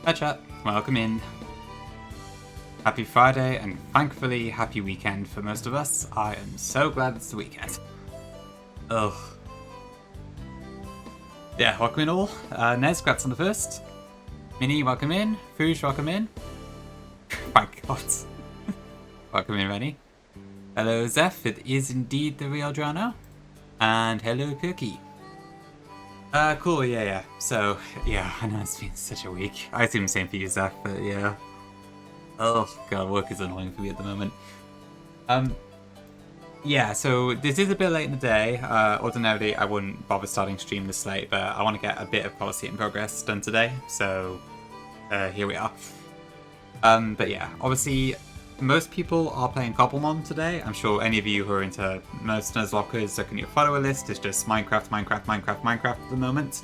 Hi chat, welcome in. Happy Friday and thankfully happy weekend for most of us. I am so glad it's the weekend. Ugh. Yeah, welcome in all. Nez, congrats on the first. Minnie, welcome in. Foosh, welcome in. My god. Welcome in, Rennie. Hello Zeph, it is indeed the real Drano. And hello Cookie. Cool, yeah. So, yeah, I know it's been such a week. I assume the same for you, Zeph, but yeah. Oh god, work is annoying for me at the moment. Yeah, so this is a bit late in the day. Ordinarily, I wouldn't bother starting stream this late, but I want to get a bit of Colosseum progress done today, so here we are. But yeah, obviously, most people are playing Cobblemon today. I'm sure any of you who are into most Nuzlockers looking at your follower list is just Minecraft at the moment.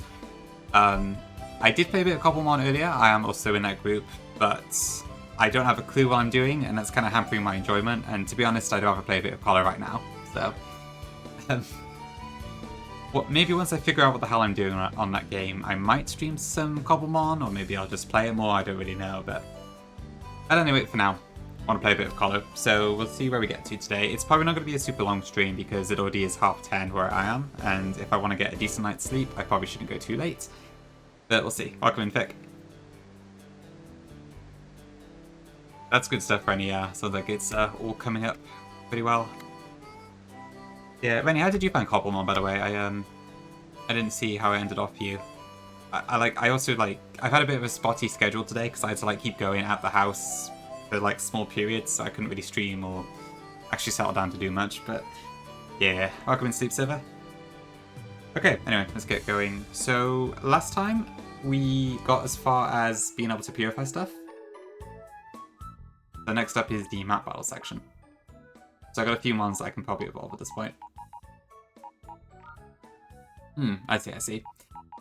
I did play a bit of Cobblemon earlier. I am also in that group, but I don't have a clue what I'm doing, and that's kind of hampering my enjoyment. And to be honest, I'd rather play a bit of Collar right now. So, maybe once I figure out what the hell I'm doing on that game, I might stream some Cobblemon, or maybe I'll just play it more. I don't really know, but at any rate, for now, I want to play a bit of Collar. So we'll see where we get to today. It's probably not going to be a super long stream because it already is 10:30 where I am, and if I want to get a decent night's sleep, I probably shouldn't go too late. But we'll see. Welcome in, Vic. That's good stuff, Rennie. Sounds like it's all coming up pretty well. Yeah, Rennie, how did you find Cobblemon, by the way? I didn't see how it ended off for you. I also I've had a bit of a spotty schedule today because I had to keep going at the house for small periods, so I couldn't really stream or actually settle down to do much. But yeah, welcome in, Sleep Silver. Okay, anyway, let's get going. So last time we got as far as being able to purify stuff. So next up is the map battle section. So I got a few mons that I can probably evolve at this point. I see.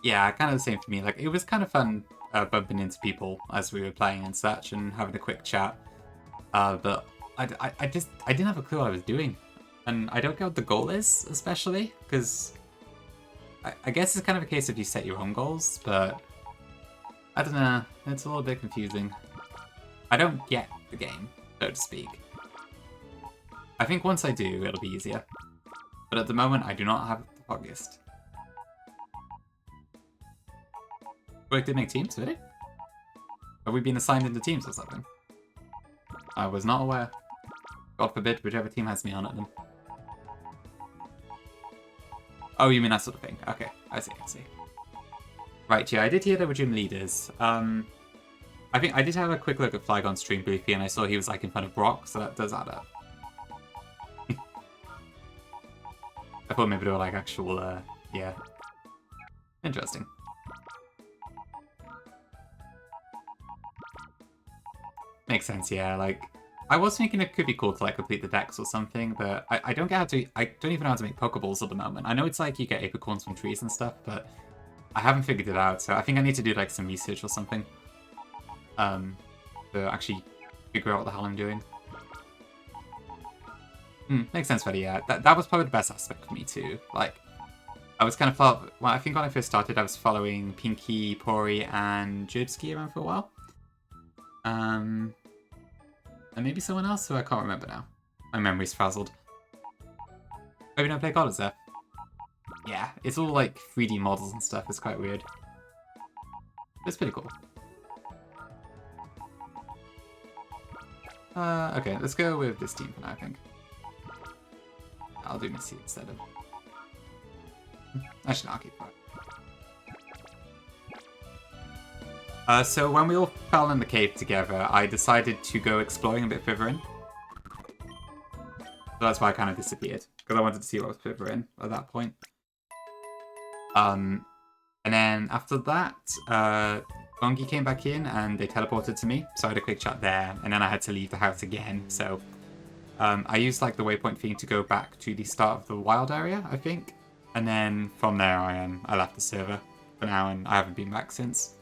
Yeah, kind of the same for me. It was kind of fun bumping into people as we were playing and such and having a quick chat. But I didn't have a clue what I was doing. And I don't get what the goal is, especially, because I guess it's kind of a case of you set your own goals, but I don't know. It's a little bit confusing. I don't get the game, so to speak. I think once I do, it'll be easier. But at the moment, I do not have the foggiest. Wait, did it make teams, did it? Have we been assigned into teams or something? I was not aware. God forbid, whichever team has me on it then. Oh, you mean that sort of thing. Okay, I see. Right, yeah, I did hear there were gym leaders. I think I did have a quick look at Flygon's stream briefly, and I saw he was in front of Brock, so that does add up. I thought maybe they were actual, yeah. Interesting. Makes sense, yeah. I was thinking it could be cool to complete the decks or something, but I don't get how to. I don't even know how to make Pokeballs at the moment. I know it's you get apricorns from trees and stuff, but I haven't figured it out. So I think I need to do some research or something. To actually figure out what the hell I'm doing. Makes sense, Freddy. Yeah, that was probably the best aspect for me too. I was kind of I think when I first started, I was following Pinky, Pori, and Jibski around for a while. And maybe someone else who I can't remember now. My memory's frazzled. Maybe don't play Goddess there. Yeah, it's all 3D models and stuff. It's quite weird. It's pretty cool. Okay, let's go with this team for now, I think. I'll do Missy instead of... Actually, no, I'll keep that. So when we all fell in the cave together, I decided to go exploring a bit further in. So that's why I kind of disappeared, because I wanted to see what was further in at that point. And then after that, Bongi came back in and they teleported to me, so I had a quick chat there, and then I had to leave the house again, so... I used the waypoint thing to go back to the start of the wild area, I think. And then from there I left the server for now, and I haven't been back since.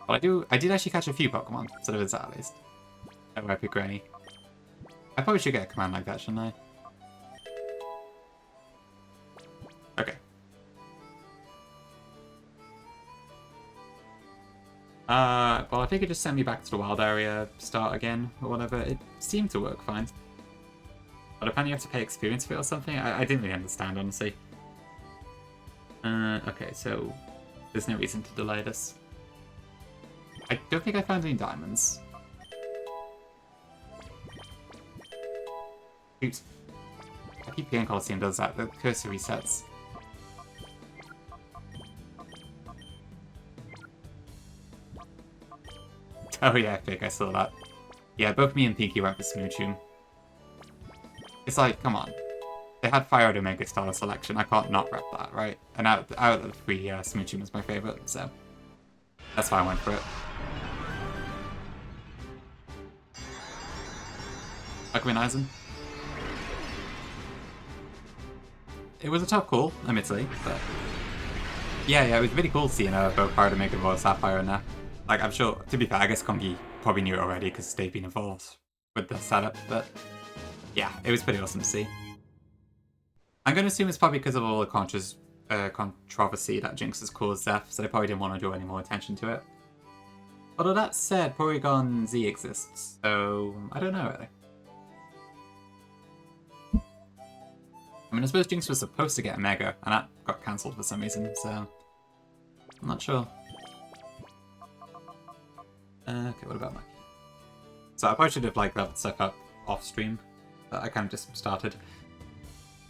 But I did actually catch a few Pokemon, so there is that at least. Oh, Epic Granny. I probably should get a command like that, shouldn't I? Okay. Well, I think it just sent me back to the wild area, start again, or whatever. It seemed to work fine. But apparently you have to pay experience for it or something? I didn't really understand, honestly. Okay, so there's no reason to delay this. I don't think I found any diamonds. Oops. I keep forgetting Colosseum does that. The cursor resets. Oh yeah, epic, I saw that. Yeah, both me and Pinky went for Smoochum. It's like, come on. They had Fire Omega Star selection, I can't not rep that, right? And out of the three, Smoochum was my favourite, so... That's why I went for it. Eisen. It was a tough call, admittedly, but... Yeah, it was really cool seeing both Fire Omega and Royal Sapphire in there. Like, I'm sure, to be fair, I guess Kongi probably knew it already because they've been involved with the setup, but yeah, it was pretty awesome to see. I'm going to assume it's probably because of all the controversy that Jinx has caused Zeph, so they probably didn't want to draw any more attention to it. Although that said, Porygon Z exists, so I don't know really. I mean, I suppose Jinx was supposed to get a Mega, and that got cancelled for some reason, so I'm not sure. Okay, what about my key? So I probably should have leveled stuff up off stream, but I kind of just started.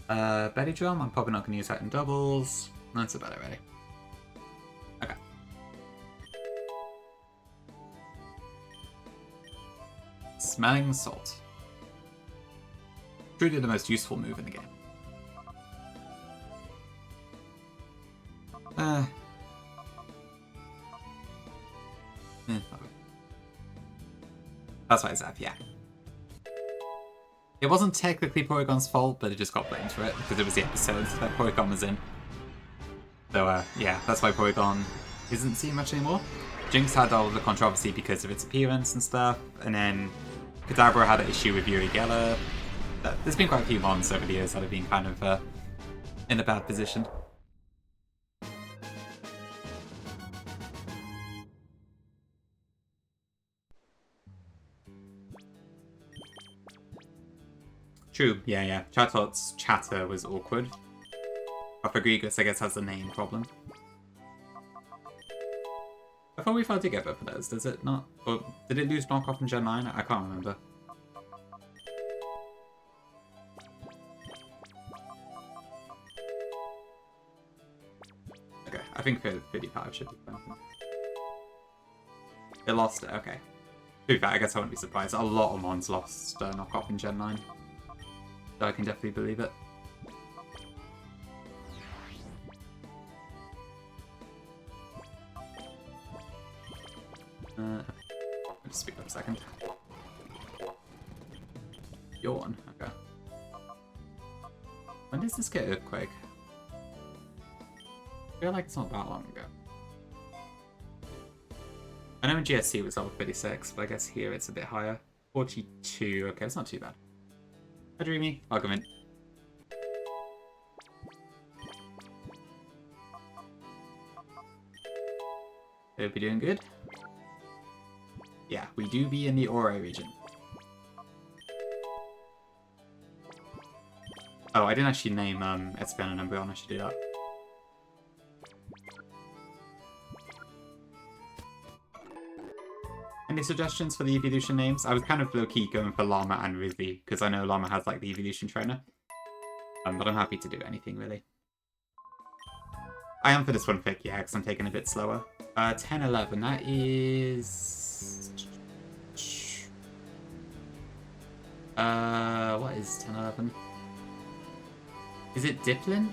Betty Drum, I'm probably not going to use that in doubles. That's about it, really. Okay. Smelling Salt. Truly the most useful move in the game. That's why Zap, yeah. It wasn't technically Porygon's fault, but it just got blamed for it, because it was the episode that Porygon was in. So, yeah, that's why Porygon isn't seen much anymore. Jinx had all the controversy because of its appearance and stuff, and then Kadabra had an issue with Yuri Geller. There's been quite a few mons over the years that have been kind of in a bad position. True, yeah. Chatot's chatter was awkward. Papagrigus, I guess, has a name problem. I thought we found together for those, does it not? Or did it lose knockoff in Gen 9? I can't remember. Okay, I think 55 should be fine. It lost it, okay. To be fair, I guess I wouldn't be surprised. A lot of mons lost knockoff in Gen 9. So I can definitely believe it. Just speak up a second. Yawn, okay. When does this get Earthquake? I feel like it's not that long ago. I know in GSC it was level 36, but I guess here it's a bit higher. 42, okay, it's not too bad. Hi Dreamy, welcome in. Hope you're doing good. Yeah, we do be in the Ore region. Oh, I didn't actually name Espeon and Umbreon, I should do that. Any suggestions for the evolution names? I was kind of low-key going for Llama and Rizzy, because I know Llama has like the evolution trainer. But I'm happy to do anything, really. I am for this one pick, yeah, because I'm taking a bit slower. 10-11, that is... what is 10-11? Is it Diplin?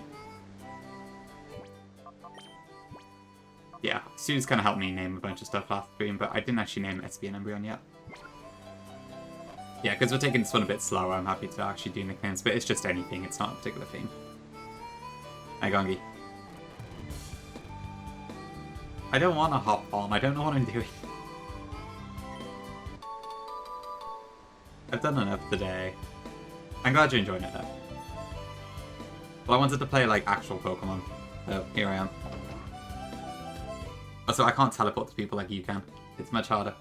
Yeah, Sue's kind of helped me name a bunch of stuff last stream, but I didn't actually name SB and Umbreon yet. Yeah, because we're taking this one a bit slower, I'm happy to actually do nicknames, but it's just anything, it's not a particular theme. Hi, Gongi. I don't want a hop bomb, I don't know what I'm doing. I've done enough today. I'm glad you're enjoying it though. Well, I wanted to play like actual Pokemon, so here I am. Also, I can't teleport to people like you can. It's much harder.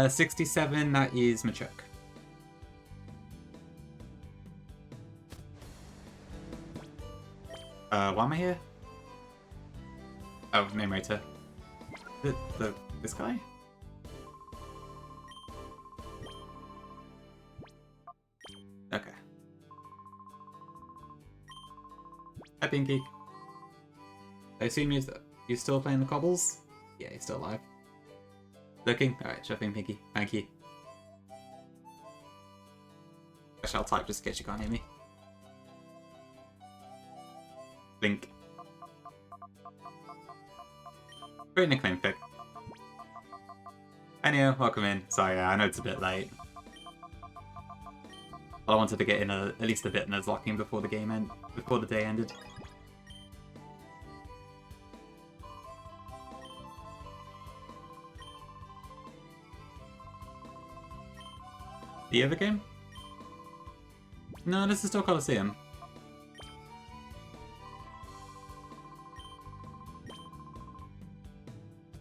67, that is Machoke. Why am I here? Oh, narrator. This guy? Okay. Hi, Pinky. I assume you're still playing the cobbles? Yeah, you're still alive. Looking? Alright, shuffling Pinky. Thank you. Actually, I'll type just in case you can't hear me. Blink. Great nickname pick. Hey Neo, welcome in. Sorry, I know it's a bit late. But I wanted to get in at least a bit in Nuzlocking before the day ended. The other game? No, this is still Colosseum.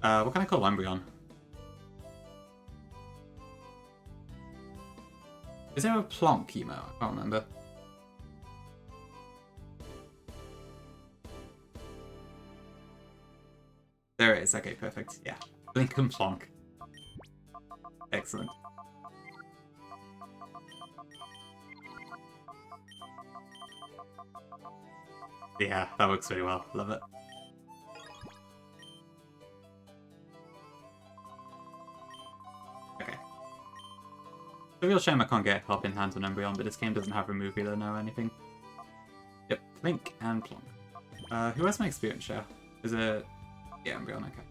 What can I call Umbreon? Is there a Plonk emo? I can't remember. There it is. Okay, perfect. Yeah. Blink and Plonk. Excellent. Yeah, that works really well. Love it. Okay. It's a real shame I can't get help in hands on Umbreon, but this game doesn't have remove healer now or anything. Yep, Blink and Plonk. Who has my experience share? Is it... Yeah, Umbreon, okay.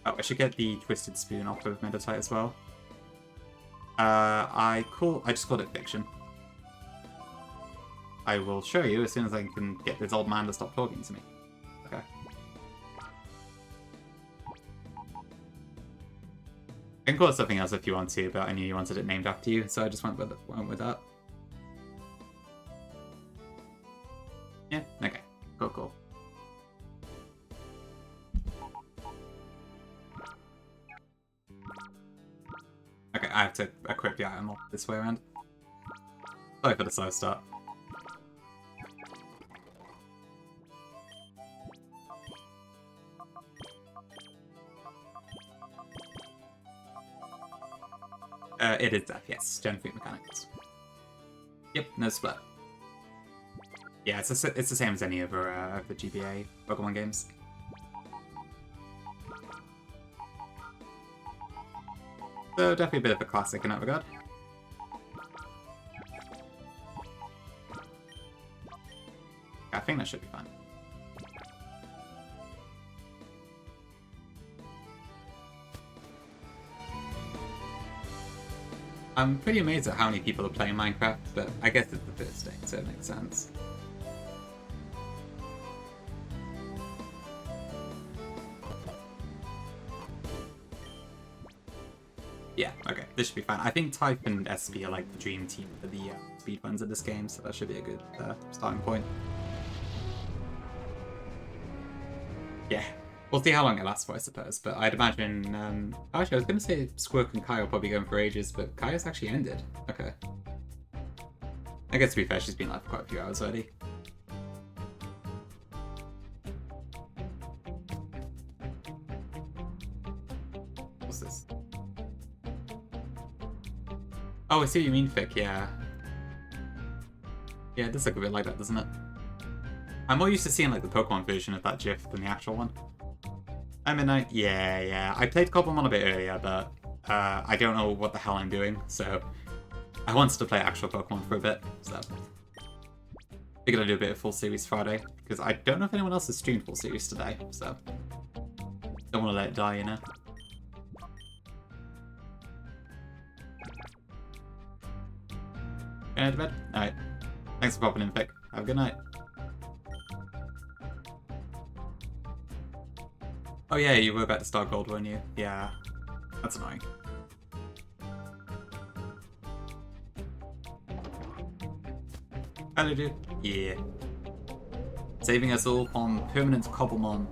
Oh, I should get the Twisted Spoon off of Meditite as well. I just called it Fiction. I will show you as soon as I can get this old man to stop talking to me. Okay. I can call it something else if you want to, but I knew you wanted it named after you, so I just went with that. Yeah, okay. Cool. Okay, I have to equip the item this way around. Sorry for the slow start. It is death, yes. Gen 3 mechanics. Yep, no split. Yeah, it's the same as any other the GBA Pokemon games. So definitely a bit of a classic in that regard. I think that should be fine. I'm pretty amazed at how many people are playing Minecraft, but I guess it's the first day, so it makes sense. Yeah, okay, this should be fine. I think Type and SP are like the dream team for the speedruns of this game, so that should be a good starting point. Yeah, we'll see how long it lasts for, I suppose, but I'd imagine... actually, I was going to say Squirk and Kai are probably going for ages, but Kai's actually ended. Okay. I guess to be fair, she's been live for quite a few hours already. What's this? Oh, I see what you mean, Fick, yeah. Yeah, it does look a bit like that, doesn't it? I'm more used to seeing like the Pokemon version of that GIF than the actual one. Midnight? Yeah. I played Cobblemon a bit earlier, but I don't know what the hell I'm doing, so I wanted to play actual Pokemon for a bit, so figured I'd do a bit of full series Friday, because I don't know if anyone else has streamed full series today, so don't want to let it die, you know? Going to bed? Alright. Thanks for popping in, Vic. Have a good night. Oh yeah, you were about to start gold, weren't you? Yeah. That's annoying. Hello, dude. Yeah. Saving us all from permanent Cobblemon.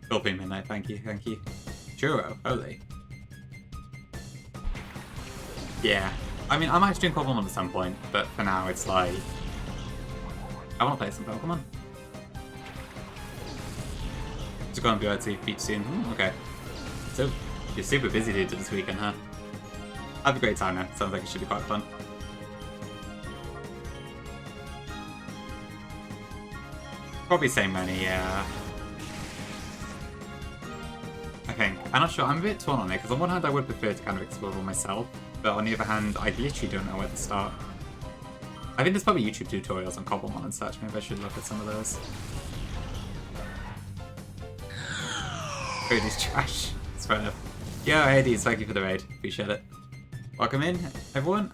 Scorpion Midnight, thank you, thank you. Churro, holy. Yeah. I mean, I might stream Cobblemon at some point, but for now it's like... I want to play some Pokemon. Just gonna be able to see Peach soon. Okay. So, you're super busy dude this weekend, huh? Have a great time now. Sounds like it should be quite fun. Probably same money, yeah. I think. I'm not sure. I'm a bit torn on it, because on one hand I would prefer to kind of explore them myself, but on the other hand, I literally don't know where to start. I think there's probably YouTube tutorials on Cobblemon and such. Maybe I should look at some of those. Cody's trash. It's fair enough. Yo, Hades, thank you for the raid. Appreciate it. Welcome in, everyone.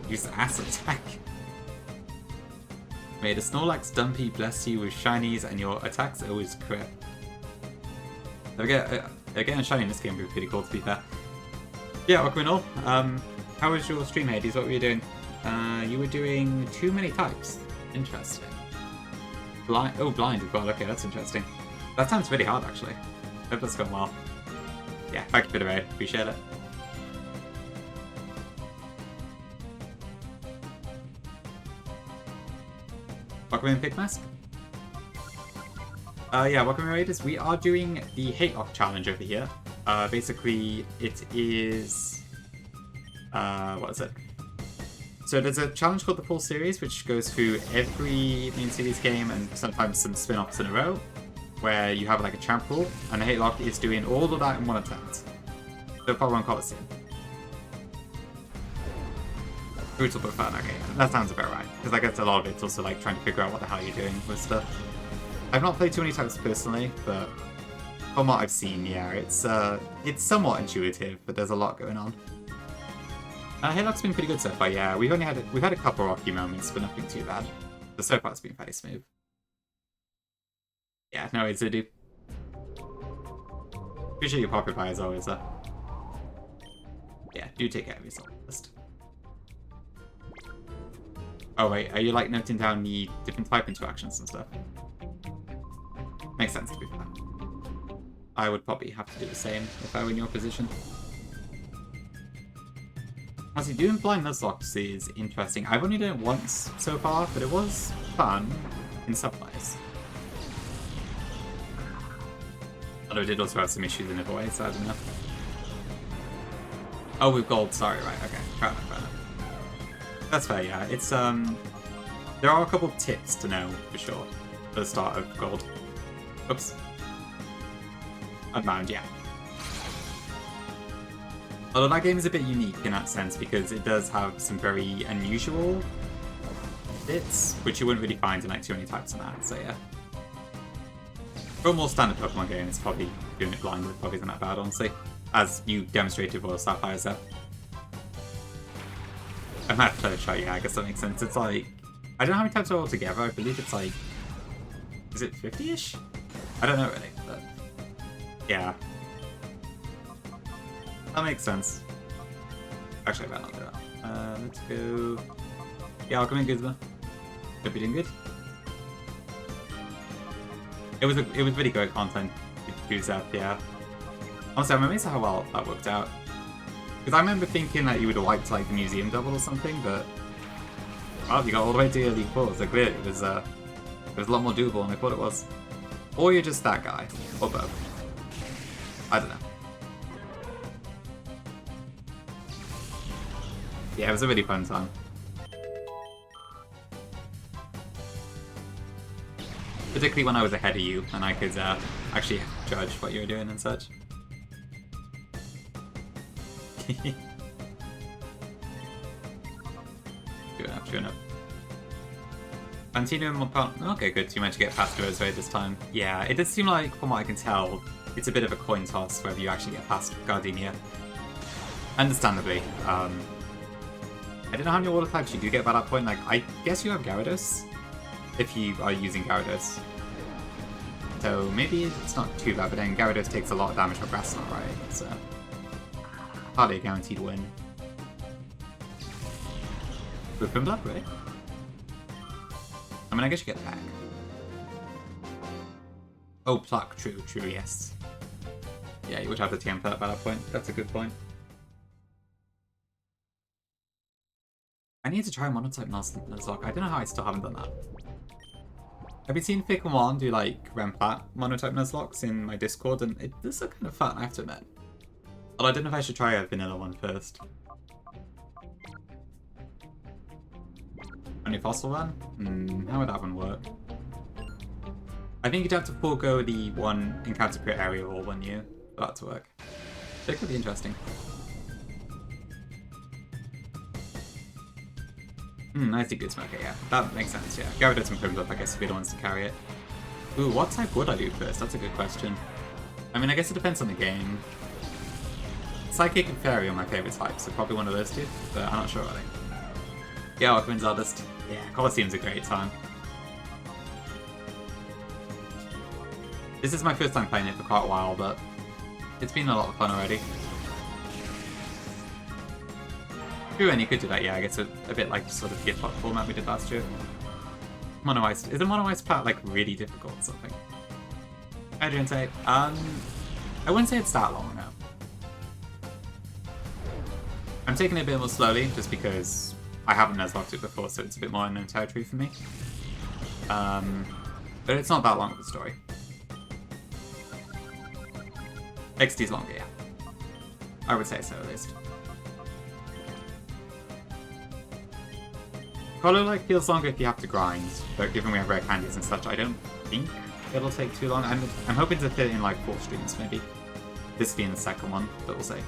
Use Acid Attack. May the Snorlax Dumpy bless you with shinies and your attacks always crit. Again, a shiny in this game would be pretty cool, to be fair. Yeah, welcome in all. How was your stream, Hades? What were you doing? You were doing too many types. Interesting. Blind. Oh, blind as well. Okay, that's interesting. That sounds really hard, actually. Hope that's going well. Yeah, thank you for the raid. Appreciate it. Welcome in, Pigmask. Yeah, welcome in, Raiders. We are doing the Hatelocke challenge over here. Basically, it is... what is it? So there's a challenge called the Full Series, which goes through every main series game and sometimes some spin-offs in a row, where you have like a champ pool, and the Hatelocke is doing all of that in one attempt. So far on Colosseum. Brutal but fun, okay, that sounds about right. Because I guess a lot of it's also like trying to figure out what the hell you're doing with stuff. I've not played too many types personally, but from what I've seen, yeah, it's somewhat intuitive, but there's a lot going on. Hatelocke's been pretty good so far, yeah. We've had a couple rocky moments, but nothing too bad. But so far it's been fairly smooth. Yeah, no worries, dude. Appreciate your pop reply as always, though. Yeah, do take care of yourself first. Oh wait, are you like noting down the different type interactions and stuff? Makes sense to be fair. I would probably have to do the same if I were in your position. Honestly, doing blind Nuzlocke is interesting. I've only done it once so far, but it was fun in some ways. Although it did also have some issues in other ways, so I don't know. Oh, with gold, sorry, right, okay. Fair enough, fair enough. That's fair, yeah. It's, there are a couple of tips to know, for sure, for the start of gold. Oops. Unbound, yeah. Although that game is a bit unique in that sense, because it does have some very unusual bits, which you wouldn't really find in like too many types of that, so yeah. For a more standard Pokemon game, it's probably doing it blind, it probably isn't that bad, honestly. As you demonstrated for Sapphire's there. A mad third shot, yeah, I guess that makes sense. It's like, I don't know how many types are all together, I believe it's like, is it 50-ish? I don't know really, but yeah. That makes sense. Actually, I better not do that. Let's go... Yeah, I'll come in, Gizmo. Hope you're doing good. It was really great content to use that, yeah. Honestly, I'm amazed at how well that worked out. Because I remember thinking that you would have wiped like the museum double or something, but wow, you got all the way to Elite Four, so clearly it was a lot more doable than I thought it was. Or you're just that guy, or both. I don't know. Yeah, it was a really fun time. Particularly when I was ahead of you and I could actually judge what you were doing and such. Good enough. Fantino and Mopon. Okay, good. So you managed to get past Rose Raid this time. Yeah, it does seem like, from what I can tell, it's a bit of a coin toss whether you actually get past Gardenia. Understandably. I don't know how many water types you do get by that point. Like, I guess you have Gyarados, if you are using Gyarados. So maybe it's not too bad, but then Gyarados takes a lot of damage from Grass Knot, right? So hardly a guaranteed win. Open Blood, right? I mean, I guess you get back. Oh, Pluck, true, yes. Yeah, you would have the TM for that by that point. That's a good point. I need to try Monotype Nuzlocke. I don't know how I still haven't done that. I've been seeing Fake and Wan do like Remplat Monotype Nuzlocks in my Discord, and it does look kind of fun, I have to admit. Although I don't know if I should try a vanilla one first. Only Fossil one? How would that one work? I think you'd have to forego the one encounter per area or one new for that to work. So it could be interesting. Nice good smoker, yeah. That makes sense, yeah. Gyarados and Prinplup, I guess, would be the ones to carry it. Ooh, what type would I do first? That's a good question. I mean, I guess it depends on the game. Psychic and Fairy are my favourite types, so probably one of those two, but I'm not sure really. Yeah, Aquaman's Eldest. Yeah, Colosseum's a great time. This is my first time playing it for quite a while, but it's been a lot of fun already. True, and you could do that, yeah, I guess a bit like the sort of gift lock format we did last year. Mono Ice. Is the Mono Ice part like really difficult or something? Adrian Tape. I wouldn't say it's that long now. I'm taking it a bit more slowly just because I haven't Nuzlocked it before, so it's a bit more unknown territory for me. But it's not that long of a story. XD's longer, yeah. I would say so, at least. Colo like feels longer if you have to grind, but given we have rare candies and such, I don't think it'll take too long. I'm hoping to fit it in like 4 streams, maybe. This being the second one, but we'll see.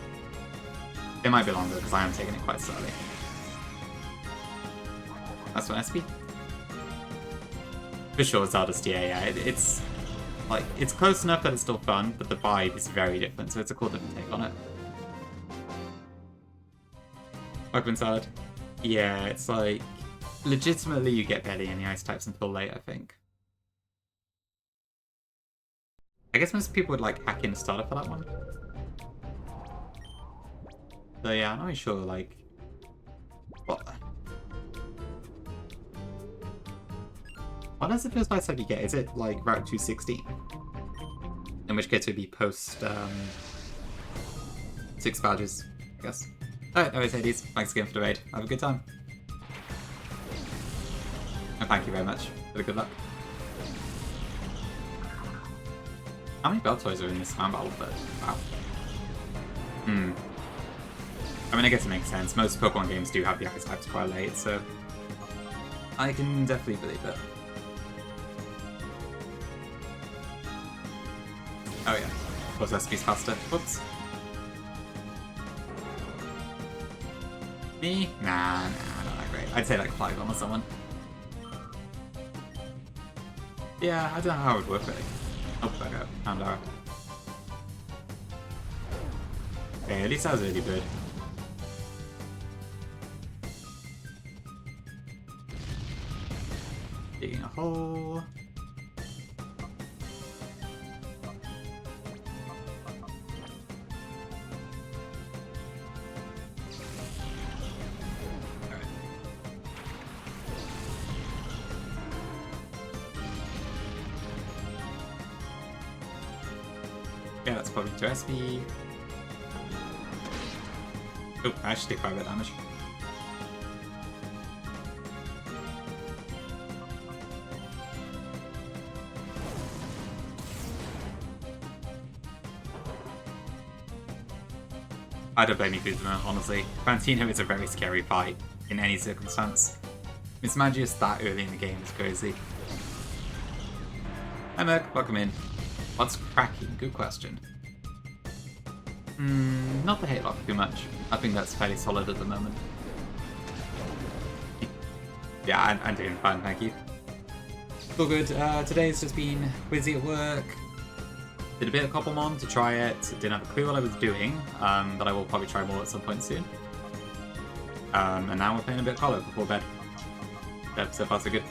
It might be longer because I am taking it quite slowly. That's what SP. For sure, Eldest, yeah. It's like it's close enough that it's still fun, but the vibe is very different, so it's a cool different take on it. Open Salad. Yeah, it's like legitimately you get barely any ice types until late, I think. I guess most people would like hack in a starter for that one. So yeah, I'm not really sure like what is the first ice type you get? Is it like Route 216? In which case it would be post 6 badges, I guess. Alright, anyways, Hades, thanks again for the raid. Have a good time. And thank you very much for the good luck. How many Bell Toys are in this time battle? But wow. I mean, I guess it makes sense. Most Pokemon games do have the ice types quite late, so I can definitely believe it. Oh yeah, of course SP's faster. Whoops. Me? Nah, not that great. I'd say like Flygon or someone. Yeah, I don't know how it would work really. Oh, back up. Pandara. Okay, at least that was really good. Digging a hole. Yeah, that's probably to SP. Oh, I actually take 5 bit damage. I don't blame you, Kuzma, honestly. Fantino is a very scary fight in any circumstance. Miss Magius that early in the game is crazy. Hi Merc, welcome in. What's cracking? Good question. Not the Hatelocke too much. I think that's fairly solid at the moment. Yeah, I'm doing fine, thank you. All good. Today's just been busy at work. Did a bit of Cobblemon to try it. Didn't have a clue what I was doing, but I will probably try more at some point soon. And now we're playing a bit of Colo before bed. Yeah, so far so good.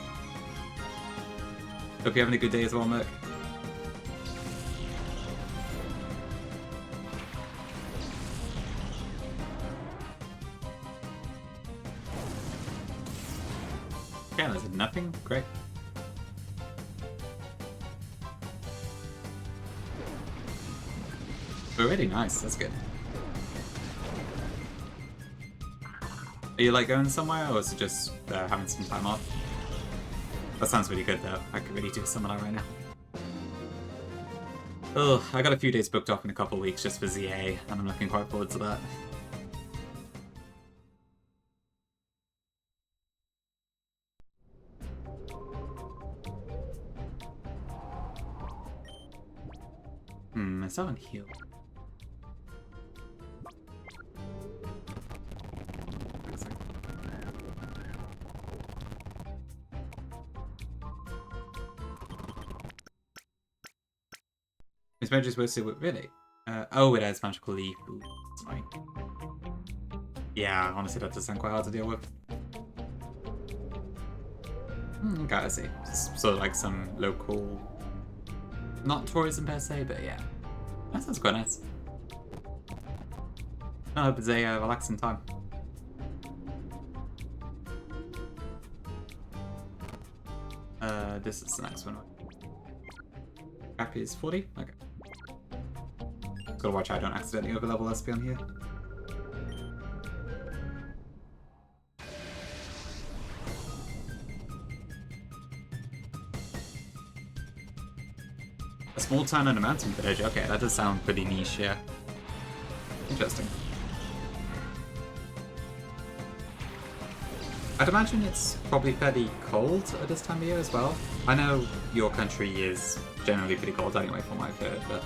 Hope you're having a good day as well, Merc. Okay, that's nothing. Great. Already nice. That's good. Are you like going somewhere, or is it just having some time off? That sounds really good though. I could really do some of that right now. Ugh, I got a few days booked off in a couple of weeks just for ZA, and I'm looking quite forward to that. I still haven't healed. Is Magic supposed to really? Oh, it has magical leaf. Ooh, that's fine. Yeah, honestly, that does sound quite hard to deal with. Okay, I see. Sort of like some local, not tourism per se, but yeah, that sounds quite nice. I hope it's a relaxing time. This is the next one. Cap is 40? Okay. Gotta watch out I don't accidentally overlevel SP on here. A small town on a mountain village. Okay, that does sound pretty niche, yeah. Interesting. I'd imagine it's probably fairly cold at this time of year as well. I know your country is generally pretty cold anyway from what I've heard, but...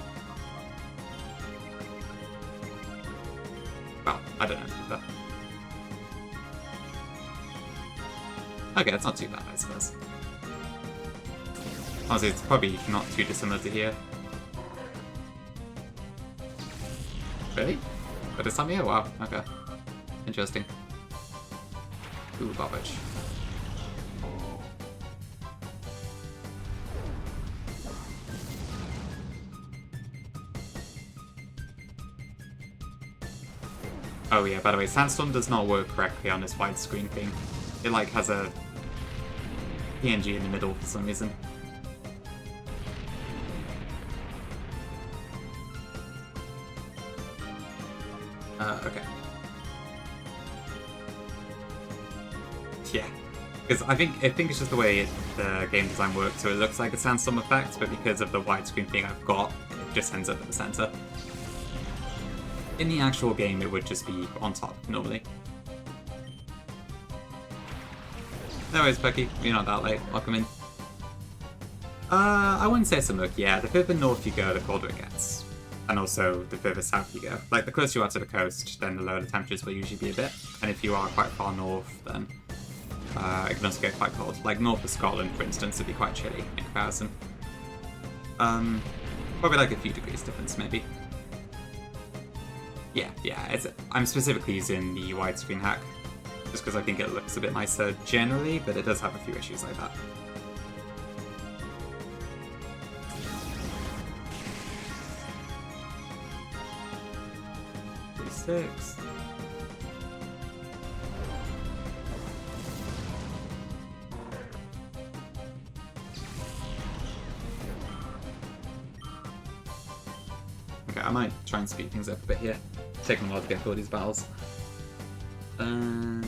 well, I don't know, but... okay, it's not too bad, I suppose. Honestly, it's probably not too dissimilar to here. Really? At this time of year? Wow, okay. Interesting. Ooh, garbage. Oh yeah, by the way, Sandstorm does not work correctly on this widescreen thing. It like has a PNG in the middle for some reason. Okay. Yeah, because I think it's just the way the game design works, so it looks like a sandstorm effect, but because of the widescreen thing I've got, it just ends up at the center. In the actual game, it would just be on top normally. No worries, Becky. You're not that late. Welcome in. I wouldn't say so much. Yeah, the further north you go, the colder it gets. And also, the further south you go. Like, the closer you are to the coast, then the lower the temperatures will usually be a bit. And if you are quite far north, then it can also get quite cold. Like, north of Scotland, for instance, would be quite chilly in comparison. Probably like a few degrees difference, maybe. Yeah, I'm specifically using the widescreen hack, just because I think it looks a bit nicer generally, but it does have a few issues like that. Six. Okay, I might try and speed things up a bit here. It's taking a while to get through all these battles. I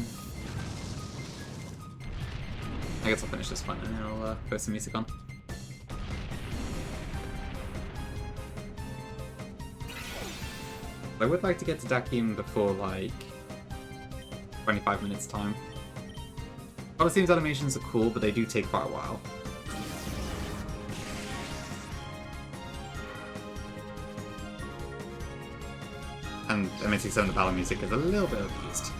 guess I'll finish this one and then I'll put some music on. I would like to get to Dakim before, like, 25 minutes time. Colosseum's animations are cool, but they do take quite a while. And admittedly, some of the battle music is a little bit abused.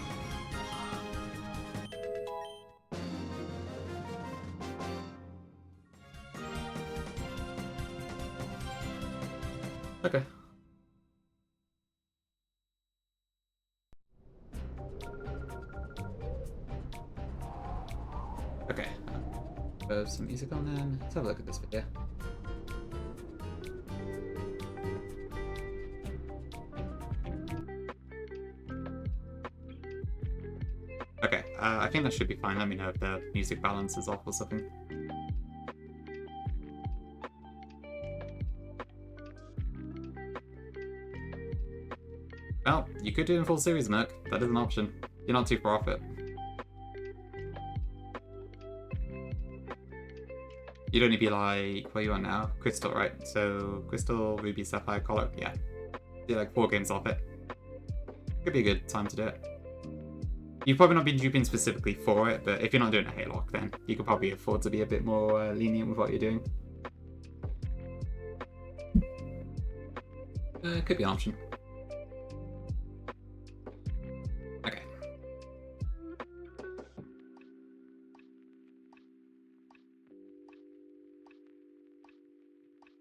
Okay. Okay, some music on then. Let's have a look at this video. Okay, I think that should be fine. Let me know if the music balance is off or something. Well, you could do it in full series, Merc. That is an option. You're not too far off it. You'd only be like, where you are now? Crystal, right? So, Crystal, Ruby, Sapphire, Colosseum, yeah. You're like 4 games off it. Could be a good time to do it. You've probably not been duping specifically for it, but if you're not doing a Hatelocke, then you could probably afford to be a bit more lenient with what you're doing. Could be an option. Okay.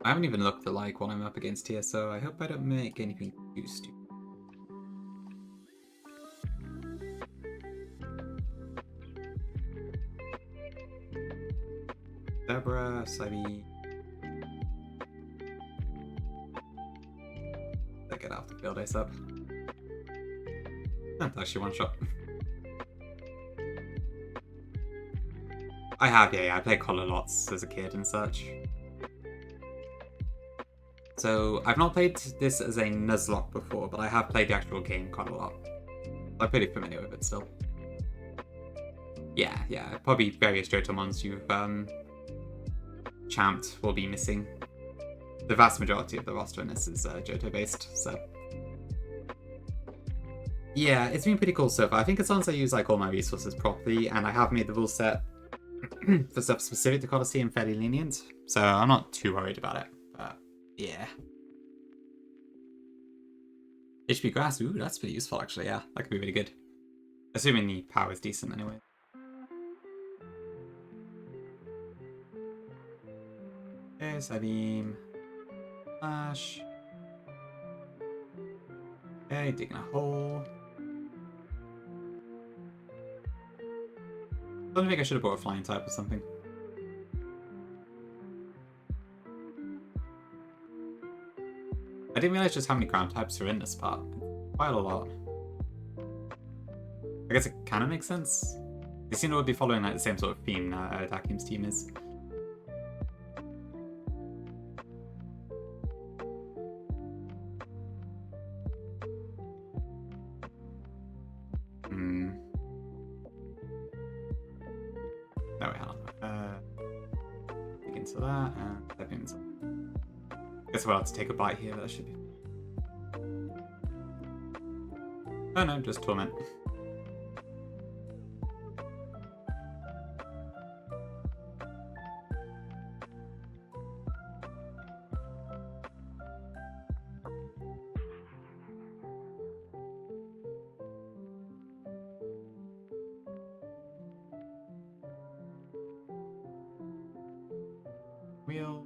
I haven't even looked at like what I'm up against here, so I hope I don't make anything too stupid. Deborah, Sabi. I get off the field ice up. That's actually one shot. I have, yeah, I played Collar lots as a kid and such. So, I've not played this as a Nuzlocke before, but I have played the actual game quite a lot. I'm pretty familiar with it still. Yeah, probably various Jotomons you've champed will be missing. The vast majority of the roster in this is Johto-based, so... Yeah, it's been pretty cool so far. I think as long as I use like all my resources properly, and I have made the rule set for stuff specific to Colosseum fairly lenient, so I'm not too worried about it, but yeah. HP Grass, ooh, that's pretty useful actually, yeah. That could be really good. Assuming the power is decent anyway. Okay, Psybeam. Flash. Okay, digging a hole. I don't think I should have brought a flying type or something. I didn't realize just how many ground types are in this part. Quite a lot. I guess it kind of makes sense. They seem to be following like the same sort of theme Dakim's team is. No, wait, hold on. Dig into that and step into. I guess we'll have to take a bite here, but that should be. Oh no, just Torment. Wheel.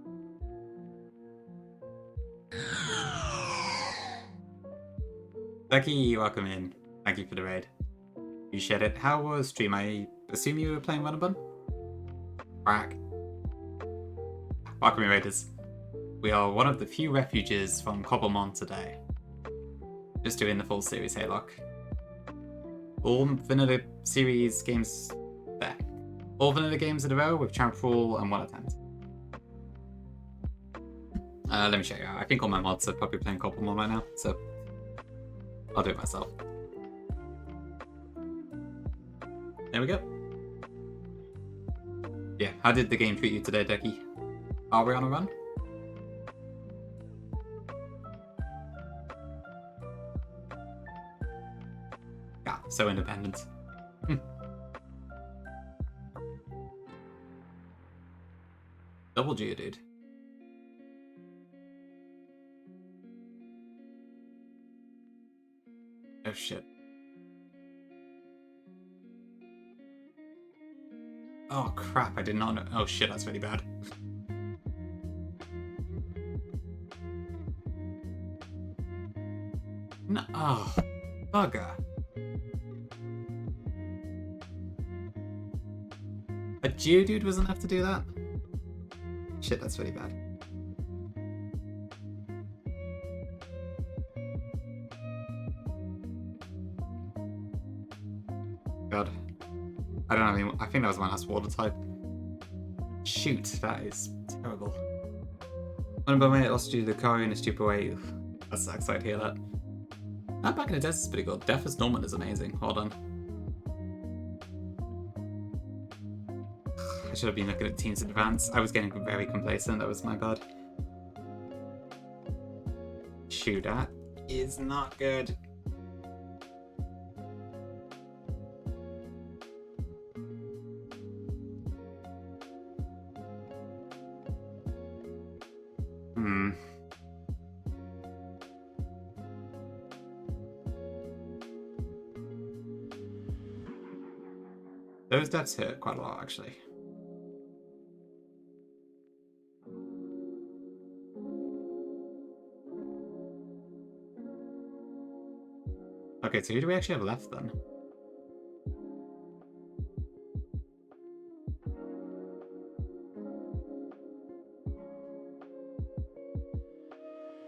Becky, welcome in. Thank you for the raid. You shared it. How was stream? I assume you were playing Runabun? Crack. Welcome in, Raiders. We are one of the few refuges from Cobblemon today. Just doing the full series Hatelocke. All vanilla series games there. All vanilla games in a row with champ rule and 1 attempt. Let me show you. I think all my mods are probably playing Cobblemon right now, so I'll do it myself. There we go. Yeah, how did the game treat you today, Decky? Are we on a run? Yeah, so independent. Double G, dude. Oh shit. Oh crap, I did not know. Oh shit, that's really bad. No, oh, bugger. A Geodude was enough to do that? Shit, that's really bad. God. I don't have any. I think that was my last water type. Shoot, that is terrible. One of my mate lost due to the car in a stupid way. That sucks, I'd hear that. That back in the test is pretty good. Death as Norman is amazing. Hold on. I should have been looking at teams in advance. I was getting very complacent. That was my bad. Shoot, that is not good. Those deaths hurt quite a lot, actually. Okay, so who do we actually have left then?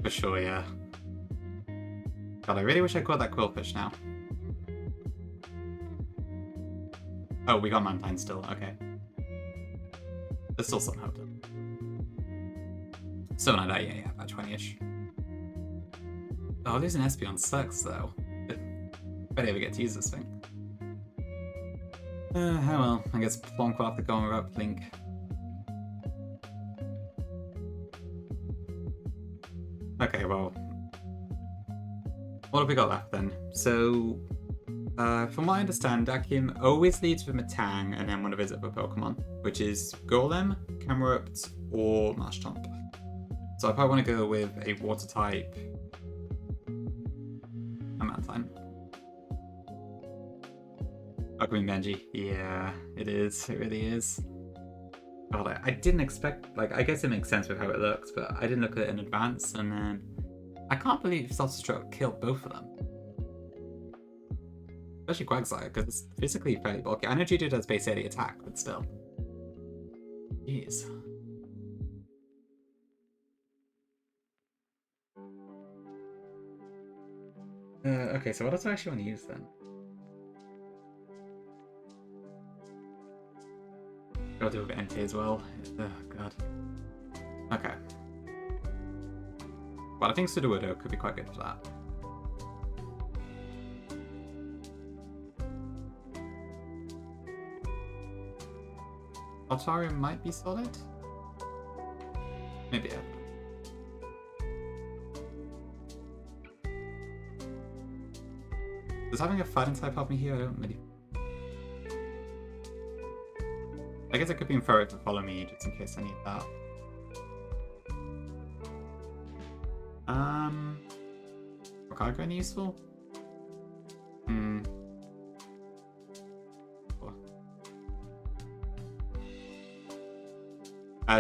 For sure, yeah. God, I really wish I caught that quillfish now. Oh, we got Mantine still, okay. There's still some hope. So not that, yeah, about 20-ish. Oh, losing Espeon sucks, though. If I ever get to use this thing. Oh well, I guess Plonk will have to go and up Link. Okay, well. What have we got left then? So, from what I understand, Dakim always leads with Metang and then one of his other Pokemon, which is Golem, Camerupt, or Marshtomp. So I probably want to go with a Water type. Mantine. Pokemon Benji. Yeah, it is. It really is. God, I didn't expect, like, I guess it makes sense with how it looks, but I didn't look at it in advance, and then I can't believe Self-Destruct killed both of them. Especially Quagsire, because it's physically fairly bulky. I know Geodude does base 80 attack, but still. Jeez. Okay, so what else do I actually want to use then? I'll do a bit NT as well. Oh, God. Okay. Well, I think Sudowoodo could be quite good for that. Altarium might be solid? Maybe, yeah. Does having a fighting type help me here? I don't really... I guess I could be in for it to follow me just in case I need that. Rockard any useful?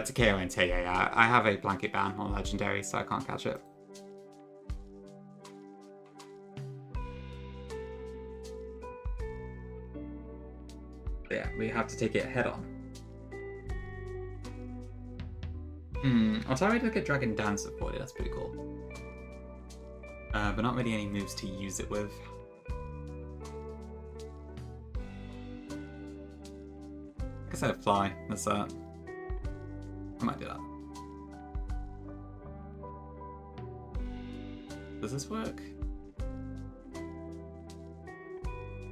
To KO and yeah. I have a blanket ban on Legendary, so I can't catch it. But yeah, we have to take it head on. I'll try to look at Dragon Dancer for you, that's pretty cool. But not really any moves to use it with. I guess I have Fly, that's that. I might do that. Does this work?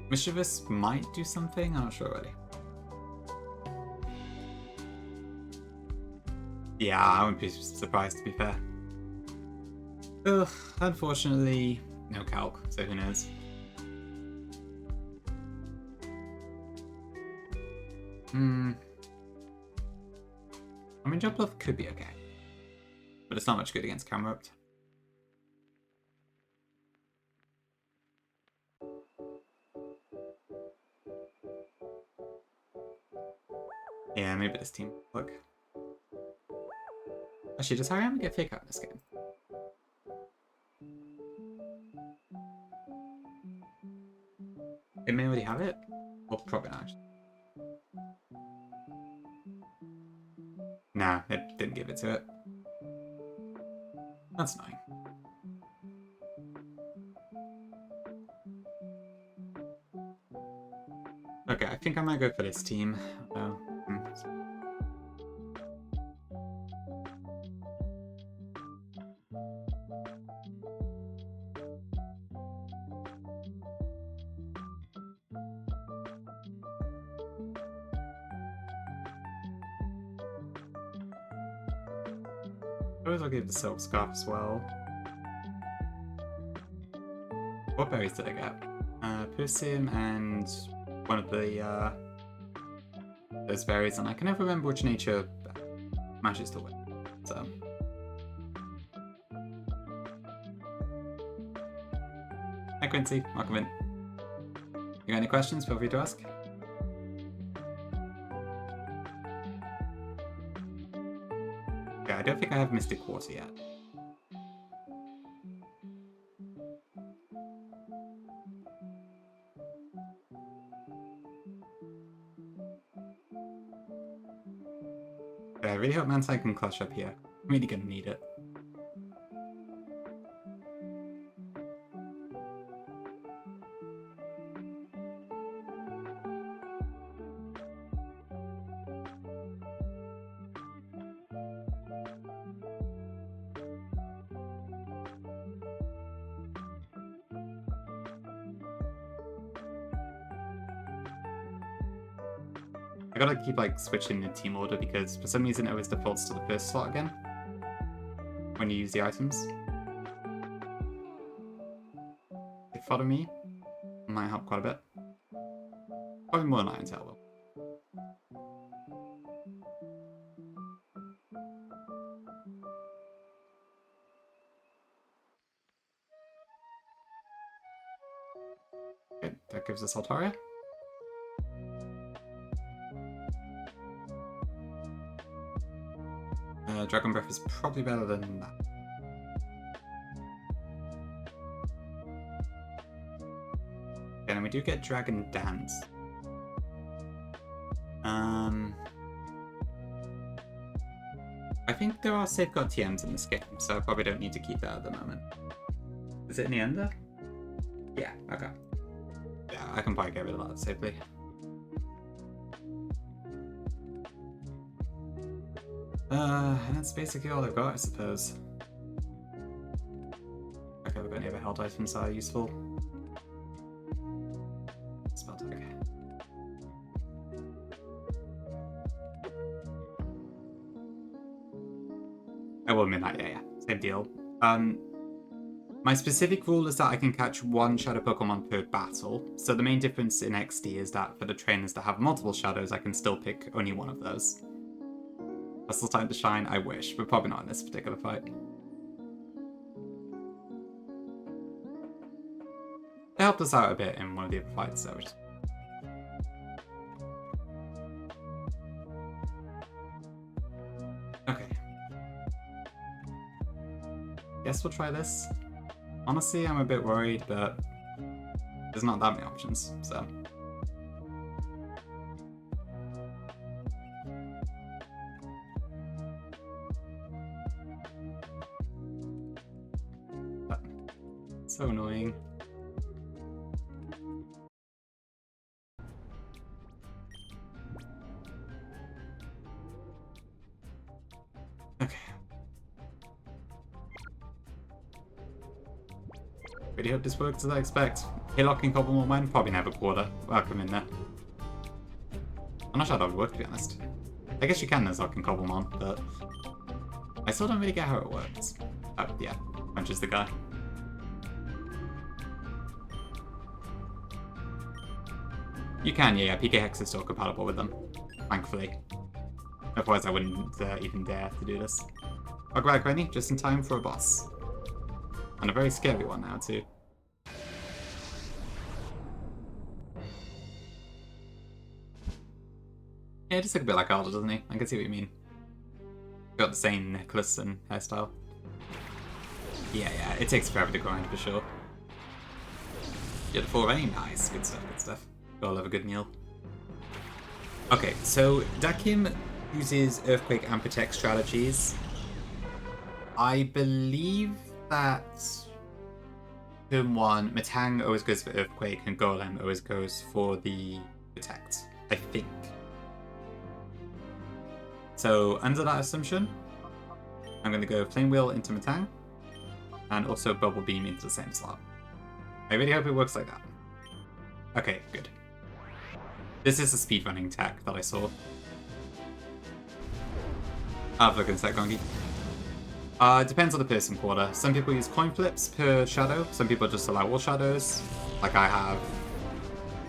Mischievous might do something, I'm not sure already. Yeah, I wouldn't be surprised to be fair. Ugh, unfortunately, no calc, so who knows. I mean, Jump Love could be okay. But it's not much good against Camerupt. Yeah, maybe this team. Look. Actually, does Hariyama get Fake Out in this game? It may already have it? Well, probably not. Nah, it didn't give it to it. That's annoying. think I might go for this team. I suppose I'll give the Silk Scarf as well. What berries did I get? Colosseum and one of the those berries, and I can never remember which nature matches to win. So hi Quincy, welcome in. You got any questions? Feel free to ask. Yeah, I don't think I have Mystic Water yet. Yeah, I really hope Mansai can clutch up here. I'm really gonna need it. I gotta keep like switching the team order because for some reason it always defaults to the first slot again when you use the items. If follow me might help quite a bit. Probably more than Iron Tail will. Okay, that gives us Altaria. Dragon Breath is probably better than that. Okay, and we do get Dragon Dance. I think there are Safeguard TMs in this game, so I probably don't need to keep that at the moment. Is it in the ender? Yeah, okay. Yeah, I can probably get rid of that safely. And that's basically all I've got, I suppose. Okay, have I got any other held items that are useful? Spell tag. Oh, well, Midnight, yeah, same deal. My specific rule is that I can catch one Shadow Pokemon per battle, so the main difference in XD is that for the trainers that have multiple Shadows, I can still pick only one of those. Still time to shine? I wish, but probably not in this particular fight. They helped us out a bit in one of the other fights, so just... Okay. Guess we'll try this. Honestly, I'm a bit worried, but there's not that many options, so... So annoying. Okay. Really hope this works as I expect. Hatelocke and Cobblemore Mine probably never quarter. Welcome in there. I'm not sure that would work, to be honest. I guess you can Nuzlocke and Cobblemon, but I still don't really get how it works. Oh, yeah. Punches the guy. You can, yeah, PK Hex is still compatible with them, thankfully. Otherwise I wouldn't even dare to do this. I'll grab Granny just in time for a boss. And a very scary one now, too. Yeah, he just looks a bit like Alder, doesn't he? I can see what you mean. Got the same necklace and hairstyle. Yeah, it takes forever to grind for sure. Get the 4 rain, nice, good stuff, good stuff. Gotta love a good meal. Okay, so Dakim uses Earthquake and Protect strategies. I believe that turn 1, Matang always goes for Earthquake and Golem always goes for the Protect. I think. So under that assumption, I'm going to go Flame Wheel into Matang, and also Bubble Beam into the same slot. I really hope it works like that. Okay, good. This is a speedrunning tech that I saw. I'll look into that, Gongi. It depends on the person quarter. Some people use coin flips per shadow. Some people just allow all shadows, like I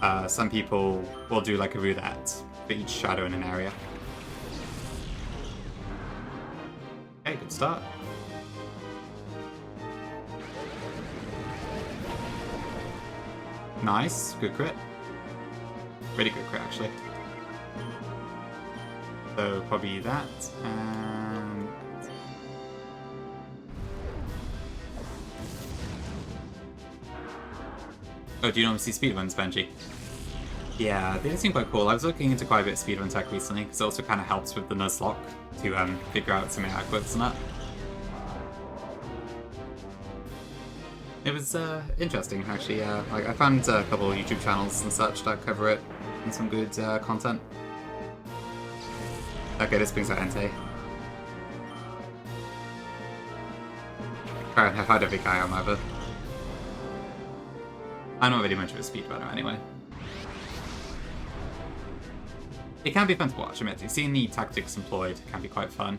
have. Some people will do like a roulette for each shadow in an area. Okay, good start. Nice, good crit. Really good crit, actually. So probably that, and... Oh, do you normally see speedruns, Benji? Yeah, they seem quite cool. I was looking into quite a bit of speedrun tech recently, because it also kind of helps with the Nuzlocke to figure out some AI quirks and that. It was interesting, actually. Like I found a couple of YouTube channels and such that cover it, and some good content. Okay, this brings out Entei. Fair enough, I don't think I am either. I'm not really much of a speedrunner anyway. It can be fun to watch, admittedly. Seeing the tactics employed can be quite fun.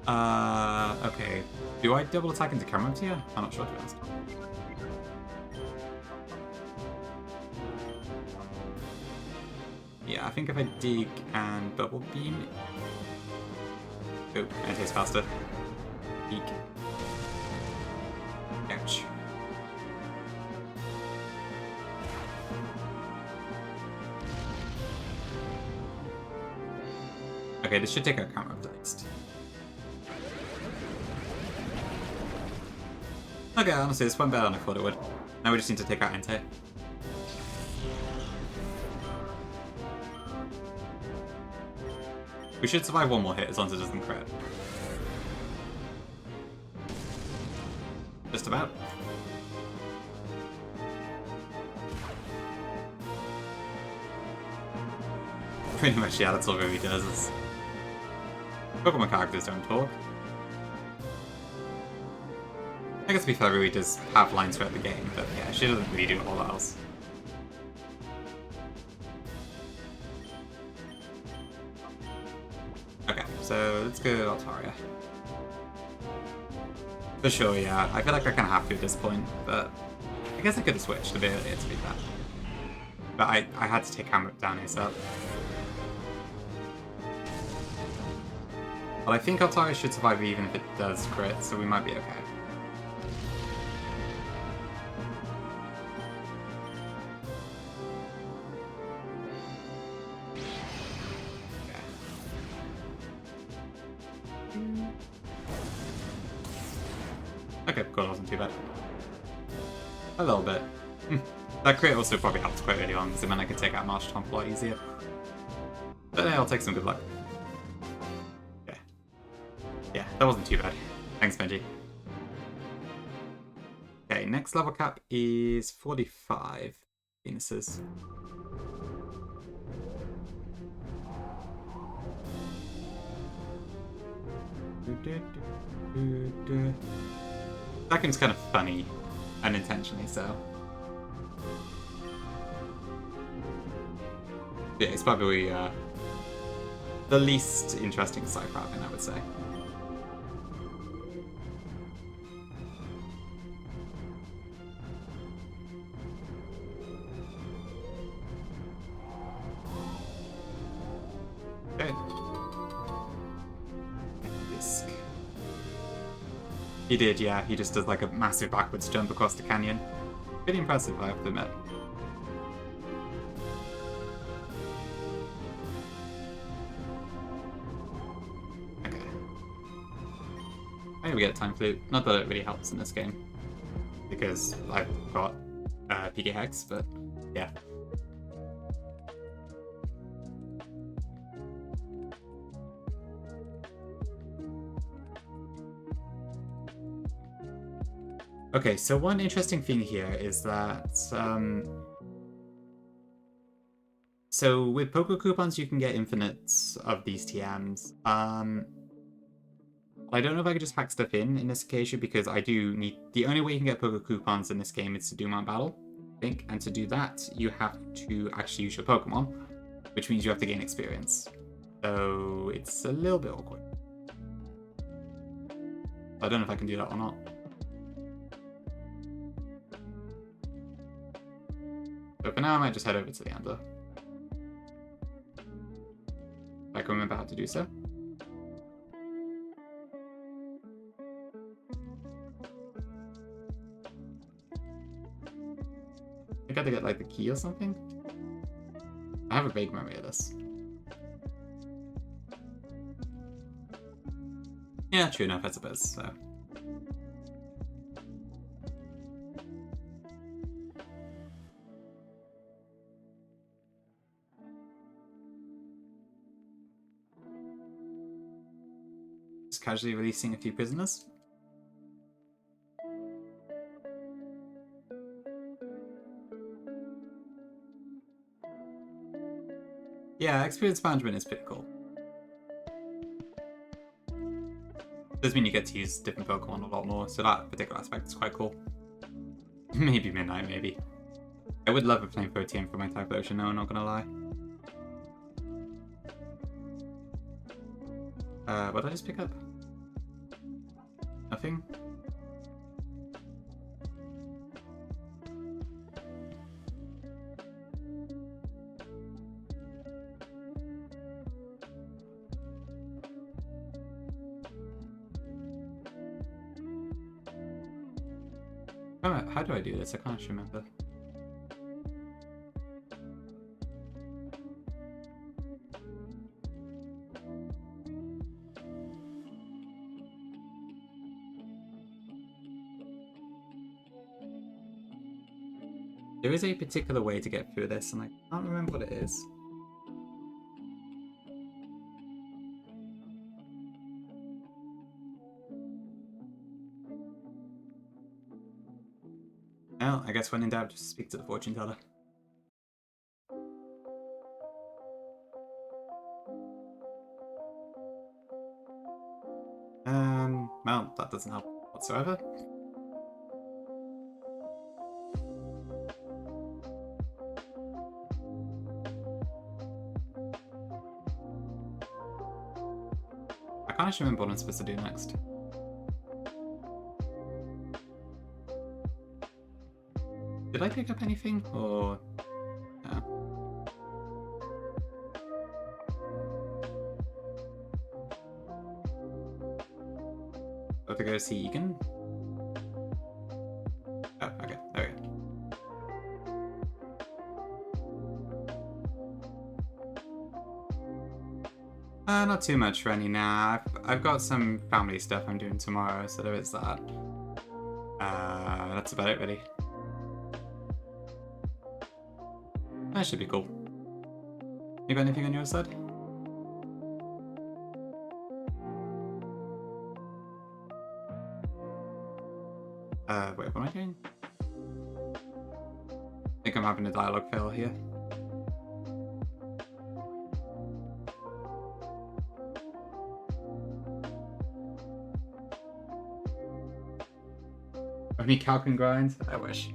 Okay. Do I double attack into camera here? I'm not sure, to be honest. Yeah, I think if I dig and bubble beam... Oh, Entei's faster. Eek. Ouch. Okay, this should take out camera up next. Okay, honestly, this went better than I thought it would. Now we just need to take out Entei. We should survive one more hit as long as it doesn't crit. Just about. Pretty much, yeah, that's all Ruby does. Is... Pokemon characters don't talk. I guess to be fair, Ruby does have lines throughout the game, but yeah, she doesn't really do a whole lot else. Okay, so let's go Altaria. For sure, yeah. I feel like I kind of have to at this point, but I guess I could have switched a bit earlier to be fair. But I had to take Hammer down ASAP. But I think Altaria should survive even if it does crit, so we might be okay. Okay, cool, that wasn't too bad. A little bit. That crit also probably helped quite early on, because it meant I could take out Marsh Tomp a lot easier. But yeah, I'll take some good luck. Yeah. Yeah, that wasn't too bad. Thanks, Benji. Okay, next level cap is 45 Venuses. That game's kind of funny, unintentionally so. Yeah, it's probably the least interesting Cypher outfit, I would say. Okay. Disc. He did, yeah. He just does like a massive backwards jump across the canyon. Pretty impressive, I have to admit. Okay. Maybe we get a Time Flute. Not that it really helps in this game, because I've got PK Hex, but yeah. Okay, so one interesting thing here is that So with Poké coupons, you can get infinites of these TMs. I don't know if I could just hack stuff in this occasion because I do need... The only way you can get Poké coupons in this game is to do Mount Battle, I think. And to do that, you have to actually use your Pokemon, which means you have to gain experience. So it's a little bit awkward. I don't know if I can do that or not. So for now, I might just head over to the Ender. If I can remember how to do so. I got to get like the key or something. I have a vague memory of this. Yeah, true enough, I suppose. So. Just casually releasing a few prisoners. Yeah, experience management is pretty cool. Does mean you get to use different Pokemon a lot more, so that particular aspect is quite cool. Maybe Midnight, maybe. I would love a Flamethrower TM for my Typhlosion, no, I'm not gonna lie. What did I just pick up? Nothing? Oh, how do I do this? I can't actually remember. There is a particular way to get through this, and I can't remember what it is. Well, I guess when in doubt, just speak to the fortune teller. Well, that doesn't help whatsoever. I can't actually remember what I'm supposed to do next. Did I pick up anything, or... No. I have to go see Egan? Oh, okay, there we go. Not too much for any now. I've got some family stuff I'm doing tomorrow, so there is that. That's about it, really. That should be cool. You got anything on your side? Wait, what am I doing? I think I'm having a dialogue fail here. Only cow can grind? I wish.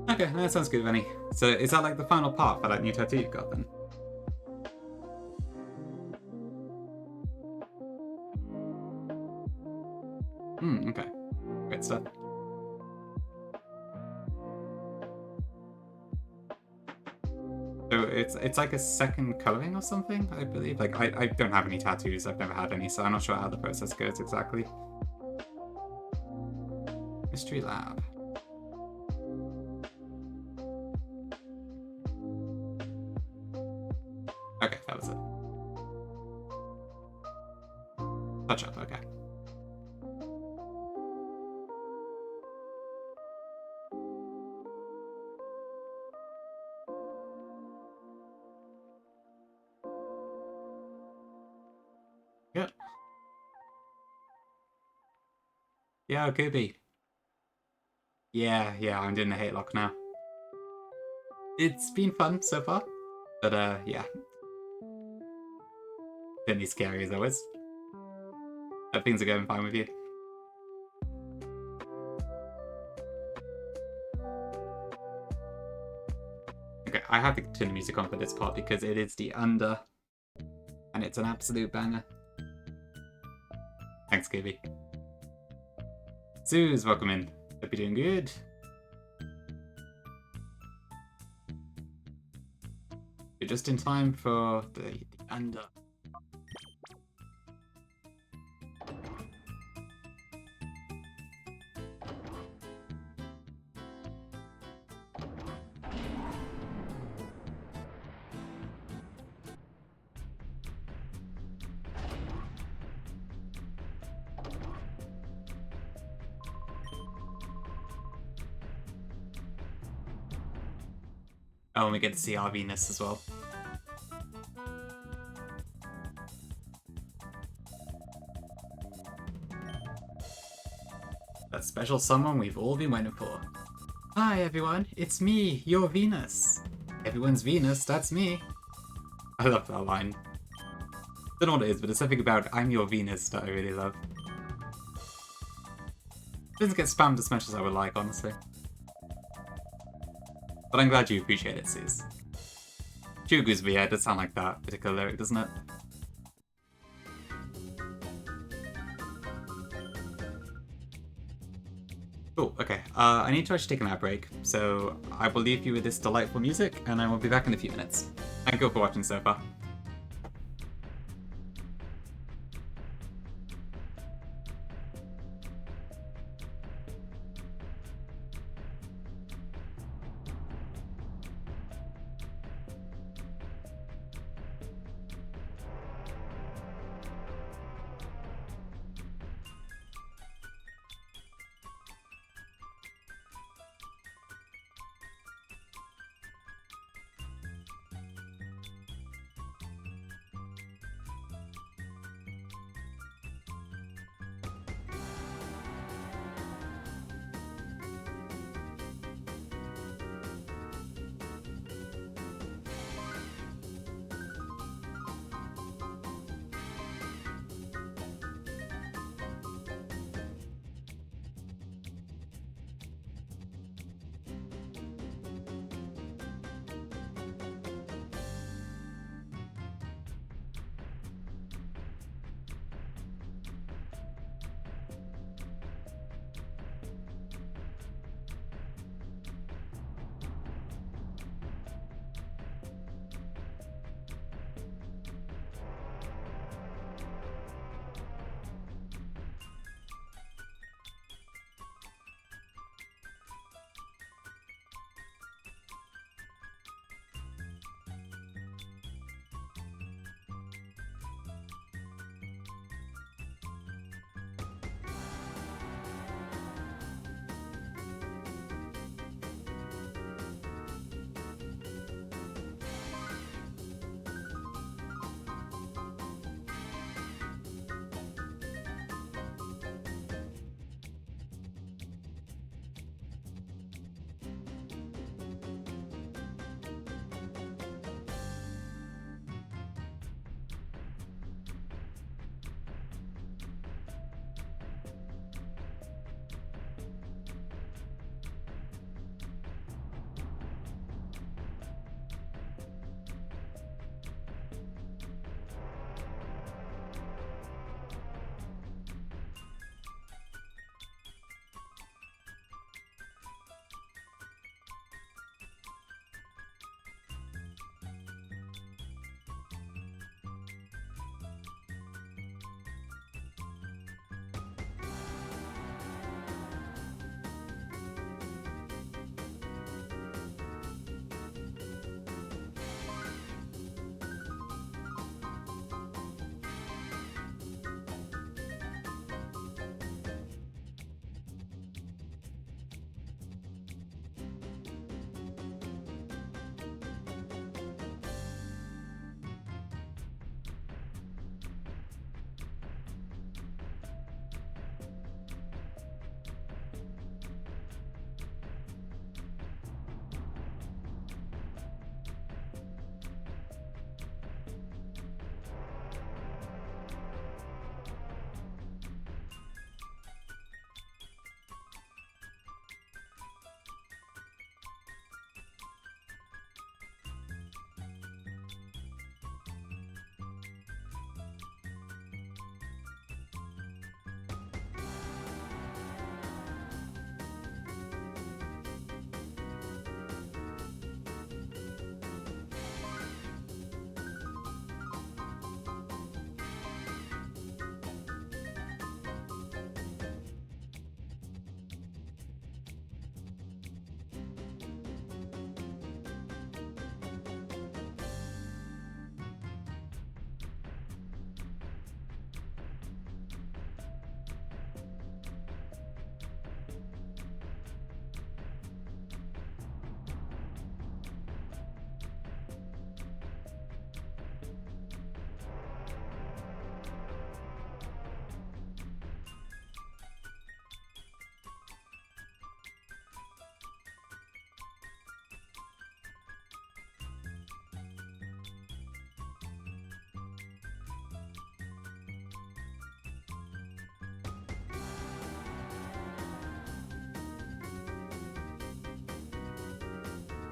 Okay, that sounds good, Vinny. So is that like the final part for that new tattoo you've got then? Okay. Great stuff. So it's like a second coloring or something, I believe. Like I don't have any tattoos, I've never had any, so I'm not sure how the process goes exactly. Mystery lab. Okay, that was it. Touch up, okay. Good. Yeah, it could be. Yeah, I'm doing the Hatelocke now. It's been fun so far, but yeah, certainly scary as always. Hope things are going fine with you. Okay, I have to turn the music on for this part because it is the under, and it's an absolute banger. Thanks, Kirby. Suze, welcome in. Hope you're doing good. You're just in time for the under. Oh, and we get to see our Venus as well. That special someone we've all been waiting for. Hi everyone, it's me, your Venus. Everyone's Venus, that's me. I love that line. Don't know what it is, but there's something about I'm your Venus that I really love. It doesn't get spammed as much as I would like, honestly. But I'm glad you appreciate it, Suze. Chugu's yeah, it does sound like that particular lyric, doesn't it? Cool, okay. I need to actually take an ad break, so I will leave you with this delightful music, and I will be back in a few minutes. Thank you all for watching so far.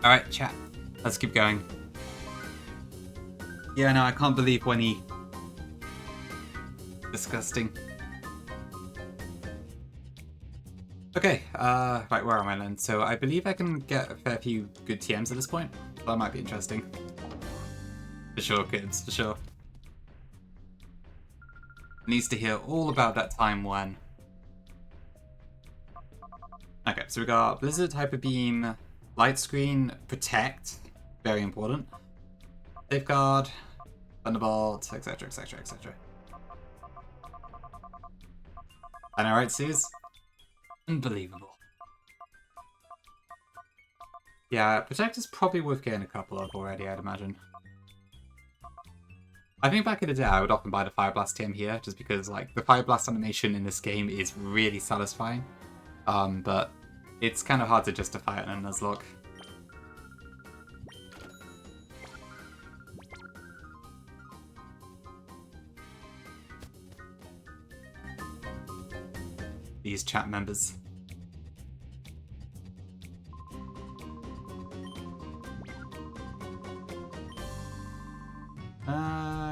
Alright, chat. Let's keep going. Yeah, no, I can't believe when he... Disgusting. Okay, right, where am I then? So I believe I can get a fair few good TMs at this point. That might be interesting. For sure, kids, for sure. Needs to hear all about that time when... Okay, so we got Blizzard, Hyper Beam, Light Screen, Protect, very important. Safeguard, Thunderbolt, etc, etc, etc. I know, right, Suze? Unbelievable. Yeah, Protect is probably worth getting a couple of already, I'd imagine. I think back in the day I would often buy the Fire Blast TM here, just because like the Fire Blast animation in this game is really satisfying. But it's kind of hard to justify it in a Nuzlocke. These chat members.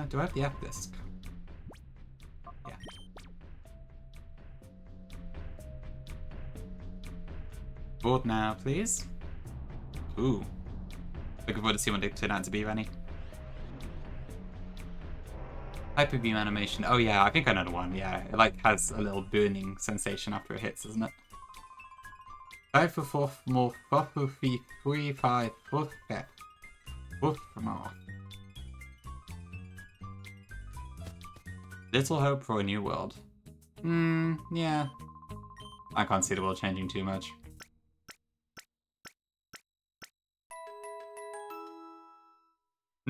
Do I have the F disc? Yeah. Board now, please. Ooh. Looking forward to see what they turn out to be, Rennie. Hyper Beam animation. Oh yeah, I think I know the one, yeah. It like has a little burning sensation after it hits, doesn't it? 5 for 4 more 4 for 3 5 4 5 4 more. Little hope for a new world. Yeah. I can't see the world changing too much.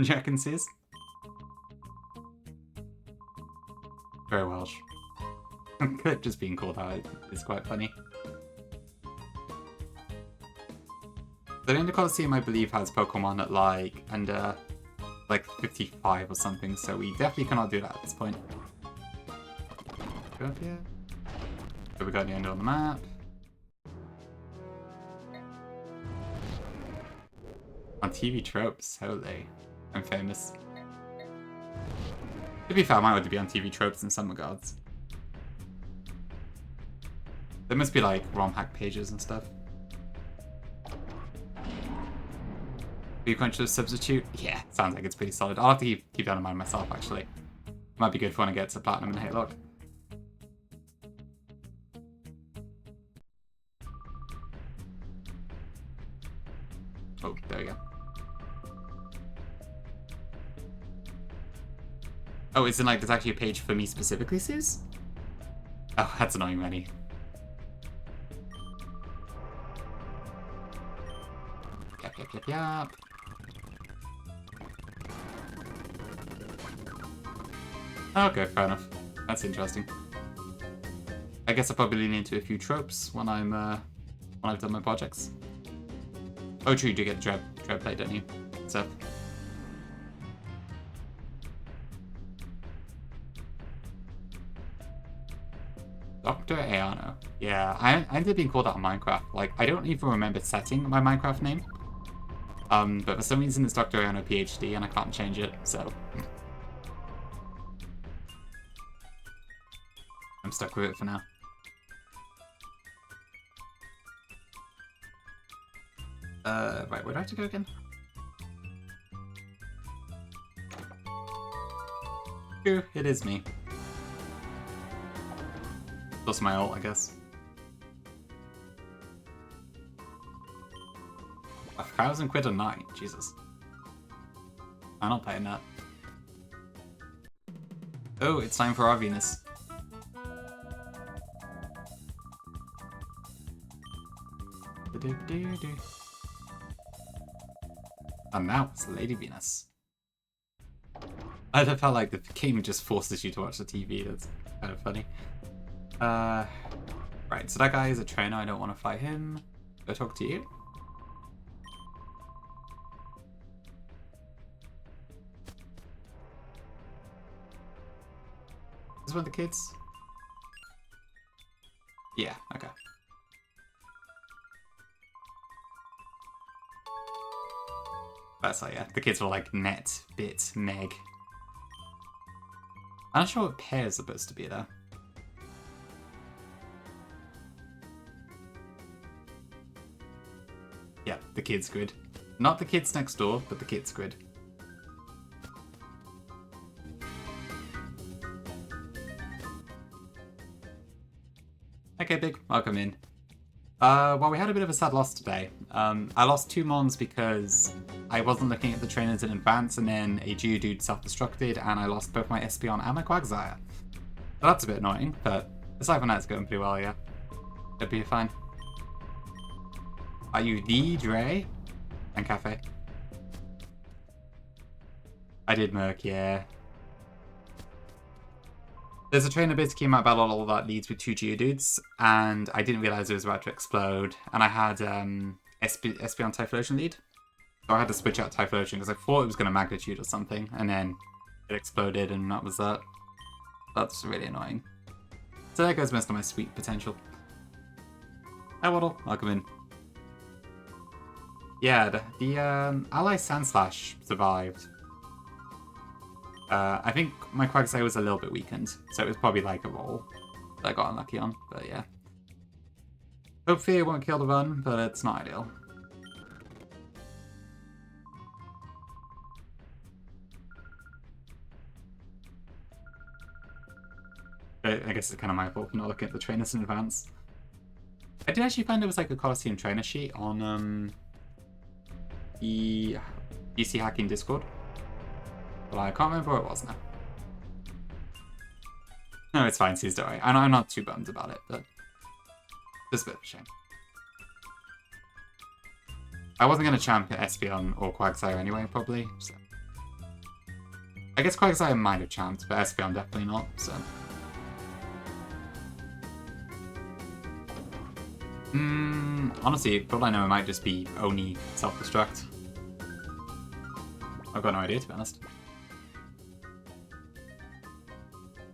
Jack and Sis? Very Welsh. Just being called out is quite funny. The in the Colosseum, I believe, has Pokemon at like under like 55 or something, so we definitely cannot do that at this point. Go up here. So we got the end on the map. On TV tropes, holy. I'm famous. To be fair, I might want to be on TV tropes in some regards. There must be like ROM hack pages and stuff. Be conscious substitute? Yeah, sounds like it's pretty solid. I'll have to keep that in mind myself, actually. Might be good for when I get to Platinum and Hatelocke. Oh, there we go. Oh, isn't like there's actually a page for me specifically, Suze? Oh, that's annoying, Rennie. Yep. Okay, fair enough. That's interesting. I guess I'll probably lean into a few tropes when I've done my projects. Oh, true, you do get the dread plate, don't you? So. Dr. Ayano. Yeah, I ended up being called out on Minecraft. Like, I don't even remember setting my Minecraft name. But for some reason it's Dr. Ayano PhD and I can't change it, so. I'm stuck with it for now. Right, where do I have to go again? Here, it is me. Plus my ult, I guess. 1,000 quid a night, Jesus. I'm not paying that. Oh, it's time for our Venus. And now it's Lady Venus. I love how like the game just forces you to watch the TV. That's kind of funny. Right, so that guy is a trainer. I don't want to fight him. Go talk to you. Is this one of the kids? Yeah, okay. That's like, yeah, the kids were like net, bit, meg. I'm not sure what pair is supposed to be there. Yeah, the kids grid. Not the kids next door, but the kids grid. Okay, Big, welcome in. Well, we had a bit of a sad loss today. I lost 2 mons because I wasn't looking at the trainers in advance, and then a Geodude self-destructed, and I lost both my Espeon and my Quagsire. So that's a bit annoying, but aside from that, it's going pretty well, yeah. It'll be fine. Are you the Dre? And Cafe? I did Merc, yeah. There's a trainer basically in my battle that leads with 2 Geodudes, and I didn't realize it was about to explode, and I had Espeon Typhlosion lead. So I had to switch out Typhlosion because I thought it was going to Magnitude or something, and then it exploded, and that was that. That's really annoying. So there goes most of my sweet potential. Hi Waddle, welcome in. Yeah, the Ally Sandslash survived. I think my Quagsire was a little bit weakened, so it was probably like a roll that I got unlucky on, but yeah. Hopefully it won't kill the run, but it's not ideal. I guess it's kind of my fault for not looking at the trainers in advance. I did actually find there was like a Colosseum trainer sheet on the DC Hacking Discord. But I can't remember where it was now. No, it's fine, Suze, don't worry. I'm not too bummed about it, but just a bit of a shame. I wasn't going to champ Espeon or Quagsire anyway, probably, so. I guess Quagsire might have champed, but Espeon definitely not, so. Honestly, for all I know, it might just be Oni self-destruct. I've got no idea, to be honest.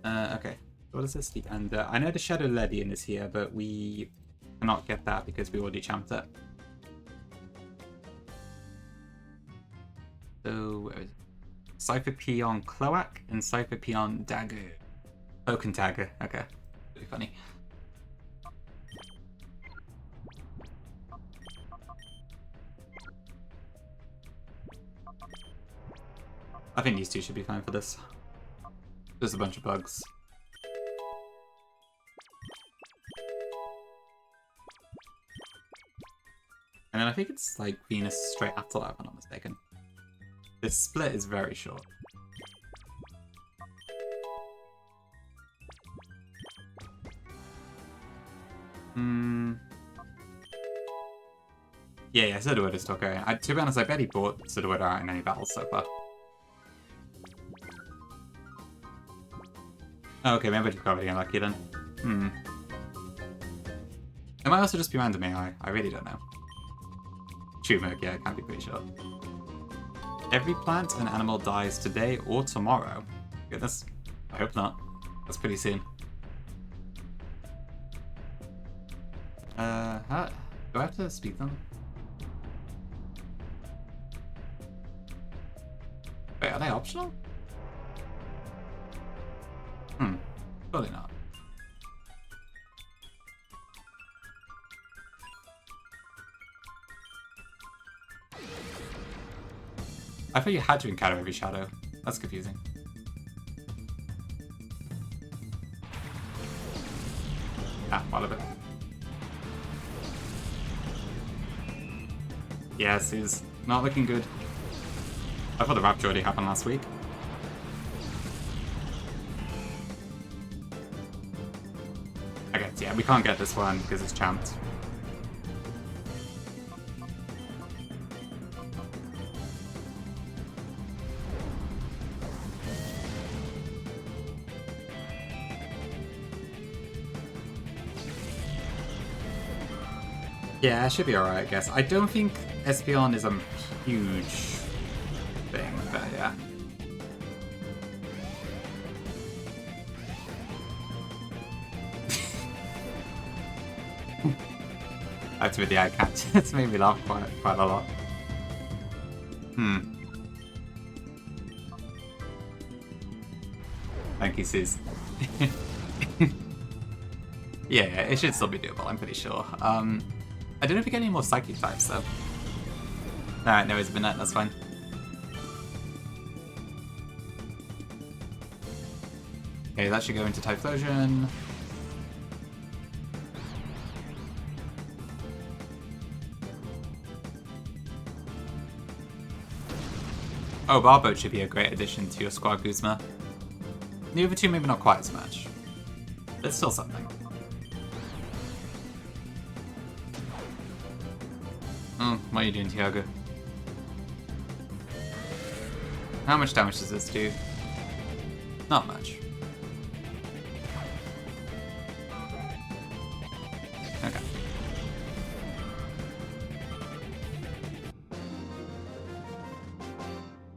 Okay, what is this? And I know the Shadow Ledian is here, but we cannot get that because we already champed it. So, where is it? Cypher Peon Cloak and Cypher Peon Dagger. Token Dagger, okay. Really funny. I think these two should be fine for this. There's a bunch of bugs. And then I think it's like Venus straight after that, if I'm not mistaken. This split is very short. Yeah, Sudowoodo is still going. To be honest, I bet he bought Sudowoodo out in any battles so far. Oh, okay, maybe I just got really unlucky then. It might also just be random AI. I really don't know. Merc, yeah, it can be pretty short. Every plant and animal dies today or tomorrow. Goodness. I hope not. That's pretty soon. Do I have to speak them? Wait, are they optional? Probably not. I thought you had to encounter every shadow. That's confusing. Ah, part of it. Yes, he's not looking good. I thought the rapture already happened last week. I guess, yeah, we can't get this one because it's champed. Yeah, it should be alright, I guess. I don't think Espeon is a huge thing, but yeah. I have to admit, yeah, I can't. It's made me laugh quite a lot. Thank you, Sis. Yeah, it should still be doable, I'm pretty sure. I don't know if we get any more psychic types, though. Alright, no, it's been that, that's fine. Okay, that should go into Typhlosion. Oh, Barboat should be a great addition to your squad, Guzma. The other two maybe not quite as much. But still something. What are you doing, Tiago? How much damage does this do? Not much. Okay.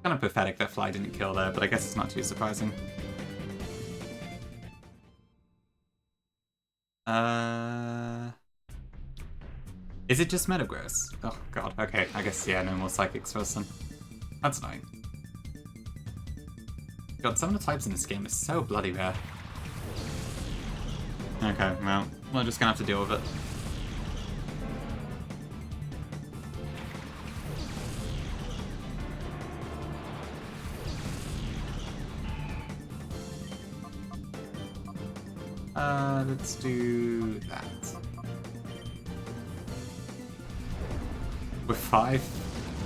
Kind of pathetic that Fly didn't kill there, but I guess it's not too surprising. Is it just Metagross? Oh god, okay, I guess, yeah, no more Psychics for us then. That's annoying. God, some of the types in this game are so bloody rare. Okay, well, we're just gonna have to deal with it. Let's do that. With 5,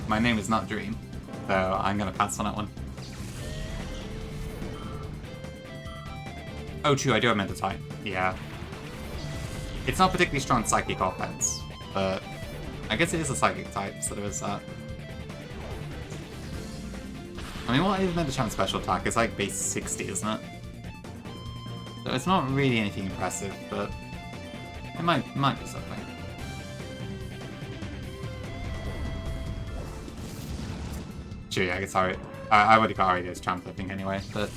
my name is not Dream, so I'm gonna pass on that one. Oh, true, I do have Mental Type. Yeah. It's not particularly strong Psychic offense, but I guess it is a Psychic type, so there is that. I mean, what is Mental Champ special attack? It's like base 60, isn't it? So it's not really anything impressive, but it might be something. Sure, yeah, I guess I already got Aria's Champ, I think, anyway, but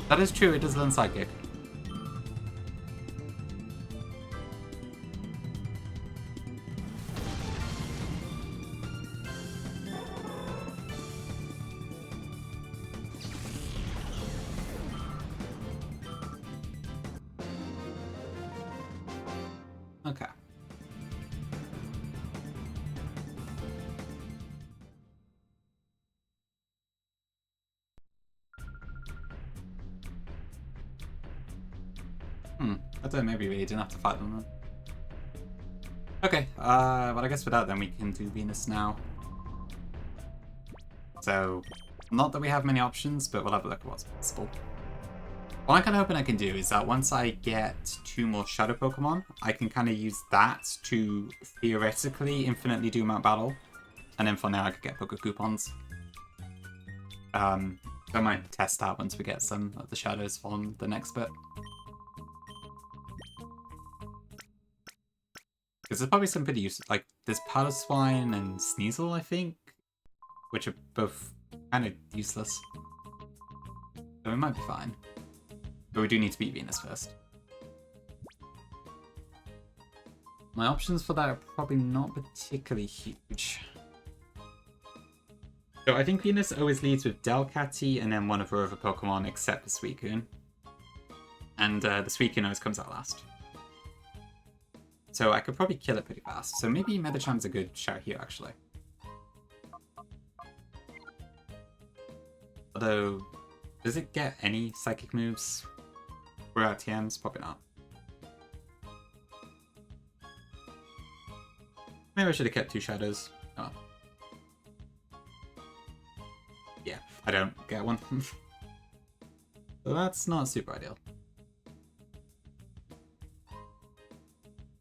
that is true, it does learn Psychic. Okay. I thought maybe we didn't have to fight them then. Okay, well I guess with that then we can do Venus now. So, not that we have many options, but we'll have a look at what's possible. What I'm kind of hoping I can do is that once I get 2 more Shadow Pokemon, I can kind of use that to theoretically infinitely do Mount Battle. And then for now I could get Poke Coupons. I might test that once we get some of the Shadows from the next bit. Because there's probably some pretty useful, like there's Swine and Sneasel, I think, which are both kind of useless. So we might be fine. But we do need to beat Venus first. My options for that are probably not particularly huge. So I think Venus always leads with Delcatty and then one of her other Pokemon except the Suicune. And the Suicune always comes out last. So I could probably kill it pretty fast. So maybe Medichamp's a good shout here, actually. Although, does it get any Psychic moves without TMs? Probably not. Maybe I should have kept 2 Shadows. Oh. Yeah, I don't get one. So that's not super ideal.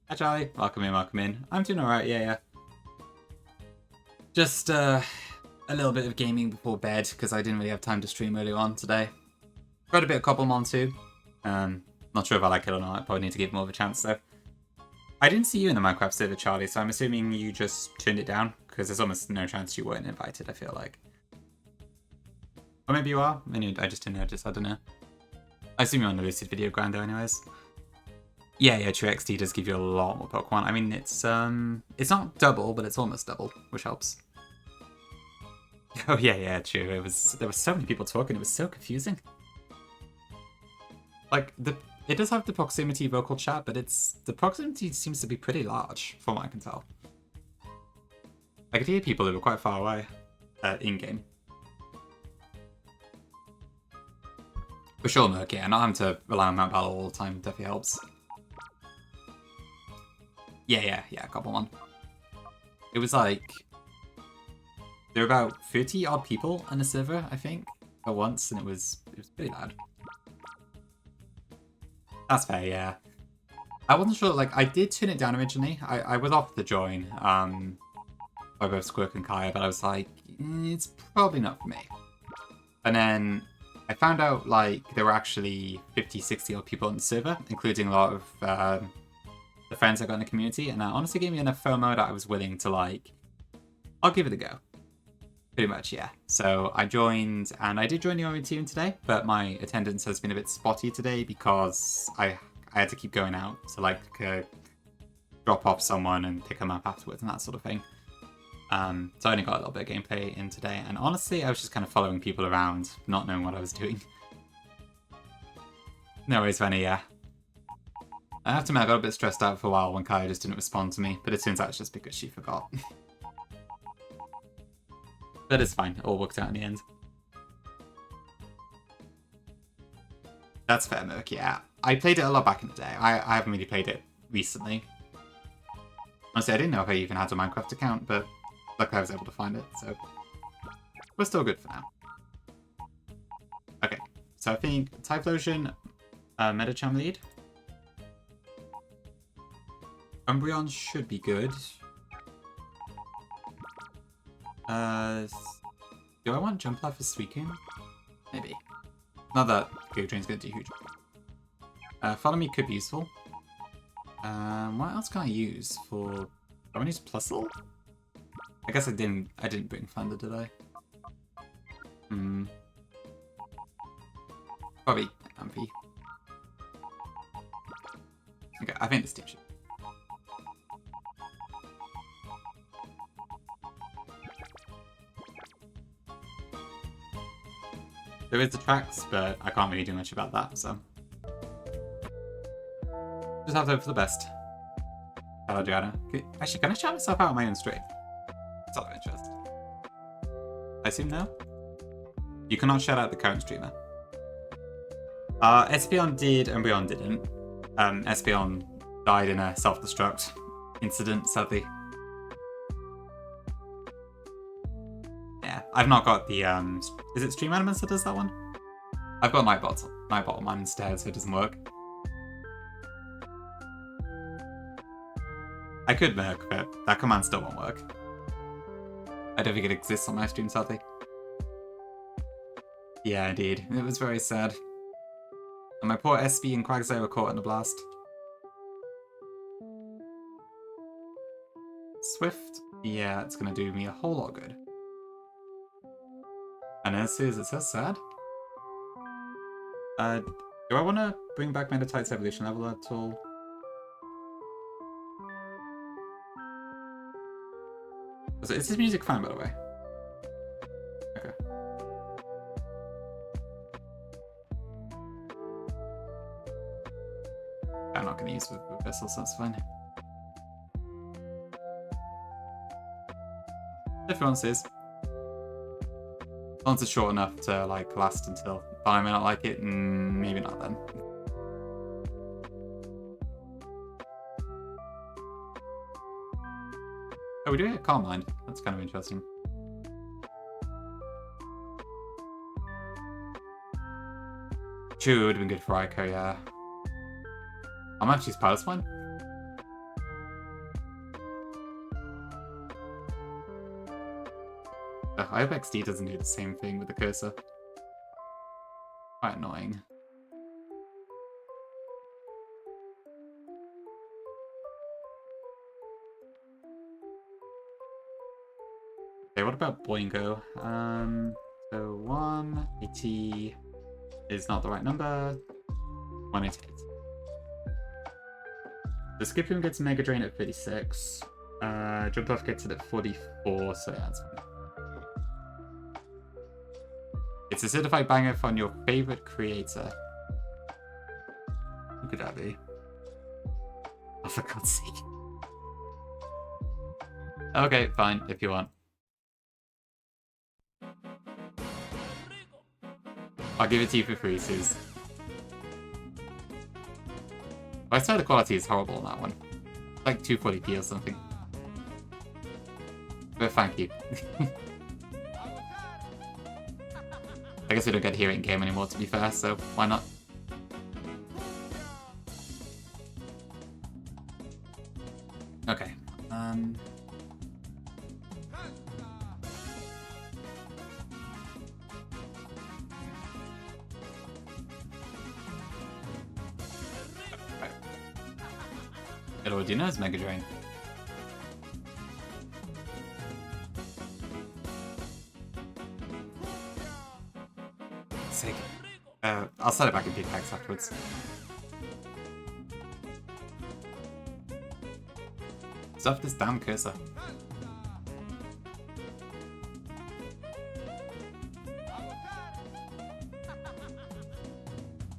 Hi Charlie, welcome in, welcome in. I'm doing alright, yeah. Just a little bit of gaming before bed, because I didn't really have time to stream earlier on today. Got a bit of Cobblemon too. Not sure if I like it or not, I probably need to give more of a chance though. I didn't see you in the Minecraft server, Charlie, so I'm assuming you just turned it down, because there's almost no chance you weren't invited, I feel like. Or maybe you are? I just didn't notice, I don't know. I assume you're on the Lucid Video Grind though anyways. Yeah, True XD does give you a lot more Pokemon. I mean, it's not double, but it's almost double, which helps. Oh yeah, true. There were so many people talking. It was so confusing. Like it does have the proximity vocal chat, but the proximity seems to be pretty large from what I can tell. I could hear people who were quite far away in game. For sure, Merc. Yeah, not having to rely on Mount Battle all the time definitely helps. Yeah. Couple one. It was like there were about 30 odd people on the server, I think, at once, and it was pretty loud. That's fair, yeah. I wasn't sure, like, I did turn it down originally. I was off the join by both Squirk and Kaya, but I was like, it's probably not for me. And then I found out, like, there were actually 50, 60 odd people on the server, including a lot of the friends I got in the community, and that honestly gave me enough FOMO that I was willing to, like, I'll give it a go. Pretty much, yeah. So I joined, and I did join the army team today, but my attendance has been a bit spotty today because I had to keep going out to like drop off someone and pick them up afterwards and that sort of thing. So I only got a little bit of gameplay in today, and honestly, I was just kind of following people around, not knowing what I was doing. No worries, Vanny, yeah. I have to admit, I got a bit stressed out for a while when Kaya just didn't respond to me, but it turns out it's just because she forgot. But it's fine, it all worked out in the end. That's fair, Merc, yeah. I played it a lot back in the day. I haven't really played it recently. Honestly, I didn't know if I even had a Minecraft account, but luckily I was able to find it, so we're still good for now. Okay, so I think Typhlosion, Metacham lead. Umbreon should be good. Do I want Jump Life for Suicune? Maybe. Not that Go Drain's going to do huge. Follow Me could be useful. What else can I use for... Do I want to use Plusle? I guess I didn't bring Thunder, did I? Probably Ampy. Okay, I think this team should. There is the tracks, but I can't really do much about that, so... Just have to hope for the best. Hello, Gianna. Actually, can I shout myself out on my own stream? It's out of interest. I assume no? You cannot shout out the current streamer. Espeon did, Umbreon didn't. Espeon died in a self-destruct incident, sadly. Yeah, I've not got the, is it Stream Elements that does that one? I've got Nightbot Man instead, so it doesn't work. I could Merc, but that command still won't work. I don't think it exists on my stream, sadly. Yeah, indeed. It was very sad. And my poor SB and Quagsire were caught in the blast. Swift? Yeah, it's gonna do me a whole lot of good. And as soon as it's so sad. Do I want to bring back Meditite's evolution level at all? So is this music fine, by the way? Okay. I'm not going to use with vessels, that's fine. Everyone says. As long as it's short enough to like last until I may not like it, maybe not then. Oh, we're doing a Calm Mind. That's kind of interesting. True, it would have been good for Ico, yeah. I might choose Pilot's Mind. I hope XD doesn't do the same thing with the cursor. Quite annoying. Okay, what about Boingo? So 180 is not the right number. 188. The Skipping gets Mega Drain at 36. Jump Off gets it at 44, so yeah, that's fine. It's a certified banger from your favorite creator. Who could that be? Oh, for God's sake. Okay, fine, if you want. I'll give it to you for free, Suze. I swear the quality is horrible on that one. Like 240p or something. But thank you. I guess we don't get to hear it in game anymore, to be fair, so why not? Okay. It already knows Mega Drain. Sick. I'll set it back in big packs afterwards. Stuff this damn cursor.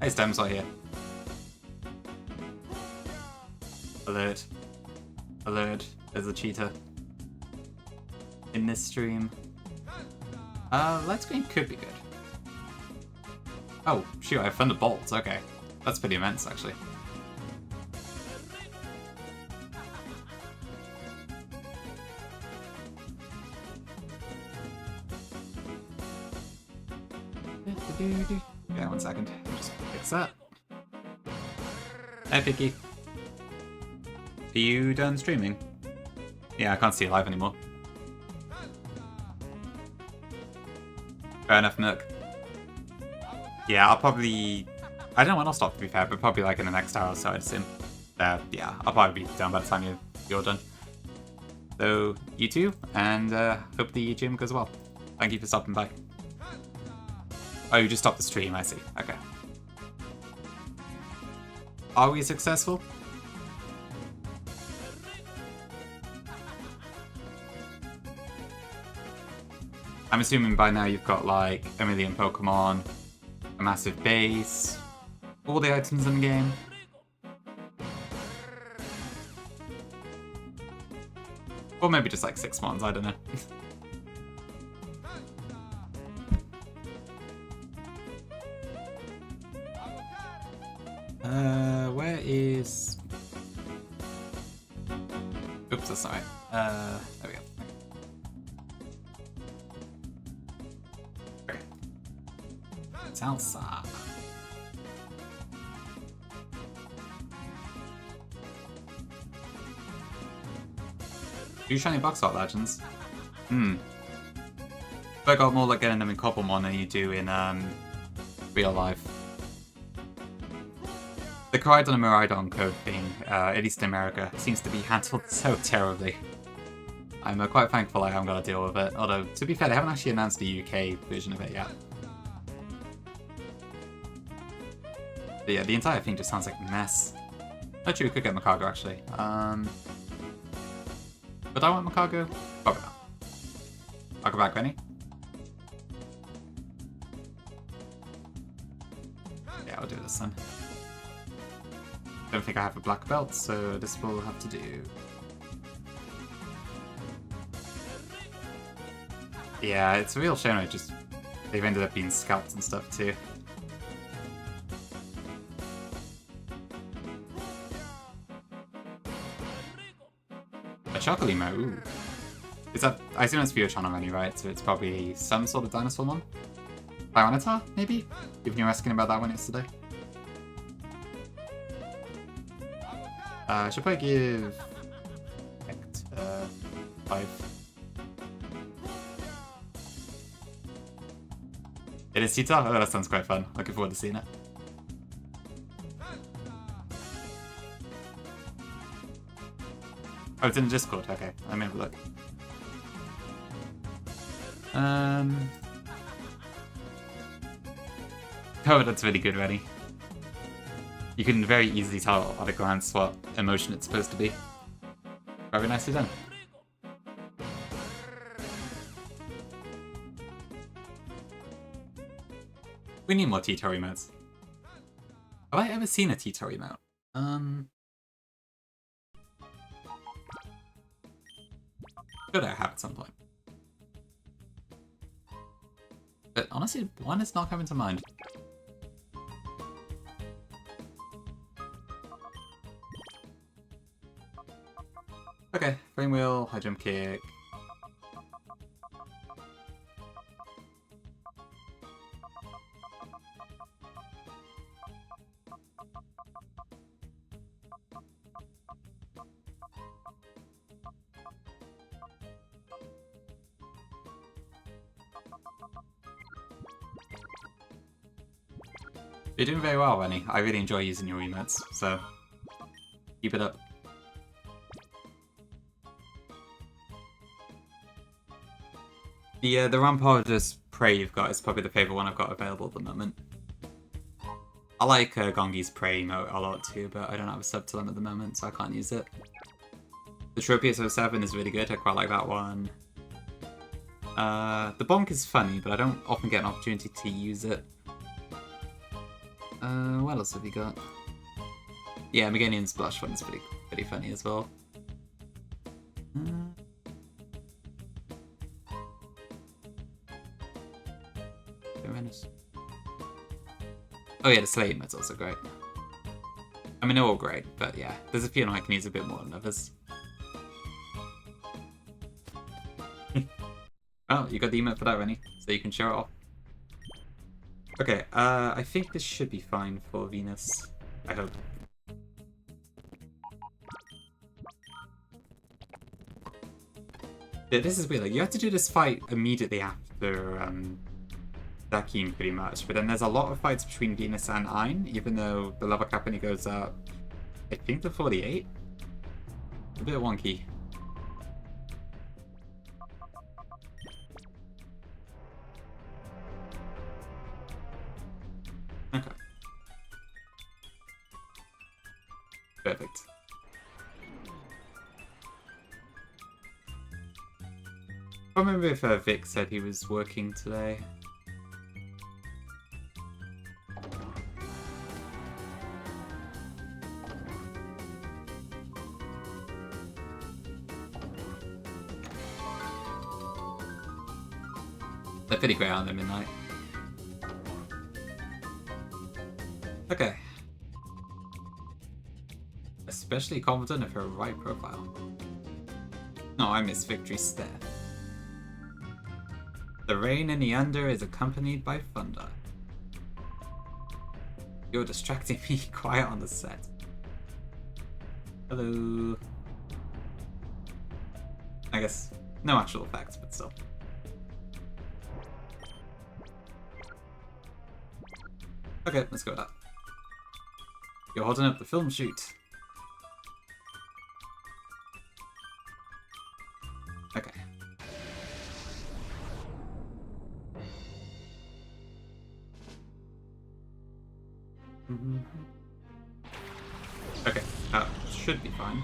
Hey, Stem's right here. Alert. Alert. There's a cheater. In this stream. Light screen could be good. Oh, shoot, I have Thunderbolts. Okay. That's pretty immense, actually. Yeah, 1 second. Just fix that. Hey, Vicky. Are you done streaming? Yeah, I can't see you live anymore. Fair enough, Nook. Yeah, I'll probably... I don't know when I'll stop, to be fair, but probably like in the next hour or so, I'd assume. Yeah, I'll probably be done by the time you're done. So, you too, and hope the gym goes well. Thank you for stopping by. Oh, you just stopped the stream, I see. Okay. Are we successful? I'm assuming by now you've got like a million Pokemon, a massive base, all the items in the game. Or maybe just like 6 ones, I don't know. Where is... Oops, that's not right. There we go. Okay. Salsa. 2 shiny box art legends. I got more like getting them in Cobblemon than you do in real life. The Coridon and Miraidon code thing, at least in America, seems to be handled so terribly. I'm quite thankful I haven't got to deal with it, although, to be fair, they haven't actually announced the UK version of it yet. But yeah, the entire thing just sounds like a mess. Actually, we could get Macargo, actually. Would I want Macargo? Probably not. I'll go back, Benny. Yeah, I'll do this then. Don't think I have a black belt, so this will have to do. Yeah, it's a real shame. They've ended up being scalped and stuff too. A Chocolimo, ooh. Is that? I assume it's for your channel menu, right? So it's probably some sort of dinosaur one. Tyranitar, maybe? Even you were asking about that one yesterday. I should probably give... 5. It is Cheetah? Oh, that sounds quite fun. Looking forward to seeing it. Oh, it's in the Discord. Okay, let me have a look. Oh, that's really good, Reddy. You can very easily tell at a glance what emotion it's supposed to be. Very nicely done. We need more Tito emotes. Have I ever seen a Tito emote? Should I have at some point? But honestly, one is not coming to mind. Okay, frame wheel, high jump kick. You're doing very well, Rennie. I really enjoy using your emotes, so keep it up. The Rampagers Prey you've got is probably the favourite one I've got available at the moment. I like Gongi's Prey emote a lot too, but I don't have a sub to them at the moment, so I can't use it. The Tropius 07 is really good, I quite like that one. The Bonk is funny, but I don't often get an opportunity to use it. What else have we got? Yeah, Meganian's Blush one is pretty funny as well. Oh yeah, the Slate emote's also great. I mean, they're all great, but yeah, there's a few I can use a bit more than others. Oh, you got the emote for that, Rennie, so you can show it off. Okay, I think this should be fine for Venus. I hope. Yeah, this is weird. Like, you have to do this fight immediately after Dakin, pretty much. But then there's a lot of fights between Venus and Ein, even though the level cap only goes up, I think, to 48. A bit wonky. Okay. Perfect. I don't remember if Vic said he was working today. They're pretty great on the midnight. Okay. Especially confident of her right profile. No, I miss Victory Stare. The rain in the under is accompanied by thunder. You're distracting me. Quiet on the set. Hello. I guess no actual effects, but still. Okay, let's go with that. You're holding up the film shoot. Okay. Okay, that should be fine.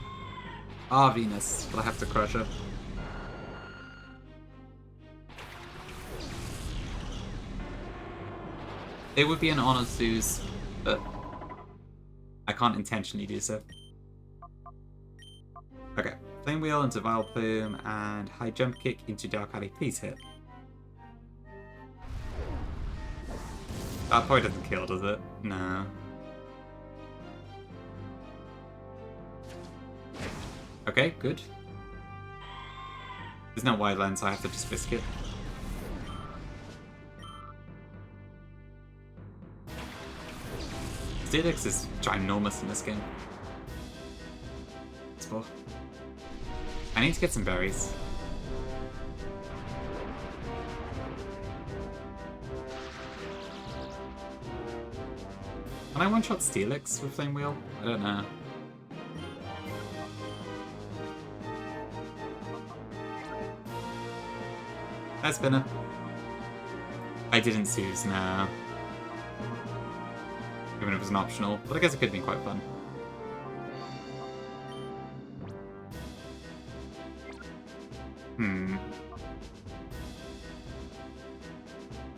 Ah, Venus, but I have to crush her. It would be an honor Zeus, but I can't intentionally do so. Okay, Flame Wheel into Vile Plume and High Jump Kick into Dark Alley. Please hit. That probably doesn't kill, does it? No. Okay, good. There's no wide lens, so I have to just whisk it. Steelix is ginormous in this game. I need to get some berries. Can I one-shot Steelix with Flame Wheel? I don't know. Hi, Spinner. I didn't Suze, no. Even if it was an optional, but I guess it could be quite fun.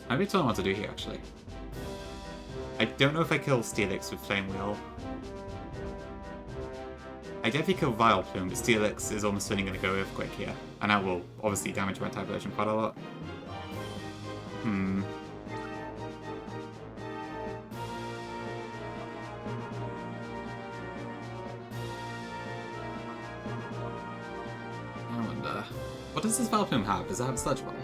I really don't know what to do here, actually. I don't know if I kill Steelix with Flame Wheel. I definitely kill Vileplume, but Steelix is almost certainly going to go Earthquake here. And that will obviously damage my type version quite a lot. I wonder... What does this Vileplume have? Does it have Sludge Bomb?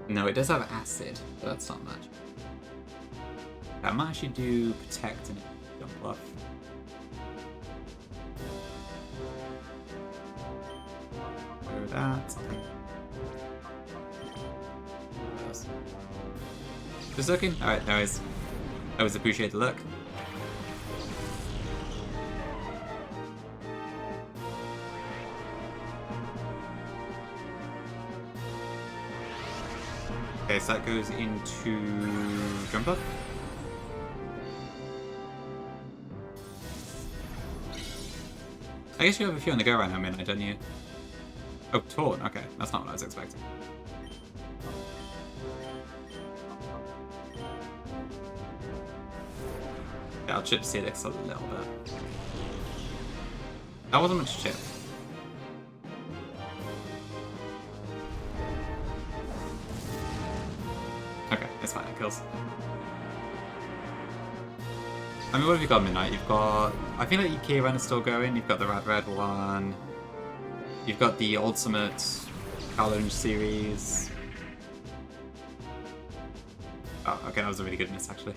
No, it does have Acid, but that's not much. I might actually do Protect and Jump Bluff. Do that. Just looking? Alright, there is. I always appreciate the look. Okay, so that goes into Jump Up. I guess you have a few on the go right now, Midnight, don't you? Oh, Taunt. Okay, that's not what I was expecting. Yeah, I'll chip Steelix a little bit. That wasn't much chip. Okay, it's fine, it kills. I mean, what have you got, Midnight? You've got... I feel like your Keyran is still going. You've got the Red one. You've got the Ultimate Challenge series. Oh, okay, that was a really good miss, actually.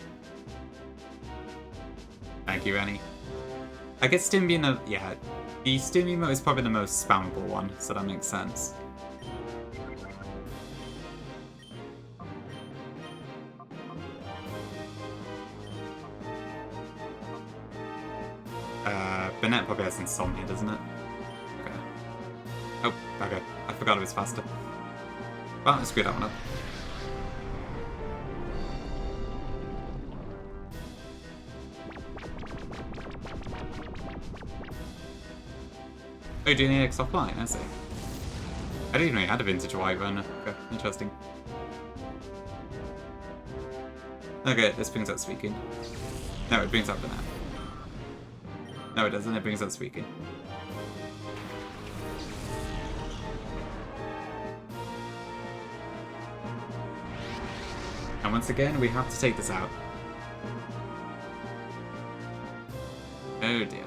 Thank you, Rennie. I guess Stim being the... Yeah, the Stim emote is probably the most spammable one, so that makes sense. Bennett probably has Insomnia, doesn't it? Okay. Oh, okay. I forgot it was faster. Well, I screwed that one up. Oh, you're doing the X offline, I see. I didn't even know you had a vintage Wyvern. Okay, interesting. Okay, this brings up Speaking. No, it brings up Bennett. No, it doesn't. It brings up Speaking. And once again, we have to take this out. Oh dear.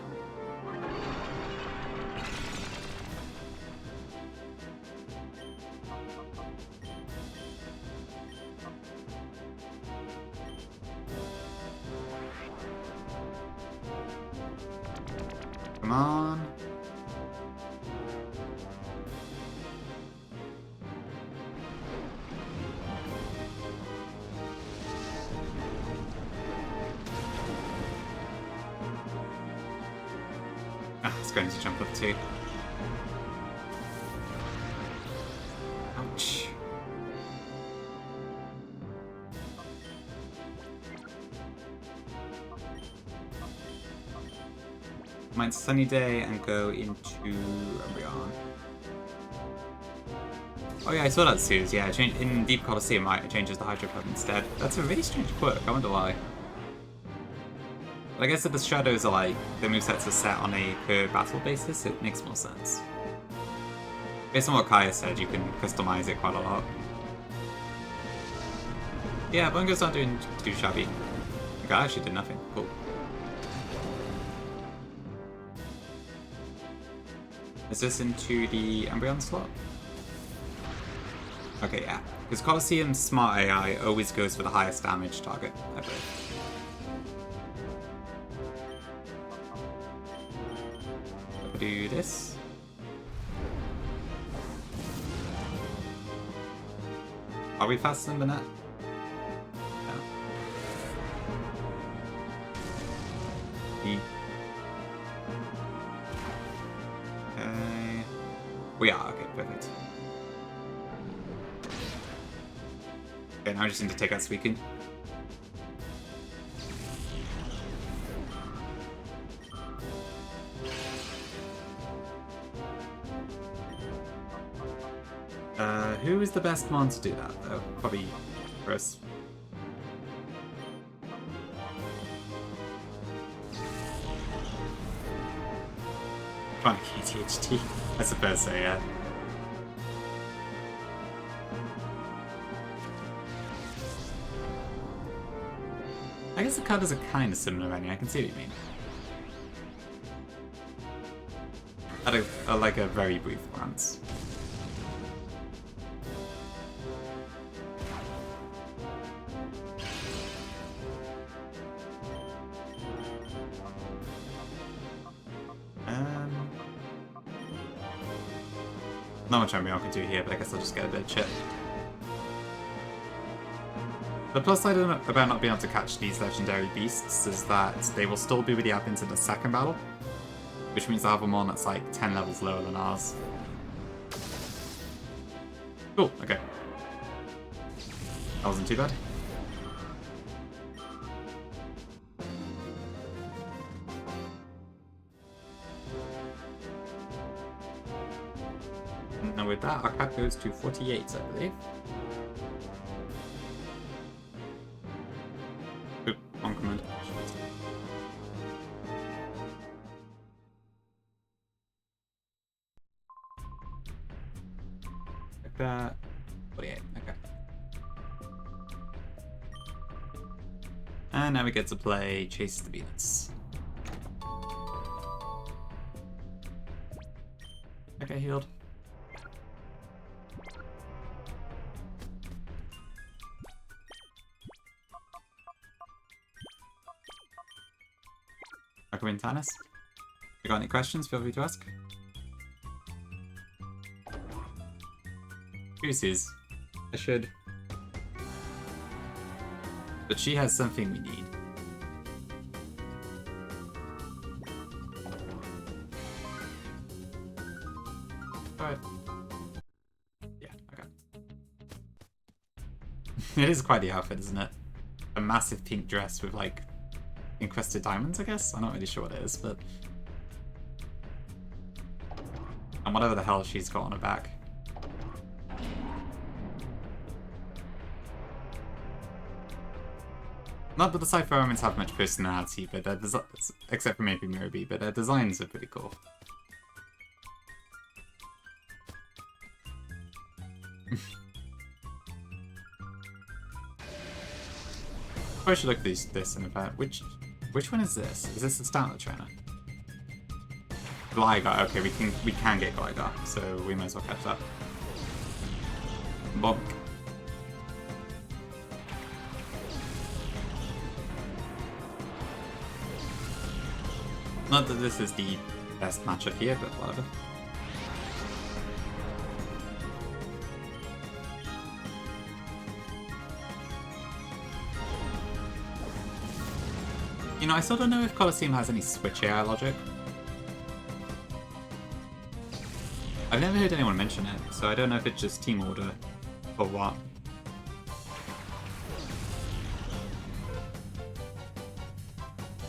Come on. Ah, it's going to jump up too. Ouch. Might Sunny Day and go into Umbreon. Oh yeah, I saw that series. Yeah, in Deep Colosseum, it changes the Hydro Pump instead. That's a really strange quirk. I wonder why. But I guess if the shadows are like the movesets are set on a per battle basis, it makes more sense. Based on what Kaya said, you can customize it quite a lot. Yeah, Bungo's not doing too shabby. The guy actually did nothing. Cool. Is this into the Umbreon slot? Okay, yeah. Because Colosseum's smart AI always goes for the highest damage target, I believe. I'll do this. Are we faster than that? No. Okay. We are, okay, perfect. Okay, now I just need to take out Suicune. Who is the best one to do that, though? Probably Chris. Chronic ADHD. I suppose so, yeah. I guess the colours are kind of similar, Rennie. I can see what you mean. At like a very brief glance. Not much I can do here, but I guess I'll just get a bit of chip. The plus side about not being able to catch these legendary beasts is that they will still be with the admins in the second battle, which means I have them on that's like 10 levels lower than ours. Cool, okay. That wasn't too bad. And with that, our cap goes to 48, I believe. Oop, wrong command. Like that. 48, okay. And now we get to play Chase the Venus. Okay, healed. Recommend Tannis. If you got any questions, feel free to ask. Goosies. I should. But she has something we need. Alright. Yeah, okay. It is quite the outfit, isn't it? A massive pink dress with like encrusted diamonds, I guess? I'm not really sure what it is, but... And whatever the hell she's got on her back. Not that the Cypher elements have much personality, but their except for maybe Mirabee, but their designs are pretty cool. I should look at this in about which one is this? Is this the Statler trainer? Gligar. Okay, we can get Gligar, so we might as well catch that. Bonk. Not that this is the best matchup here, but whatever. You know, I still don't know if Colosseum has any switch AI logic. I've never heard anyone mention it, so I don't know if it's just team order or what.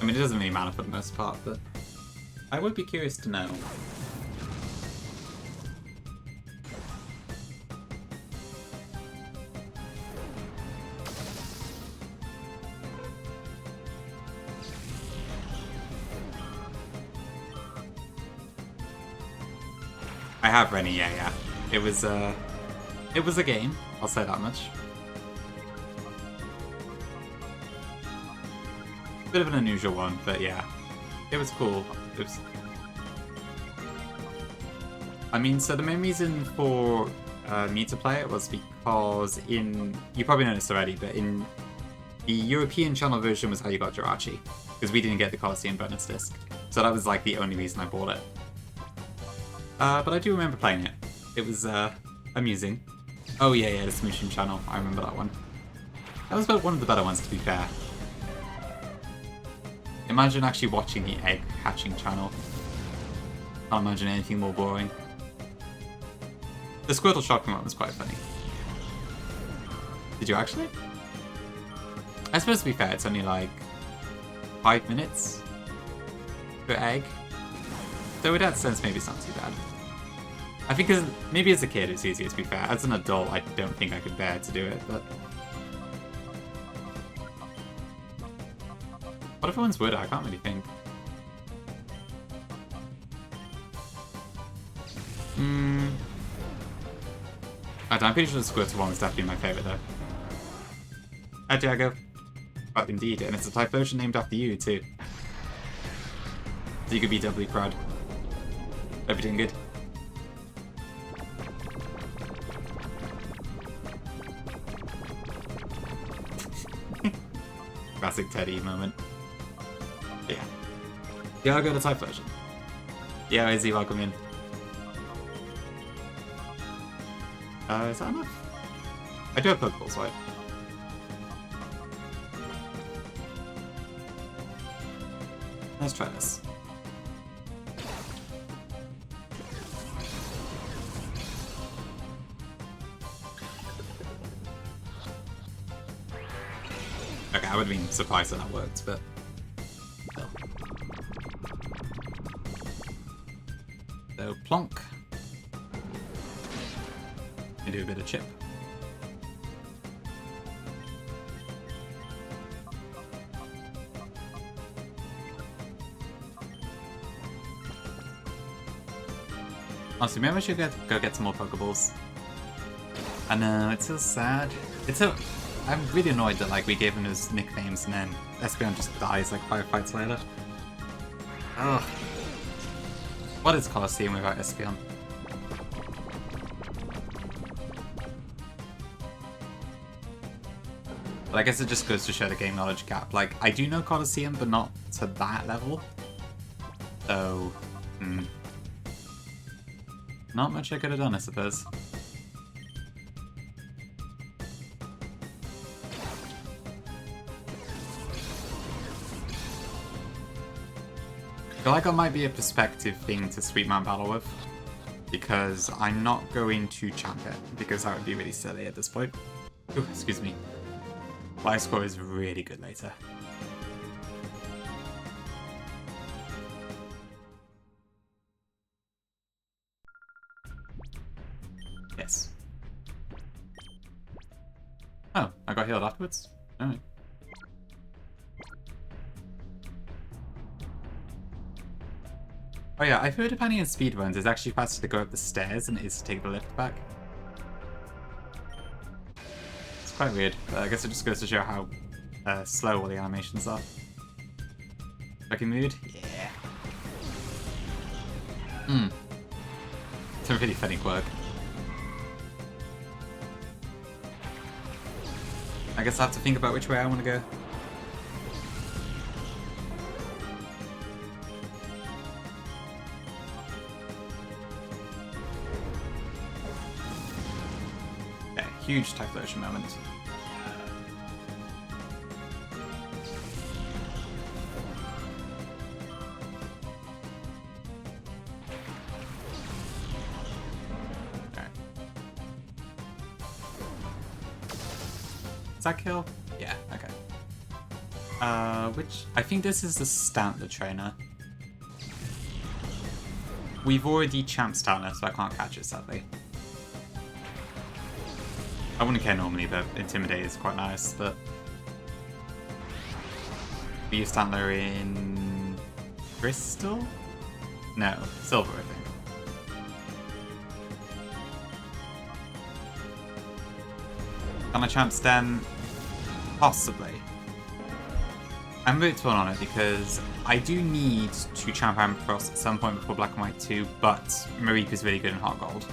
I mean, it doesn't really matter for the most part, but I would be curious to know. I have Rennie, yeah. It was a game, I'll say that much. Bit of an unusual one, but yeah. It was cool. I mean, so the main reason for me to play it was because you probably know this already, but in the European channel version was how you got Jirachi, because we didn't get the Colosseum bonus disc. So that was like the only reason I bought it. But I do remember playing it. It was amusing. Oh yeah, the Smooshing channel. I remember that one. That was about one of the better ones, to be fair. Imagine actually watching the egg hatching channel. Can't imagine anything more boring. The Squirtle shopping one was quite funny. Did you actually? I suppose to be fair, it's only like 5 minutes per egg. So in that sense, maybe it's not too bad. I think maybe as a kid it's easier, to be fair. As an adult, I don't think I could bear to do it, but... What if one's would? I can't really think. I'm pretty sure the Squirtle one was definitely my favourite though. Hi Diago. Oh, indeed, and it's a Typhlosion named after you too. So you could be doubly proud. Hope you're doing good. Classic Teddy moment. But yeah. Diago the Typhlosion. Yeah, Izzy, welcome in. Is that enough? I do have Pokeballs, right? Let's try this. Okay, I would have been surprised that that worked, but... still. So, plonk. And do a bit of chip. Honestly, maybe I should go get some more Pokeballs. I know, it's so sad. It's so... I'm really annoyed that like we gave him his nicknames and then Espeon just dies like 5 fights later. Ugh. What is Colosseum without Espeon? But I guess it just goes to show the game knowledge gap. Like, I do know Colosseum, but not to that level. So, not much I could have done, I suppose. I feel like that might be a perspective thing to Sweet Man battle with, because I'm not going to champ it, because that would be really silly at this point. Ooh, excuse me. Life score is really good later. Yes. Oh, I got healed afterwards? Alright. Oh yeah, I've heard apparently in speedruns it's actually faster to go up the stairs than it is to take the lift back. It's quite weird, but I guess it just goes to show how slow all the animations are. Fucking mood? Yeah. It's a really funny quirk. I guess I have to think about which way I want to go. Okay, huge Typhlosion moment. Does that kill? Yeah, okay. Which... I think this is the standard trainer. We've already champed Stanley, so I can't catch it, sadly. I wouldn't care normally, but Intimidate is quite nice, but... We use Stantler in... Crystal? No, Silver, I think. Can I champ Stem? Possibly. I'm a bit torn on it because I do need to champ Ampharos at some point before Black and White 2, but Mareep is really good in Hot Gold.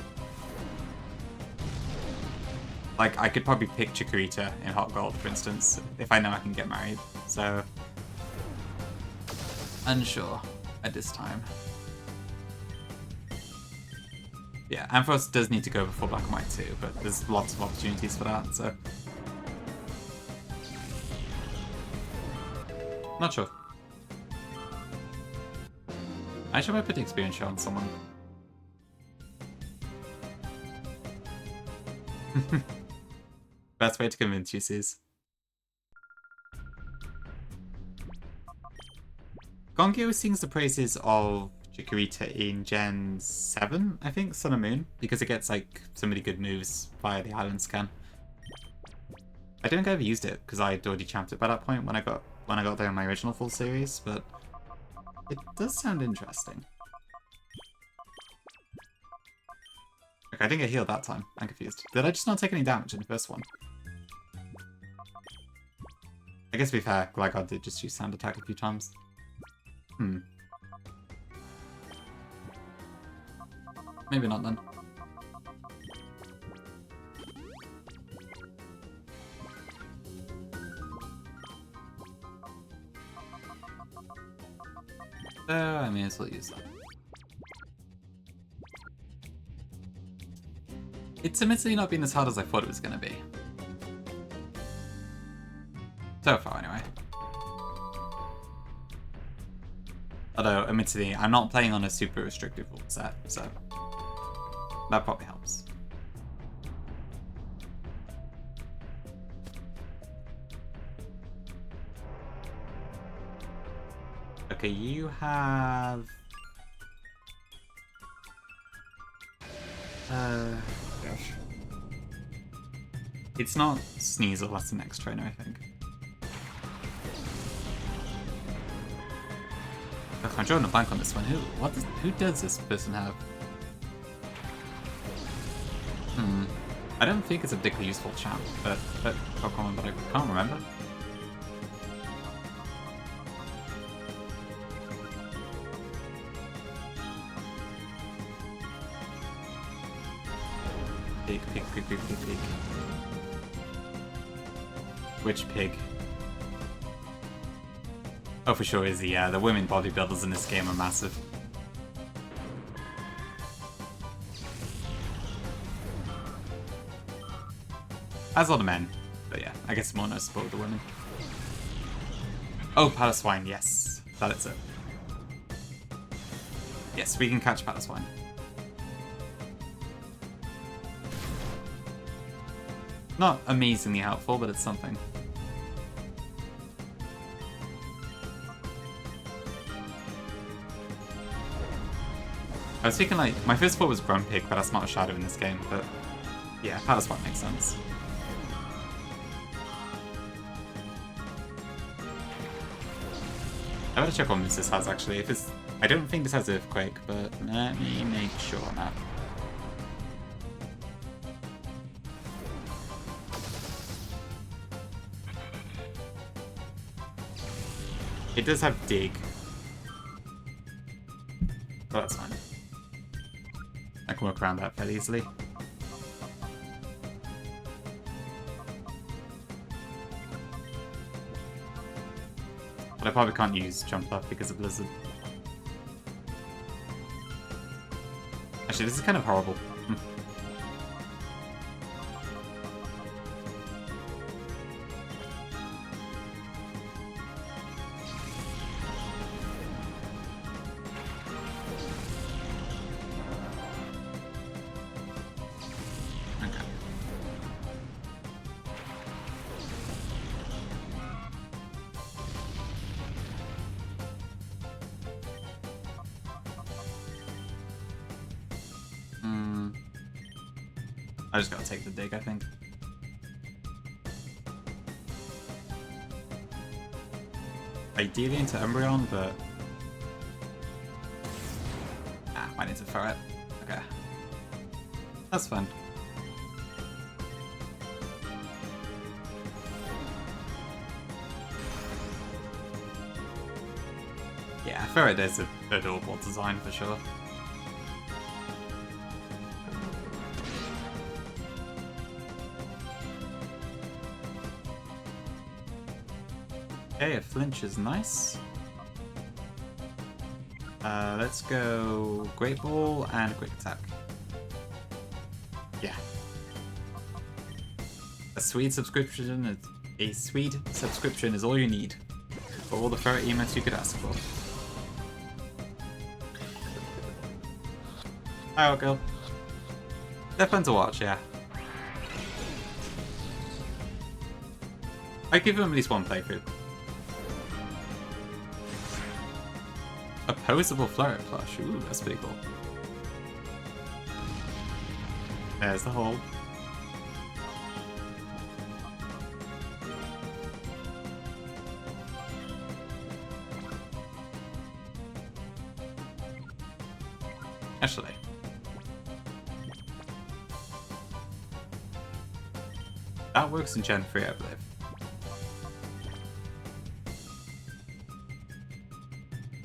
Like, I could probably pick Chikorita in Hot Gold, for instance, if I know I can get married, so... unsure at this time. Yeah, Ampharos does need to go before Black and White 2, but there's lots of opportunities for that, so... Not sure. I should put the experience shot on someone. Best way to convince you, Sis. Gongyo sings the praises of Chikorita in Gen 7, I think, Sun and Moon, because it gets like so many good moves via the island scan. I don't think I ever used it because I had already champed it by that point when I got there in my original full series, but it does sound interesting. Okay, I didn't get healed that time. I'm confused. Did I just not take any damage in the first one? I guess to be fair, Gligar did just use Sand Attack a few times. Maybe not then. I may as well use that. It's admittedly not been as hard as I thought it was going to be. So far, anyway. Although, admittedly, I'm not playing on a super restrictive rule set, so that probably helps. Okay, you have... gosh. It's not Sneasel, that's the next trainer, I think. Ugh, I'm drawing a blank on this one. Who does this person have? I don't think it's a particularly useful champ, but Pokemon that I can't remember. Pig. Which pig? Oh, for sure is the women bodybuilders in this game are massive. As are the men, but yeah, I guess more noticeable with the women. Oh, Pallaswine, yes, that is it. Yes, we can catch Pallaswine. Not amazingly helpful, but it's something. I was thinking, like, my first thought was Grumpig, but that's not a shadow in this game, but yeah, Pallaswine makes sense. I better check what moves this has, actually. If it's... I don't think this has Earthquake, but let me make sure now. It does have Dig. But that's fine. I can work around that fairly easily. But I probably can't use Jump Up because of Blizzard. Actually, this is kind of horrible. I just gotta take the dig, I think. Ideally into Umbreon, but... might need to throw it. Okay. That's fine. Yeah, throw it is a adorable design for sure. Okay, a flinch is nice. Let's go Great Ball and a Quick Attack. Yeah. A sweet subscription is all you need for all the ferret emotes you could ask for. Hi, old girl. They're fun to watch, yeah. I'd give them at least one playthrough. Opposable Flurret plush. Ooh, that's pretty cool. There's the hole. Actually, That works in Gen 3, I believe.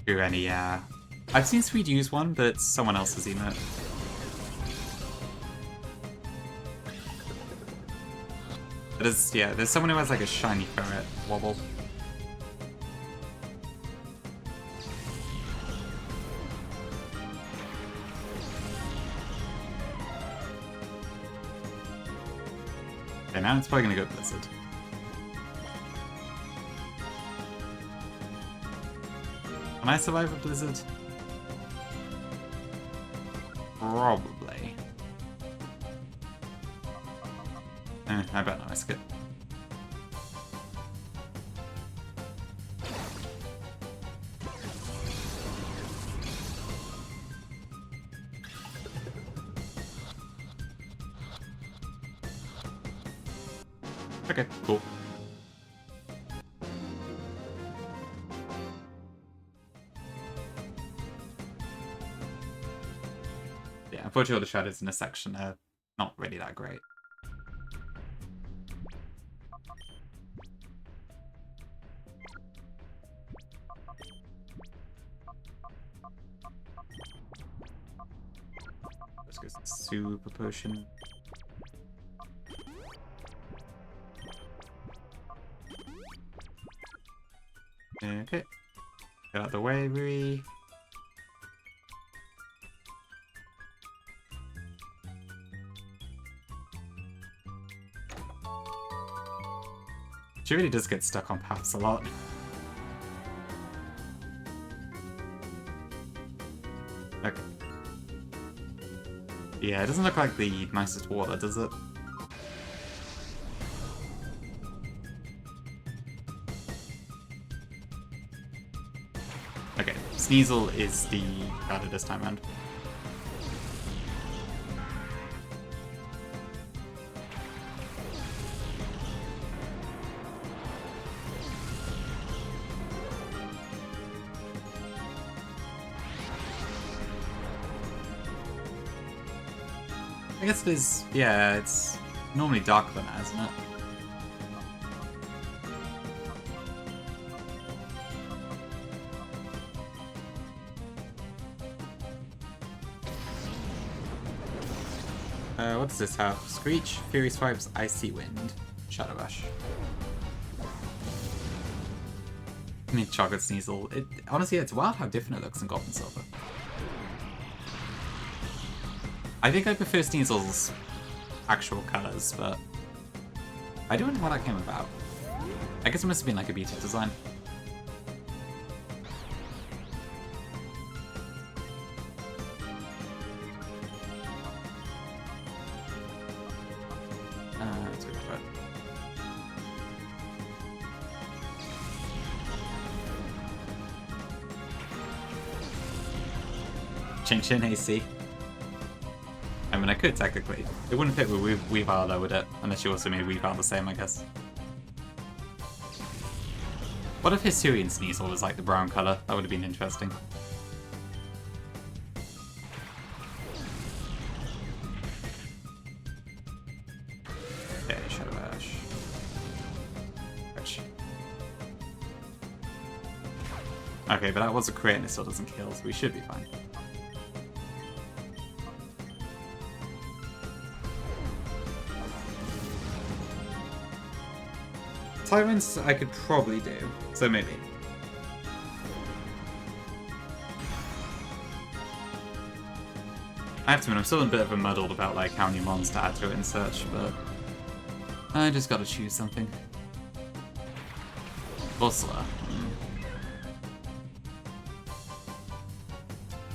Do any, I've seen Sweet use one, but it's someone else's emote. There's someone who has like a shiny ferret wobble. Okay, now it's probably gonna go Blizzard. Can I survive a Blizzard? Probably. I better not risk it. Okay, cool. Yeah, unfortunately all the shadows in this section are not really that great. Let's go super potion. Okay. Get out of the way, Rui. She really does get stuck on paths a lot. Okay. Yeah, it doesn't look like the nicest water, does it? Okay, Sneasel is the card this time around. I guess it is, yeah, it's normally darker than that, isn't it? What does this have? Screech, Fury Swipes, Icy Wind, Shadow Rush. I mean, Chocolate Sneasel. Honestly, it's wild how different it looks in Gold and Silver. I think I prefer Sneasel's actual colours, but I don't know how that came about. I guess it must have been like a beta design. Let's go for it. Change in AC. I mean, I could technically. It wouldn't fit with Weavile though, would it? Unless you also made Weavile the same, I guess. What if Hisuian Sneasel was like the brown colour? That would have been interesting. Okay, Shadow Ash. Ouch. Okay, but that was a crit and it still doesn't kill, so we should be fine. Tyrants I could probably do, so maybe. I have to admit, I'm still a bit of a muddled about like how many mons to add to it in search, but I just gotta choose something. Bustler.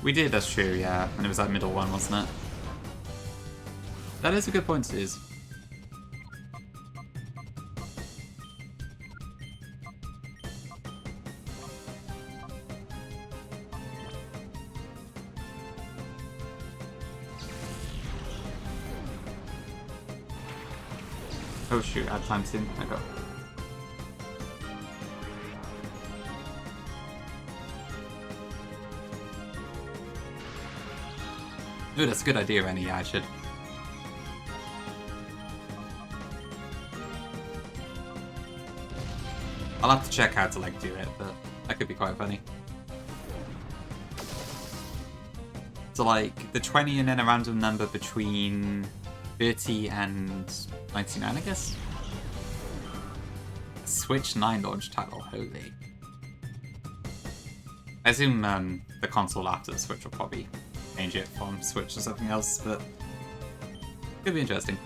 We did, that's true, yeah, and it was that middle one, wasn't it? That is a good point to use. Oh shoot, add time soon. I go. Ooh, that's a good idea, Rennie. Yeah, I should. I'll have to check how to like do it, but that could be quite funny. So like the 20 and then a random number between 30 and 99, I guess? Switch 9 launch title, holy. I assume the console after the Switch will probably change it from Switch to something else, but could be interesting.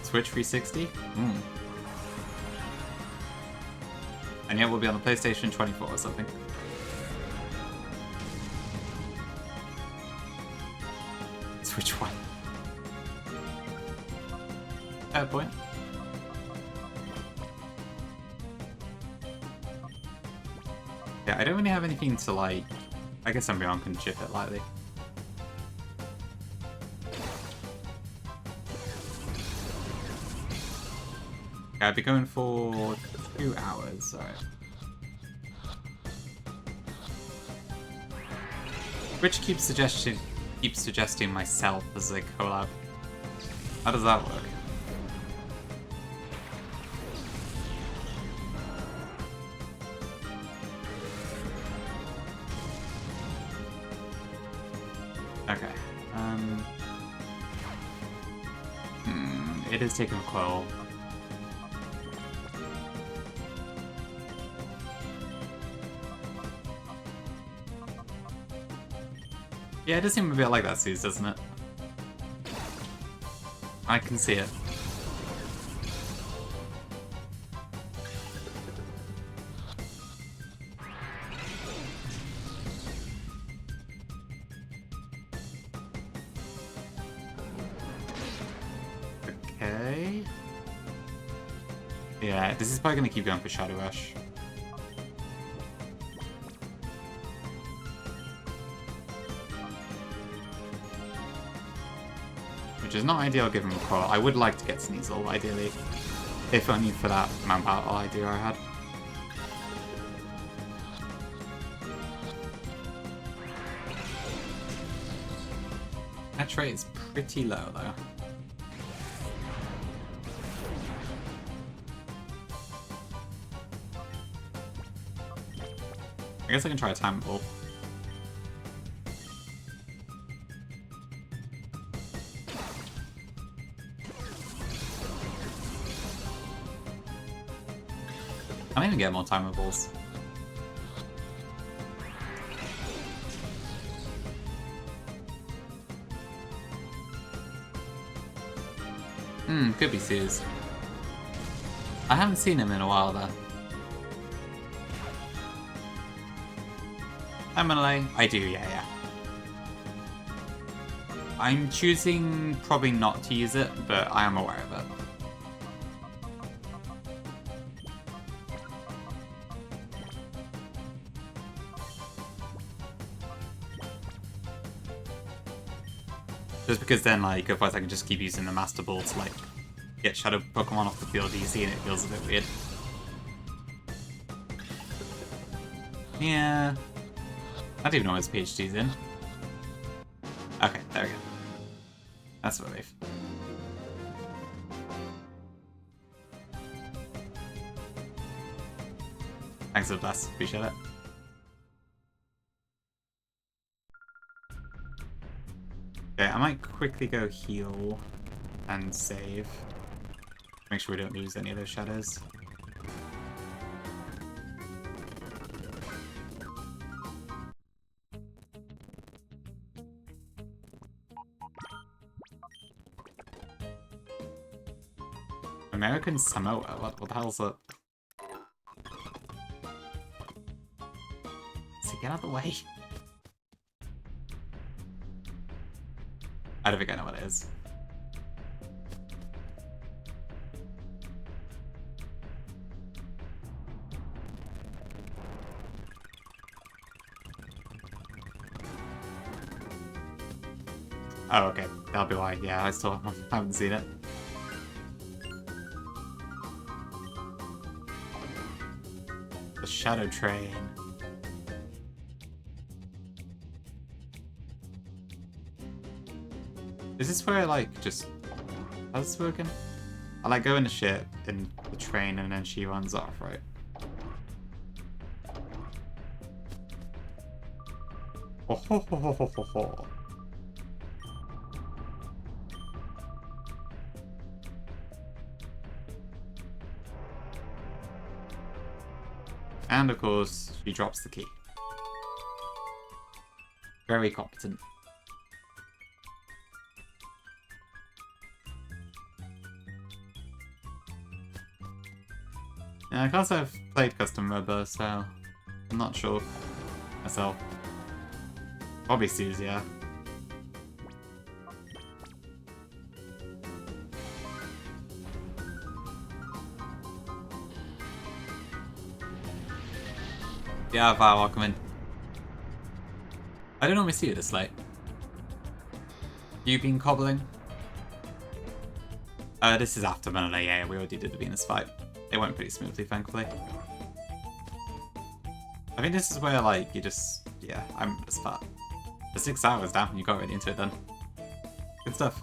Switch 360? And yet we'll be on the PlayStation 24 or something. Switch 1. Fair point. Yeah, I don't really have anything to like... I guess Umbreon can chip it lightly. Okay, I'd be going for 2 hours, alright. Which keeps suggesting myself as a collab. How does that work? Okay. It is taking a coil. Yeah, it does seem a bit like that, Suze, doesn't it? I can see it. Okay. Yeah, this is probably going to keep going for Shadow Rush. Which is not ideal given the core. I would like to get Sneasel, ideally. If only for that Manbattle idea I had. That rate is pretty low, though. I guess I can try a Time Ball. I don't even get more Timer Balls. Could be Suze. I haven't seen him in a while, though. I'm gonna lie. I do, yeah. I'm choosing probably not to use it, but I am aware of it. Just because then, like, otherwise I can just keep using the Master Ball to, like, get Shadow Pokemon off the field easy and it feels a bit weird. Yeah. I don't even know what his PhD's in. Okay, there we go. That's a relief. Thanks for the bless, appreciate it. Okay, I might quickly go heal and save. Make sure we don't lose any of those shadows. American Samoa? What the hell's that? So get out of the way. I don't think I know what it is. Oh, okay. That'll be why. Yeah, I still haven't seen it. The Shadow Train. Is this where I like just... How's this working? I like go in the ship, in the train, and then she runs off, right? Oh ho ho ho ho ho ho. And of course, she drops the key. Very competent. Yeah, I can't say I've played custom Robo, so I'm not sure myself. Probably Suze, yeah. Yeah, Val, welcome in. I don't normally see you this late. You been cobbling? This is after Manila, yeah, we already did the Venus fight. It went pretty smoothly, thankfully. I think this is where, like, you just... Yeah, I remember this part. The 6 hours down, you got really into it then. Good stuff.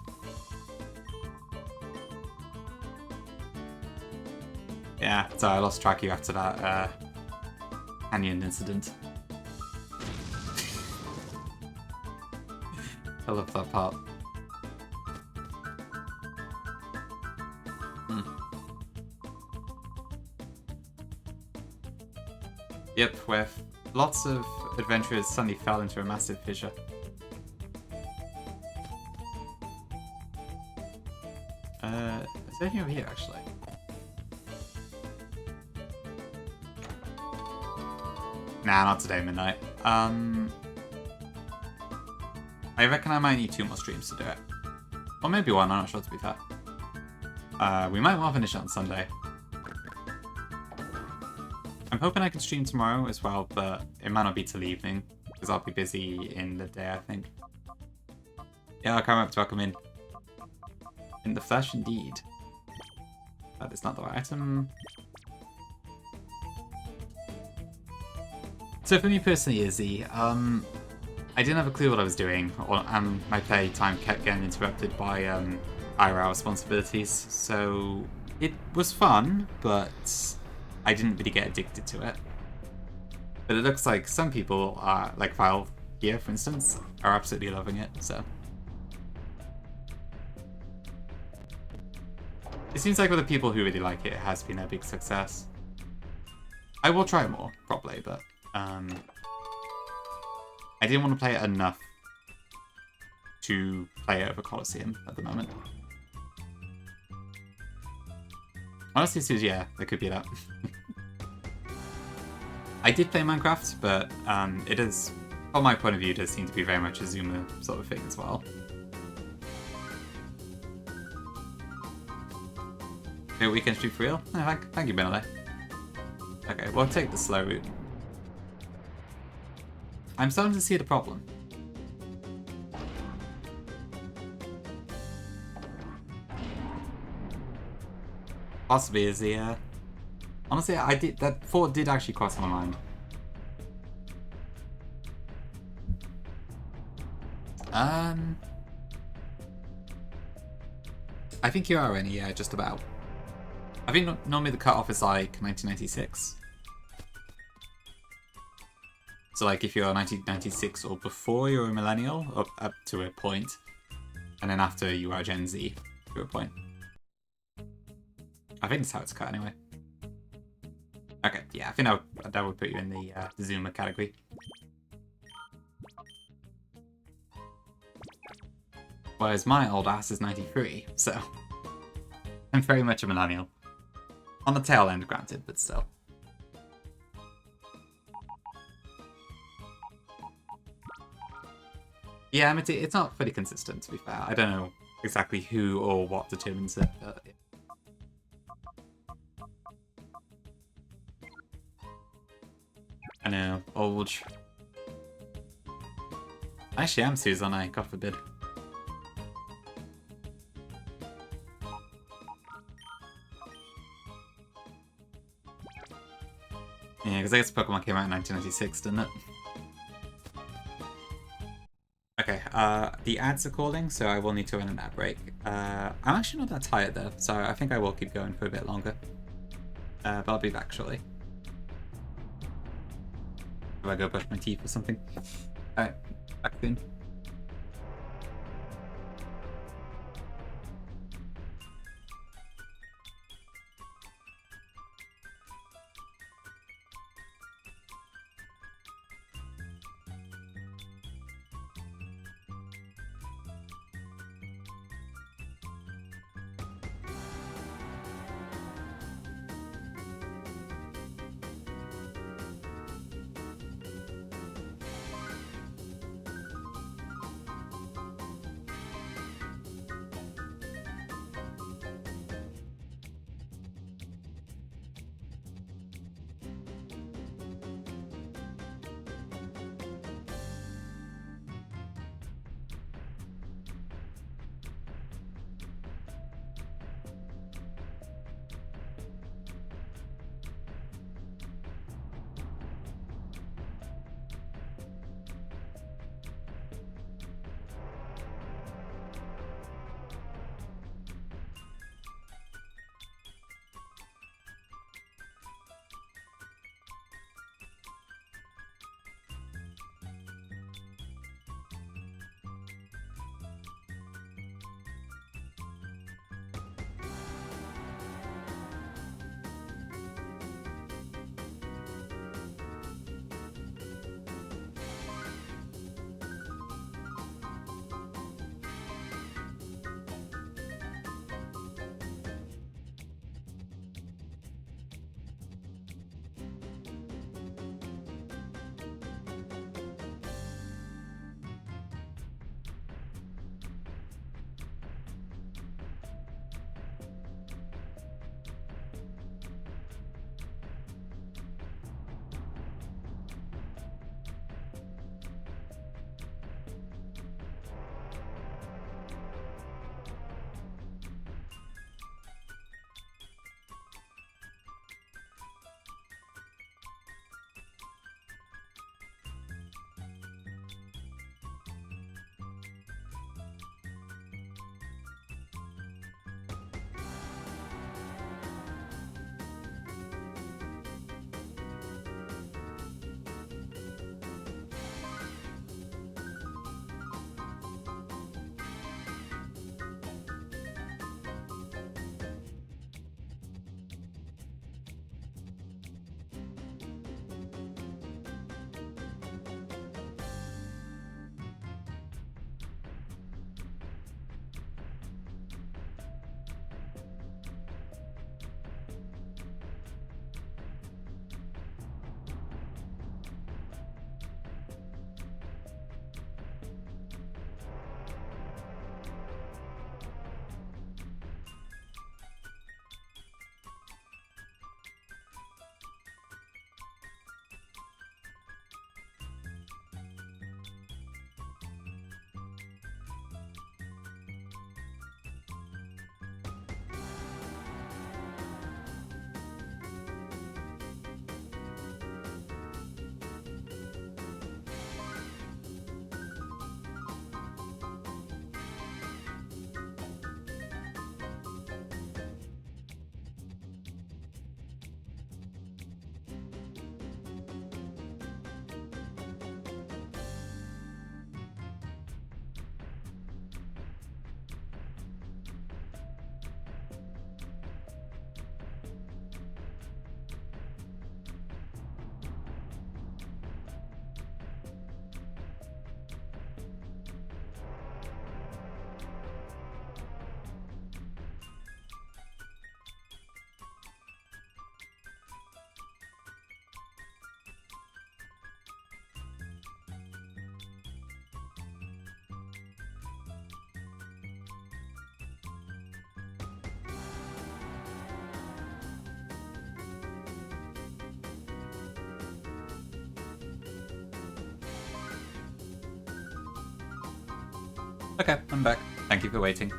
Yeah, sorry, I lost track of you after that, Canyon incident. I love that part. Yep, where lots of adventurers suddenly fell into a massive fissure. Is there anything over here, actually? Nah, not today, midnight. I reckon I might need 2 more streams to do it. Or maybe 1, I'm not sure, to be fair. We might well finish it on Sunday. I'm hoping I can stream tomorrow as well, but it might not be till evening, because I'll be busy in the day, I think. Yeah, I'll come up to welcome in. In the flesh, indeed. That is not the right item. So for me personally, Izzy, I didn't have a clue what I was doing, and my playtime kept getting interrupted by IRL responsibilities, so it was fun, but I didn't really get addicted to it. But it looks like some people, like Vile here for instance, are absolutely loving it, so. It seems like with the people who really like it, it has been a big success. I will try more, probably, but I didn't want to play it enough to play it over Colosseum at the moment. Honestly, Suze, yeah, there could be that. I did play Minecraft, but it is, from my point of view, does seem to be very much a Zoomer sort of thing as well. Okay, weekend stream for real? Oh, thank you, Benale. Okay, we'll take the slow route. I'm starting to see the problem. Possibly is the, honestly, that thought did actually cross my mind. I think you are any, yeah, just about. I think normally the cutoff is like 1996. So like if you're 1996 or before you're a millennial, up to a point, and then after you are Gen Z, to a point. I think that's how it's cut anyway. Okay, yeah, I think that would put you in the Zoomer category. Whereas my old ass is 93, so I'm very much a millennial. On the tail end, granted, but still. Yeah, I mean, it's not fully consistent, to be fair. I don't know exactly who or what determines it, but... I know, old. Actually, I'm Susan, God forbid. Yeah, because I guess Pokemon came out in 1996, didn't it? Okay, the ads are calling, so I will need to run an ad break. I'm actually not that tired though, so I think I will keep going for a bit longer. But I'll be back shortly. Do I go brush my teeth or something? Alright, back soon. Okay, I'm back. Thank you for waiting.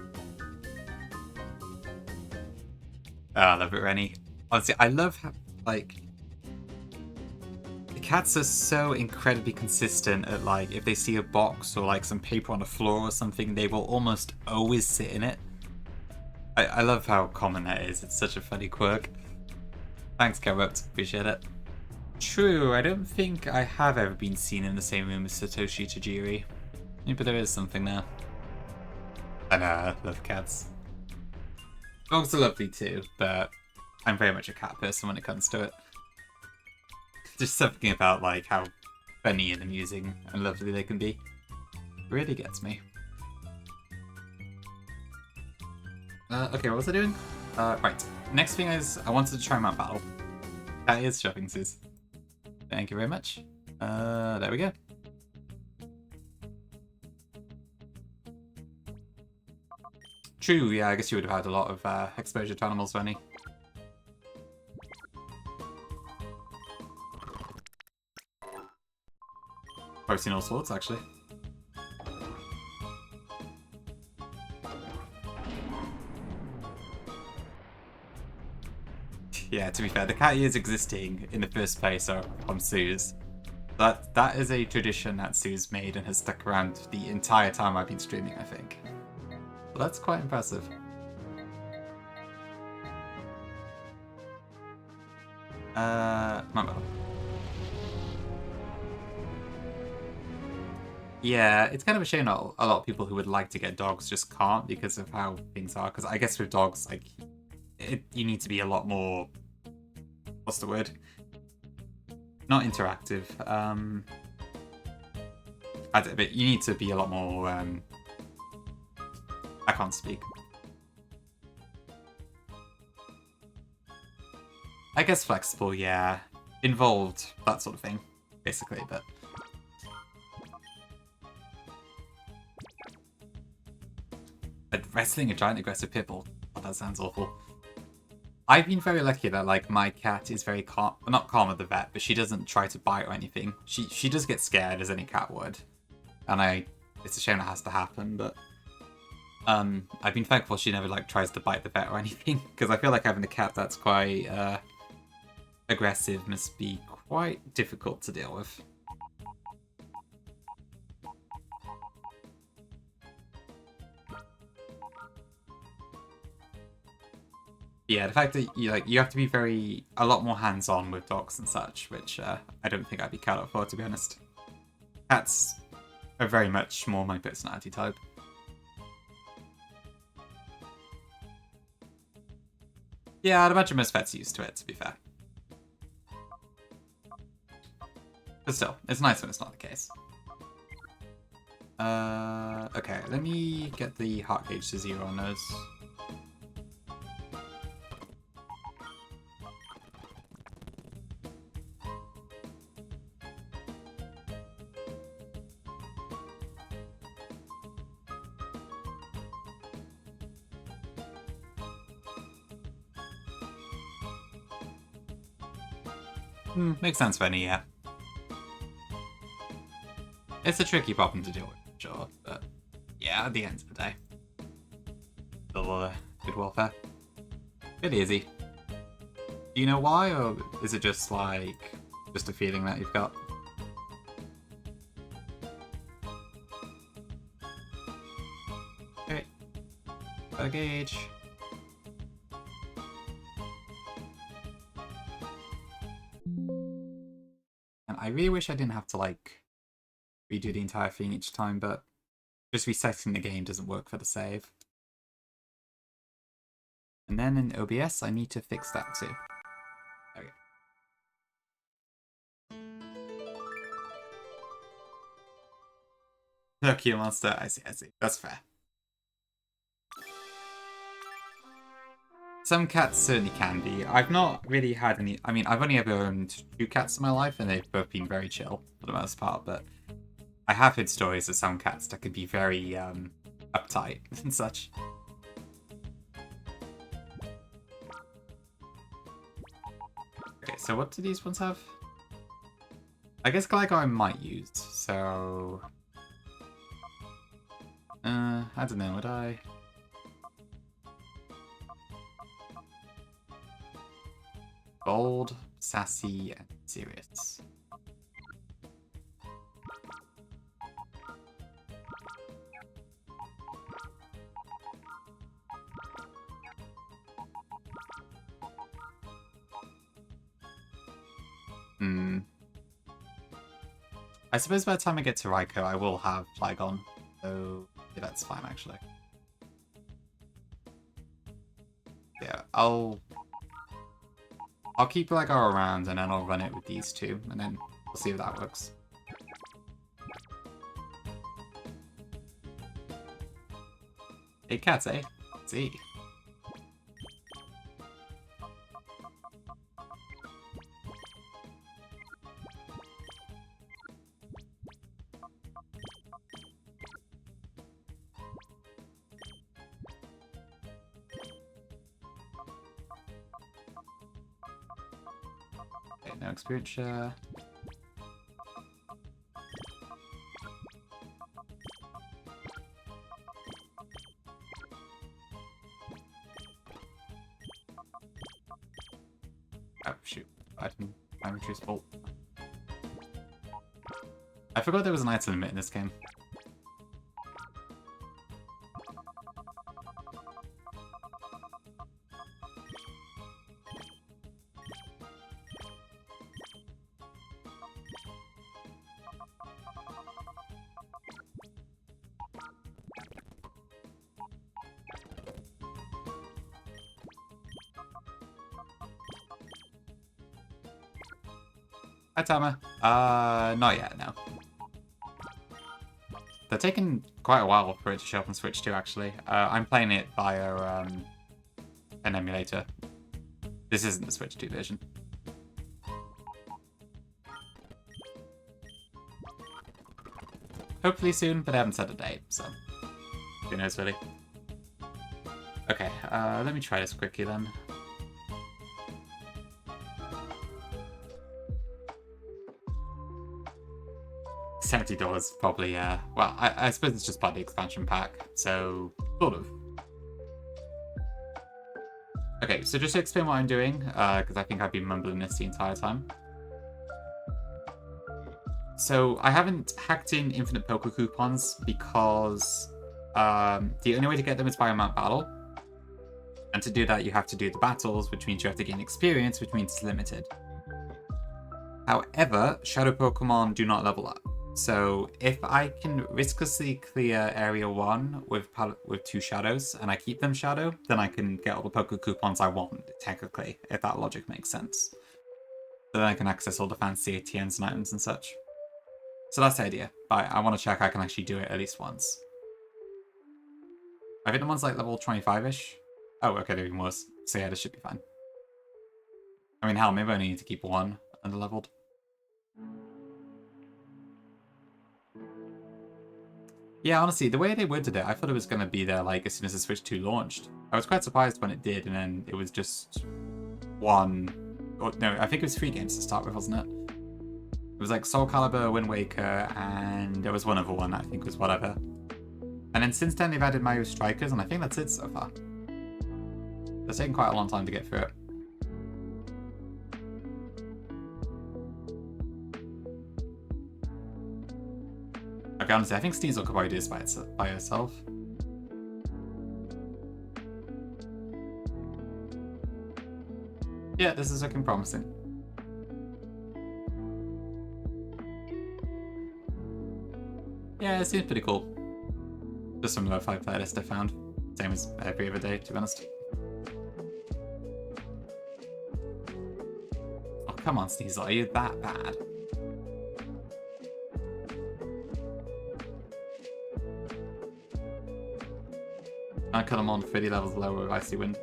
Oh, I love it, Rennie. Honestly, I love how, like, Cats are so incredibly consistent at, like, if they see a box or like some paper on the floor or something, they will almost always sit in it. I love how common that is. It's such a funny quirk. Thanks, Carrot. Appreciate it. True, I don't think I have ever been seen in the same room as Satoshi Tajiri. Maybe there is something there. I know, I love cats. Dogs are lovely too, but I'm very much a cat person when it comes to it. Just something about like how funny and amusing and lovely they can be really gets me. Okay, what was I doing? Right. Next thing is I wanted to try Mount Battle. That is shopping sis. Thank you very much. There we go. True, yeah, I guess you would have had a lot of exposure to animals, Vanny. I've seen all sorts, actually. Yeah, to be fair, the cat ears existing in the first place are from Sue's. That is a tradition that Sue's made and has stuck around the entire time I've been streaming, I think. So that's quite impressive. Mama. Yeah, it's kind of a shame that a lot of people who would like to get dogs just can't because of how things are. Because I guess with dogs, like, you need to be a lot more... What's the word? Not interactive. But you need to be a lot more... I can't speak. I guess flexible, yeah. Involved, that sort of thing, basically, but... Wrestling a giant aggressive pitbull. Oh, that sounds awful. I've been very lucky that, like, my cat is very calm. Not calm at the vet, but she doesn't try to bite or anything. She does get scared, as any cat would. And it's a shame that has to happen, but... I've been thankful she never, like, tries to bite the vet or anything. Because I feel like having a cat that's quite, aggressive must be quite difficult to deal with. Yeah, the fact that you have to be a lot more hands-on with dogs and such, which I don't think I'd be cut out for, to be honest. Cats are very much more my personality type. Yeah, I'd imagine most vets are used to it, to be fair. But still, it's nice when it's not the case. Okay, let me get the heart gauge to 0 on those. Makes sense, Benny, yeah. It's a tricky problem to deal with, sure, but yeah, at the end of the day. Still good welfare. Bit easy. Do you know why, or is it just like, just a feeling that you've got? Okay. Got a gauge. And I really wish I didn't have to, like, redo the entire thing each time, but just resetting the game doesn't work for the save. And then in OBS, I need to fix that too. There we go. Nokia monster, I see. That's fair. Some cats certainly can be. I've not really had any... I mean, I've only ever owned 2 cats in my life, and they've both been very chill for the most part, but I have heard stories of some cats that could be very uptight and such. Okay, so what do these ones have? I guess Gligar I might use, so... I don't know, would I? Bold, sassy, and serious. I suppose by the time I get to Raikou, I will have Flygon. So yeah, that's fine, actually. Yeah, I'll keep Lego around and then I'll run it with these two, and then we'll see if that works. Hey cats, eh? Let's see. Okay, no experience share. Oh, shoot. I didn't find Retreat's fault. I forgot there was an item limit in this game. Hi, Tama. Not yet, no. They're taking quite a while for it to show up on Switch too, actually. I'm playing it via an emulator. This isn't the Switch 2 version. Hopefully soon, but I haven't set a date, so who knows really. Okay, let me try this quickly then. $70 probably, yeah. Well, I suppose it's just part of the expansion pack, so sort of. Okay, so just to explain what I'm doing, because I think I've been mumbling this the entire time. So I haven't hacked in infinite Poké Coupons because the only way to get them is by a mount battle. And to do that, you have to do the battles, which means you have to gain experience, which means it's limited. However, Shadow Pokemon do not level up. So if I can risklessly clear Area 1 with 2 Shadows, and I keep them Shadow, then I can get all the Poké Coupons I want, technically, if that logic makes sense. So then I can access all the fancy ATMs and items and such. So that's the idea, but I want to check I can actually do it at least once. I think the one's like level 25-ish. Oh, okay, they're even worse. So yeah, this should be fine. I mean, hell, maybe I only need to keep 1 underleveled. Yeah, honestly, the way they worded it, I thought it was going to be there like as soon as the Switch 2 launched. I was quite surprised when it did, and then it was just 1... Or, no, I think it was 3 games to start with, wasn't it? It was like Soul Calibur, Wind Waker, and there was one other one I think was whatever. And then since then they've added Mario Strikers, and I think that's it so far. It's taken quite a long time to get through it. Okay, honestly, I think Sneasel could probably do this by herself. Yeah, this is looking promising. Yeah, it seems pretty cool. Just some lo-fi playlist I found. Same as every other day, to be honest. Oh, come on, Sneasel, are you that bad? I cut them on 30 levels lower with Icy Wind.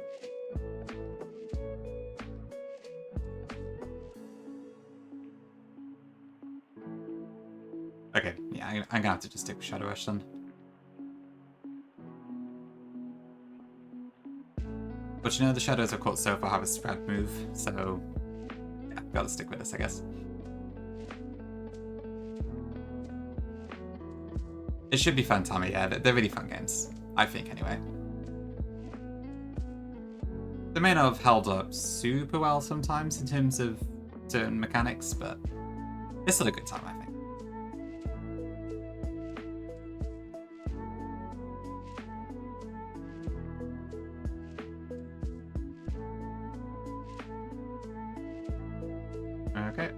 Okay, yeah, I'm gonna have to just stick with Shadow Rush then. But you know, the Shadows I've caught so far have a spread move, so yeah, gotta stick with this, I guess. It should be fun, Tommy, yeah, they're really fun games. I think, anyway. They may not have held up super well sometimes in terms of certain mechanics, but it's still a good time, I think. Okay.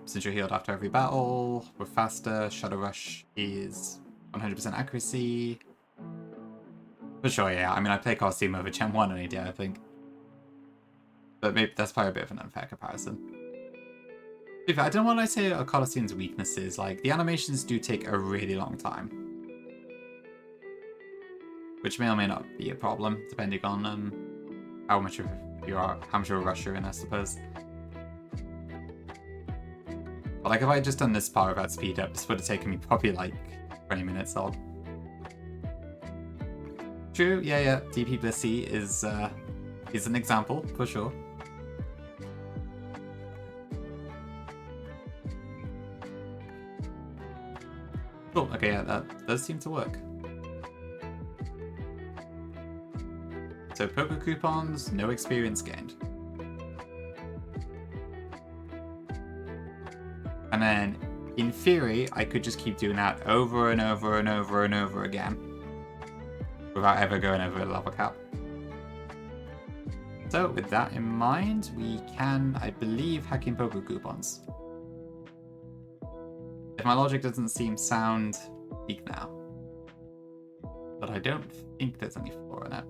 since you're healed after every battle, we're faster. Shadow Rush is 100% accuracy. For sure, yeah. I mean, I play Colosseum over Gen 1 any day, I think. But maybe that's probably a bit of an unfair comparison. I don't know what I say are Colosseum's weaknesses. Like, the animations do take a really long time. Which may or may not be a problem, depending on how much of a rush you're in, I suppose. But like, if I had just done this part without speed up, this would have taken me probably like 20 minutes odd. True, yeah. DP Blissey is an example, for sure. Cool, okay, yeah, that does seem to work. So, poker coupons, no experience gained. And then, in theory, I could just keep doing that over and over and over and over again. Without ever going over a level cap. So, with that in mind, we can, I believe, hack in poker coupons. If my logic doesn't seem sound, speak now. But I don't think there's any flaw in it.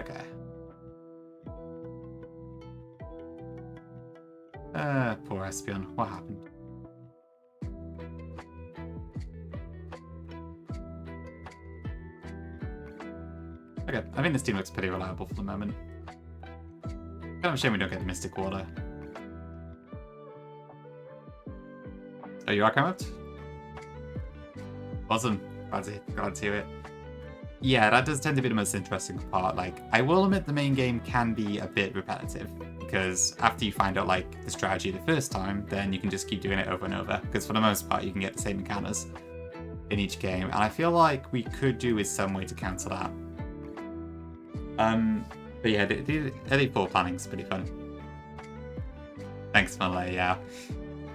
Okay. Poor Espion. What happened? Okay, I think this team looks pretty reliable for the moment. Kind of a shame we don't get the Mystic Water. Oh, you are coming up? Awesome. Glad to hear it. Yeah, that does tend to be the most interesting part. Like, I will admit the main game can be a bit repetitive, because after you find out, like, the strategy the first time, then you can just keep doing it over and over, because for the most part, you can get the same encounters in each game, and I feel like we could do with some way to counter that. But yeah, the Elite 4 planning's pretty fun. Thanks, Malay, yeah.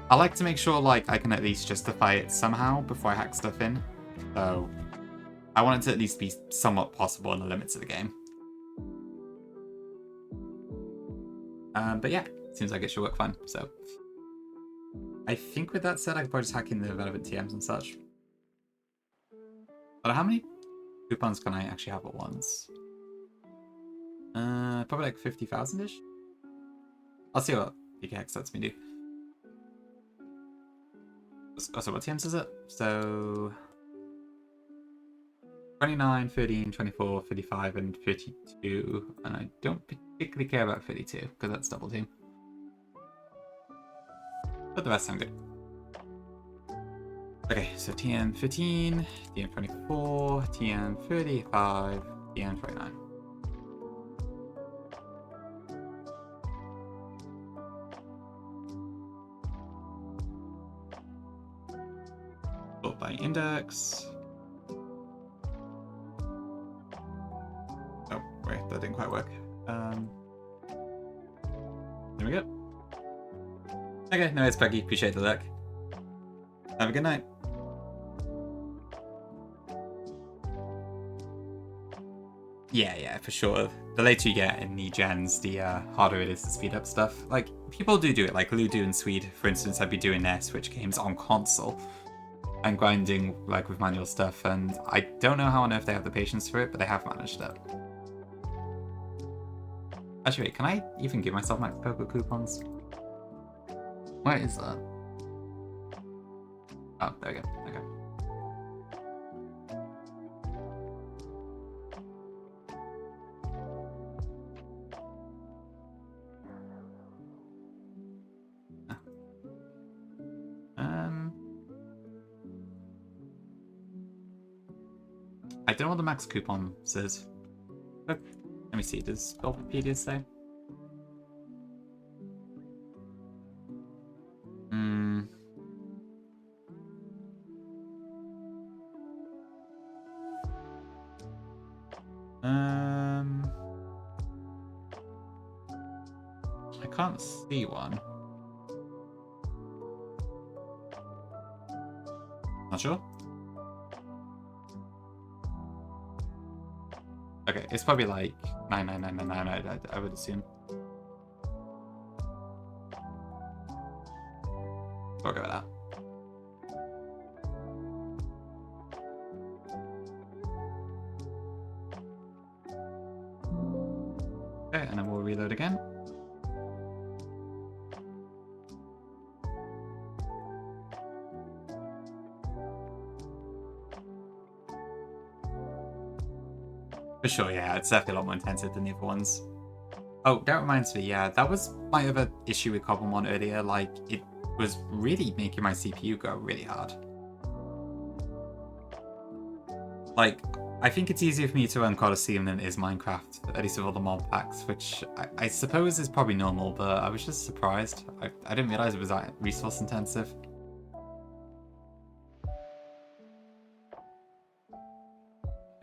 I like to make sure, like, I can at least justify it somehow before I hack stuff in, so I want it to at least be somewhat possible in the limits of the game. But yeah, seems like it should work fine, so. I think with that said, I could probably just hack in the relevant TMs and such. But how many coupons can I actually have at once? Probably like 50,000-ish? I'll see what PKX lets me do. So what TMs is it? So 29, 13, 24, 55, and 32. And I don't particularly care about 32, because that's double team. But the rest sound good. Okay, so TN 15, TN 24, TN 35, TN 29. Sort by index. Oh, wait, that didn't quite work. There we go. Okay, no, it's Peggy. Appreciate the luck. Have a good night. Yeah, for sure. The later you get in the gens, the harder it is to speed up stuff. Like, people do it, like Ludo and Swede, for instance, I'd be doing their Switch games on console and grinding, like, with manual stuff, and I don't know how on earth they have the patience for it, but they have managed it. Actually, wait, can I even give myself max poker coupons? Where is that? Oh, there we go. Okay. I don't know what the max coupon says. Let me see, does Wikipedia say? I can't see one. Not sure. Okay, it's probably like 99999, I would assume. I'll go with that. Okay, and then we'll reload again. For sure, yeah, it's definitely a lot more intensive than the other ones. Oh, that reminds me, yeah, that was my other issue with Cobblemon earlier, like, it was really making my CPU go really hard. Like, I think it's easier for me to run Colosseum than it is Minecraft, at least with all the mod packs, which I suppose is probably normal, but I was just surprised. I didn't realize it was that resource intensive.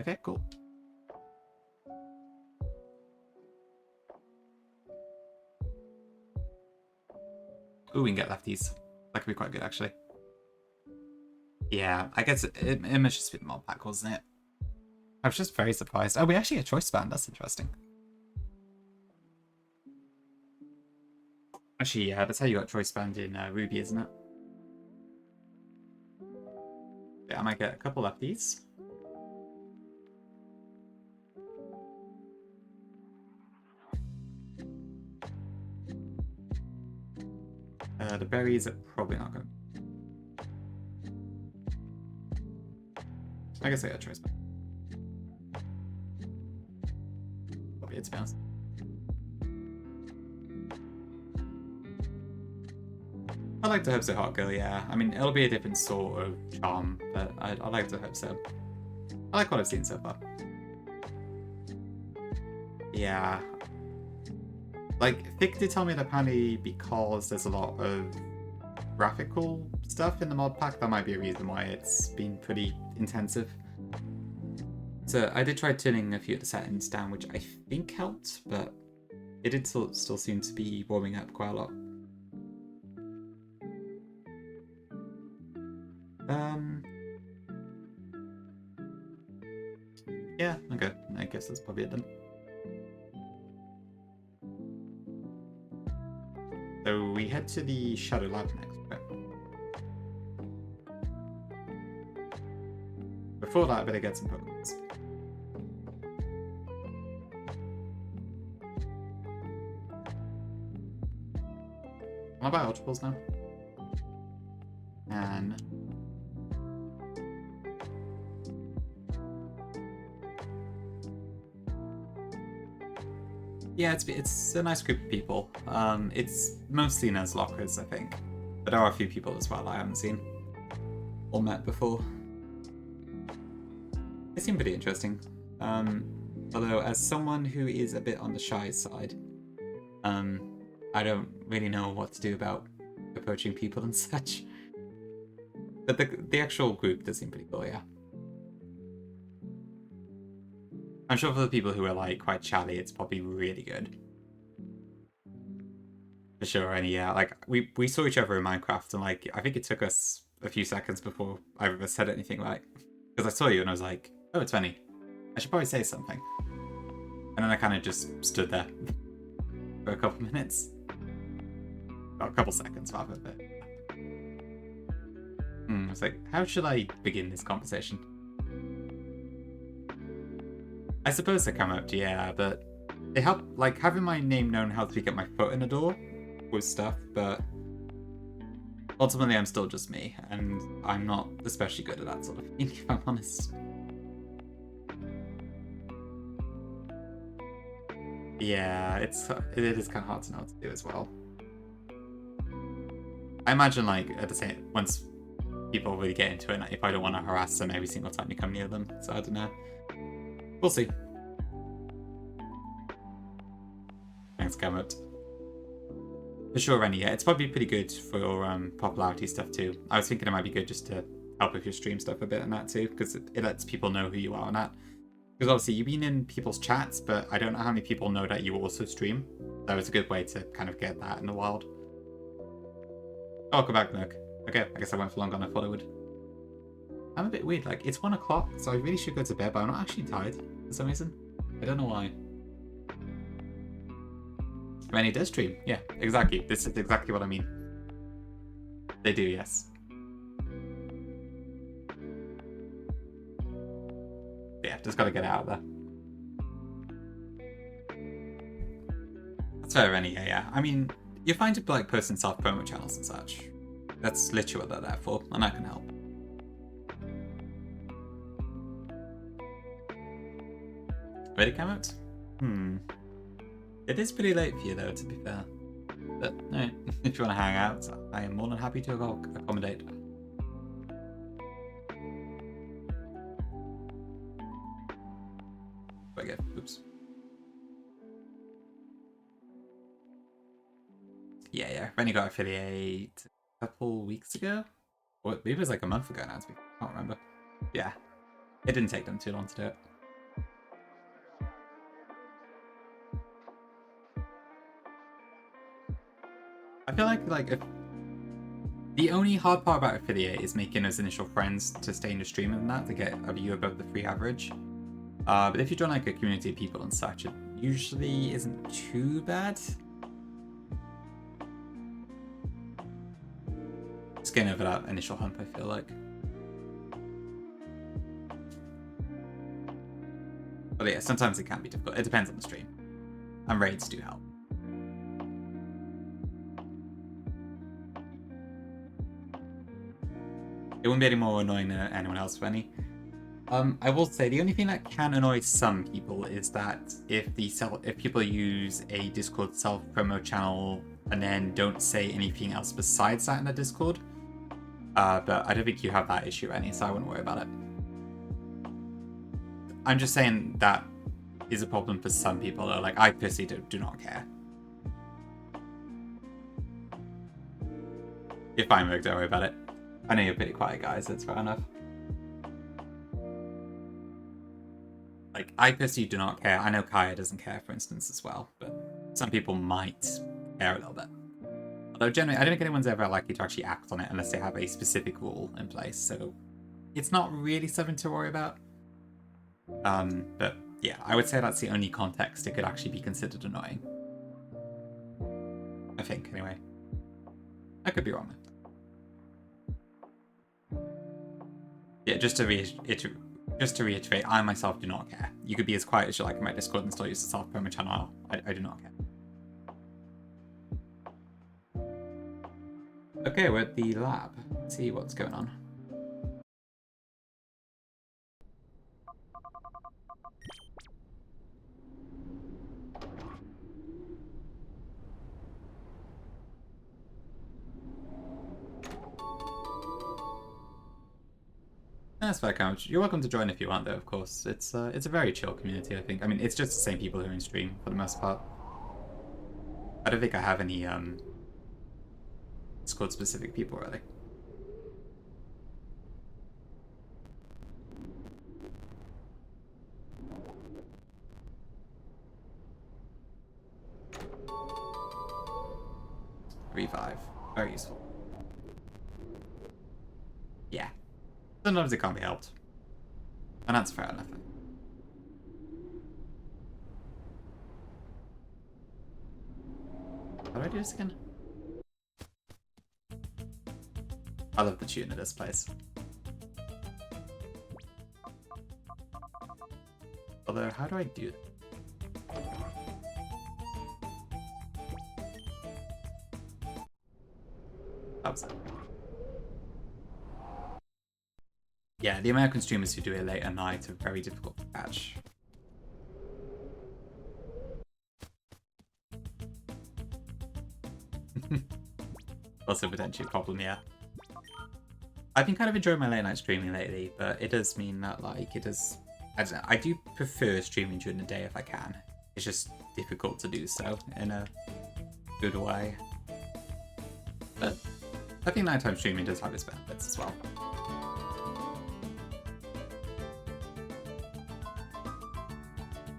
Okay, cool. Ooh, we can get lefties. That could be quite good, actually. Yeah, I guess it must just be the mod pack, wasn't it? I was just very surprised. Oh, we actually get choice band. That's interesting. Actually, yeah, that's how you got choice band in Ruby, isn't it? Yeah, I might get a couple lefties. The berries are probably not going to... I guess I got a choice band. Probably it, to be honest. I like to hope so, Hot Girl, yeah. I mean, it'll be a different sort of charm, but I like to hope so. I like what I've seen so far. Yeah. Like, Thick did tell me that apparently because there's a lot of graphical stuff in the mod pack, that might be a reason why it's been pretty intensive. So I did try turning a few of the settings down, which I think helped, but it did still seem to be warming up quite a lot. Yeah, okay. I guess that's probably it then. So we head to the Shadow Lab next, right? Before that, I better get some Pokemons. Can I buy Ultra Balls now? And... yeah, it's a nice group of people. It's mostly Nuzlockers, I think. But there are a few people as well I haven't seen or met before. They seem pretty interesting. Although, as someone who is a bit on the shy side, I don't really know what to do about approaching people and such. But the actual group does seem pretty cool, yeah. I'm sure for the people who are like quite chatty, it's probably really good. For sure, and yeah, like we saw each other in Minecraft, and like I think it took us a few seconds before either of us said anything right. Because I saw you and I was like, oh, it's funny. I should probably say something. And then I kind of just stood there for a couple minutes. Well, a couple seconds rather, but... I was like, how should I begin this conversation? I suppose they come up, yeah, but it helped, like, having my name known helped me get my foot in the door with stuff, but ultimately I'm still just me, and I'm not especially good at that sort of thing, if I'm honest. Yeah, it is kind of hard to know what to do as well. I imagine, like, at the same, once people really get into it, if I don't want to harass them every single time you come near them, so I don't know. We'll see. Thanks, Gamut. For sure, Rennie, yeah, it's probably pretty good for popularity stuff too. I was thinking it might be good just to help with your stream stuff a bit and that too, because it lets people know who you are on that. Because obviously you've been in people's chats, but I don't know how many people know that you also stream. So it's a good way to kind of get that in the wild. Oh, welcome back, Merc. Okay, I guess I went for longer than I thought I would. I'm a bit weird, like, it's 1 o'clock, so I really should go to bed, but I'm not actually tired for some reason. I don't know why. Rennie does stream. Yeah, exactly. This is exactly what I mean. They do, yes. Yeah, just gotta get out of there. That's fair, Rennie. Yeah. I mean, you're fine to like posting self-promo channels and such. That's literally what they're there for, and that can help. Ready, come out? It is pretty late for you, though, to be fair. But, no, if you want to hang out, I am more than happy to accommodate. Very good. Oops. Yeah. I've only got affiliate a couple weeks ago? Or maybe it was like a month ago now, I can't remember. Yeah. It didn't take them too long to do it. I feel like if the only hard part about affiliate is making those initial friends to stay in the stream and that to get a view above the free average. But if you join like a community of people and such, it usually isn't too bad. Just getting over that initial hump, I feel like. But yeah, sometimes it can be difficult. It depends on the stream. And raids do help. It wouldn't be any more annoying than anyone else for any. I will say the only thing that can annoy some people is that if people use a Discord self-promo channel and then don't say anything else besides that in the Discord. But I don't think you have that issue, Rennie, so I wouldn't worry about it. I'm just saying that is a problem for some people, though. Like, I personally do not care. You're fine, Rick, don't worry about it. I know you're pretty quiet, guys, that's fair enough. Like, I personally do not care. I know Kaya doesn't care, for instance, as well, but some people might care a little bit. Although generally, I don't think anyone's ever likely to actually act on it unless they have a specific rule in place, so it's not really something to worry about. But yeah, I would say that's the only context it could actually be considered annoying. I think, anyway. I could be wrong. Yeah, just to reiterate, I myself do not care. You could be as quiet as you like in my Discord and still use the self-promo channel. I do not care. Okay, we're at the lab. Let's see what's going on. That's fair, Couch. You're welcome to join if you want, though, of course. It's a very chill community, I think. I mean, it's just the same people who are in stream, for the most part. I don't think I have any, Discord-specific people, really. Revive. Very useful. Yeah. Sometimes it can't be helped. And that's fair enough. How do I do this again? I love the tune of this place. Although, how do I do that? That was it. Yeah, the American streamers who do it late at night are very difficult to catch. Also potentially a problem, yeah. I've been kind of enjoying my late night streaming lately, but it does mean that, like, I don't know, I do prefer streaming during the day if I can. It's just difficult to do so in a good way. But I think nighttime streaming does have its benefits as well.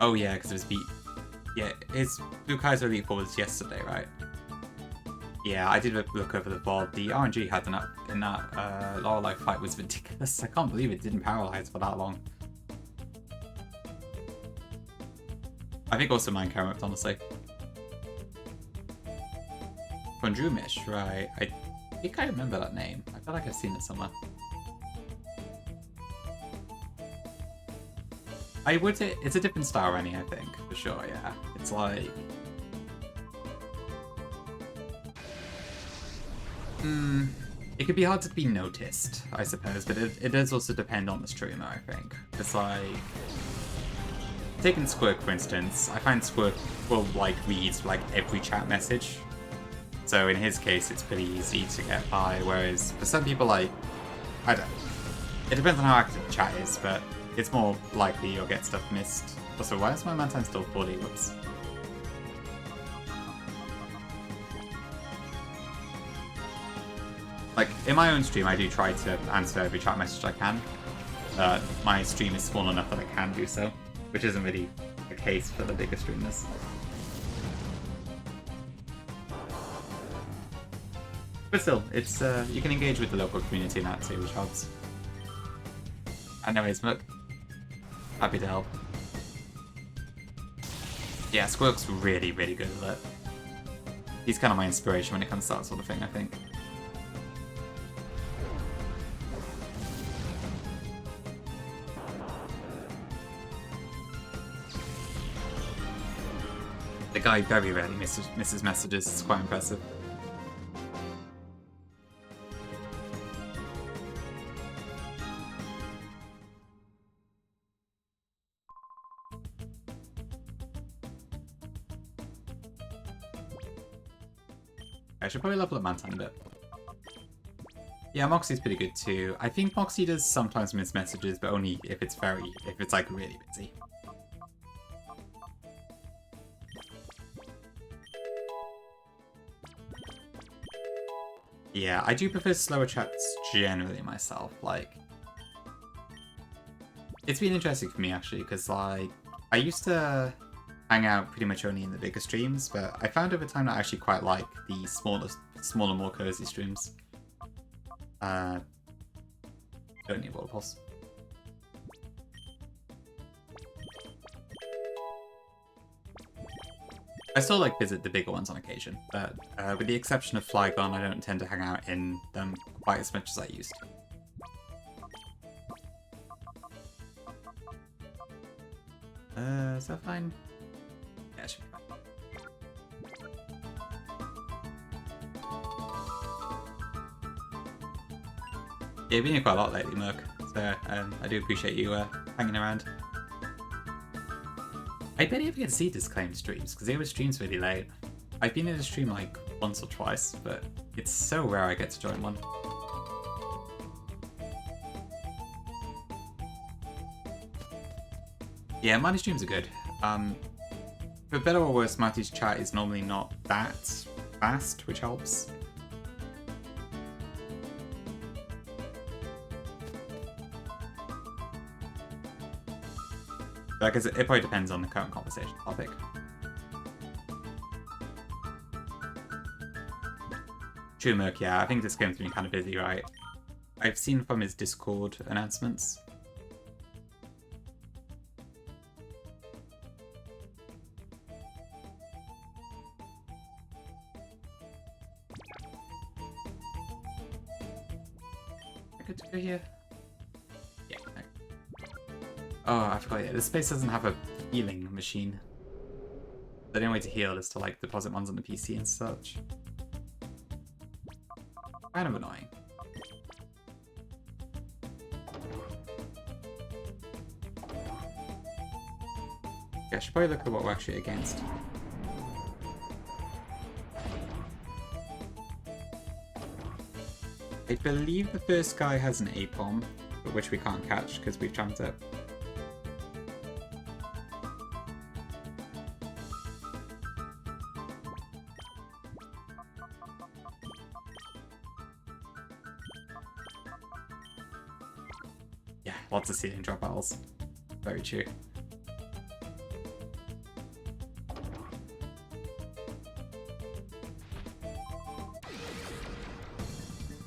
Oh yeah, because it was beat. Yeah, his Blue Kaiser Elite 4 was yesterday, right? Yeah, I did look over the VOD. The RNG had in that Lorelei fight was ridiculous. I can't believe it didn't paralyze for that long. I think also mine Carrot, honestly. Condrumish, right. I think I remember that name. I feel like I've seen it somewhere. I would say it's a different style running, I think, for sure, yeah. It's like... it could be hard to be noticed, I suppose, but it does also depend on the streamer, I think. It's like... Taking Squirk, for instance, I find Squirk will, like, read, like, every chat message. So in his case, it's pretty easy to get by, whereas for some people, like... I don't know. It depends on how active the chat is, but it's more likely you'll get stuff missed. Also, why is my man time still 40? Whoops. Like, in my own stream, I do try to answer every chat message I can. My stream is small enough that I can do so, which isn't really the case for the bigger streamers. But still, it's you can engage with the local community in that too, which helps. Anyways, look. Happy to help. Yeah, Squirk's really, really good at it. He's kind of my inspiration when it comes to that sort of thing, I think. The guy very rarely misses messages, it's quite impressive. I should probably level up Mantine a bit. Yeah, Moxie's pretty good too. I think Moxie does sometimes miss messages, but only if it's like really busy. Yeah, I do prefer slower chats generally myself. Like, it's been interesting for me actually, because like I used to hang out pretty much only in the bigger streams, but I found over time that I actually quite like the smaller, more cozy streams. Don't need water pulse. I still like visit the bigger ones on occasion, but with the exception of Flygon, I don't tend to hang out in them quite as much as I used to. Is that fine? Yeah, it should be fine. Yeah, you've been here quite a lot lately, Merc, so I do appreciate you hanging around. I barely ever get to see Disclaimed streams, because they always streams really late. I've been in a stream like once or twice, but it's so rare I get to join one. Yeah, Marty streams are good. For better or worse, Marty's chat is normally not that fast, which helps. Because it probably depends on the current conversation topic. True Merc, yeah, I think this game's been kind of busy, right? I've seen from his Discord announcements. I good to go here? Yeah. No. Oh, I forgot. Yeah, this space doesn't have a healing machine. The only way to heal is to like deposit ones on the PC and such. Kind of annoying. Yeah, I should probably look at what we're actually against. I believe the first guy has an A-bomb, but which we can't catch because we've jumped it. Yeah, lots of ceiling drop battles. Very true.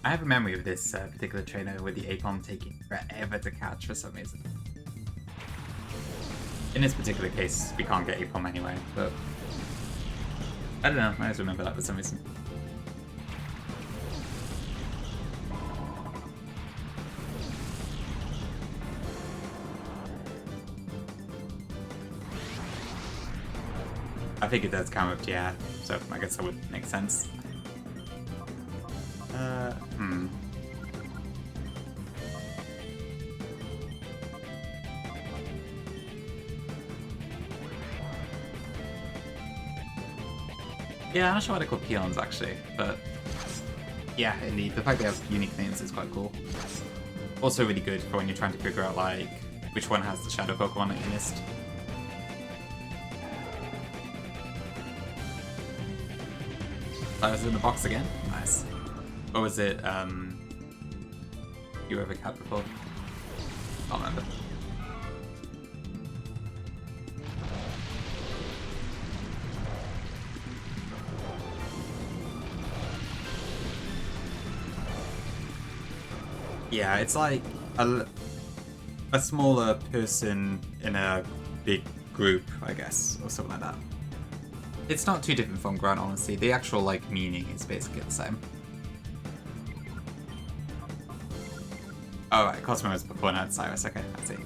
I have a memory of this particular trainer with the A-bomb taking forever to catch for some reason. In this particular case, we can't get Apom anyway, but I don't know, I just remember that for some reason. I think it does count with yeah, so I guess that would make sense. Yeah, I'm not sure why they're called peons actually, but yeah, indeed, the fact they have unique names is quite cool. Also really good for when you're trying to figure out like which one has the shadow Pokemon that you missed. That was in the box again? Nice. Or was it, you ever cat before? Can't remember. Yeah, it's like a smaller person in a big group, I guess, or something like that. It's not too different from Grunt, honestly. The actual, like, meaning is basically the same. Oh, right, Cosmo was before now Cyrus. Okay, I see.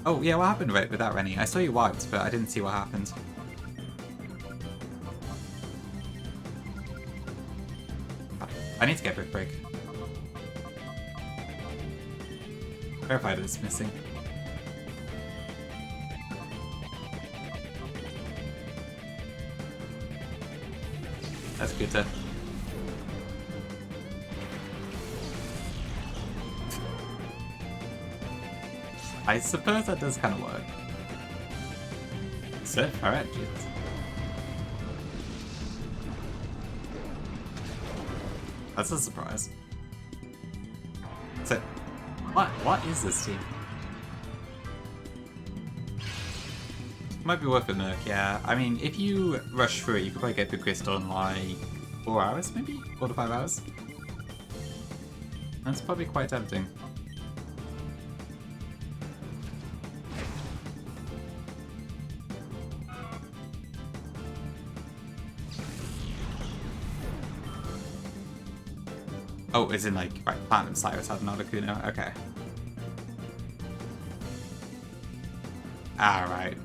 Oh, yeah, what happened with that, Rennie? I saw you wiped, but I didn't see what happened. I need to get Brick Break. Verify that it's missing. That's good to... I suppose that does kind of work. So, alright, Jesus. That's a surprise. So, what is this team? Might be worth a Merc, yeah. I mean, if you rush through it, you could probably get the crystal in like 4 hours, maybe? 4 to 5 hours? That's probably quite tempting. Oh, is in like, right, Platinum Cyrus had another Kuno, okay. Ah, right.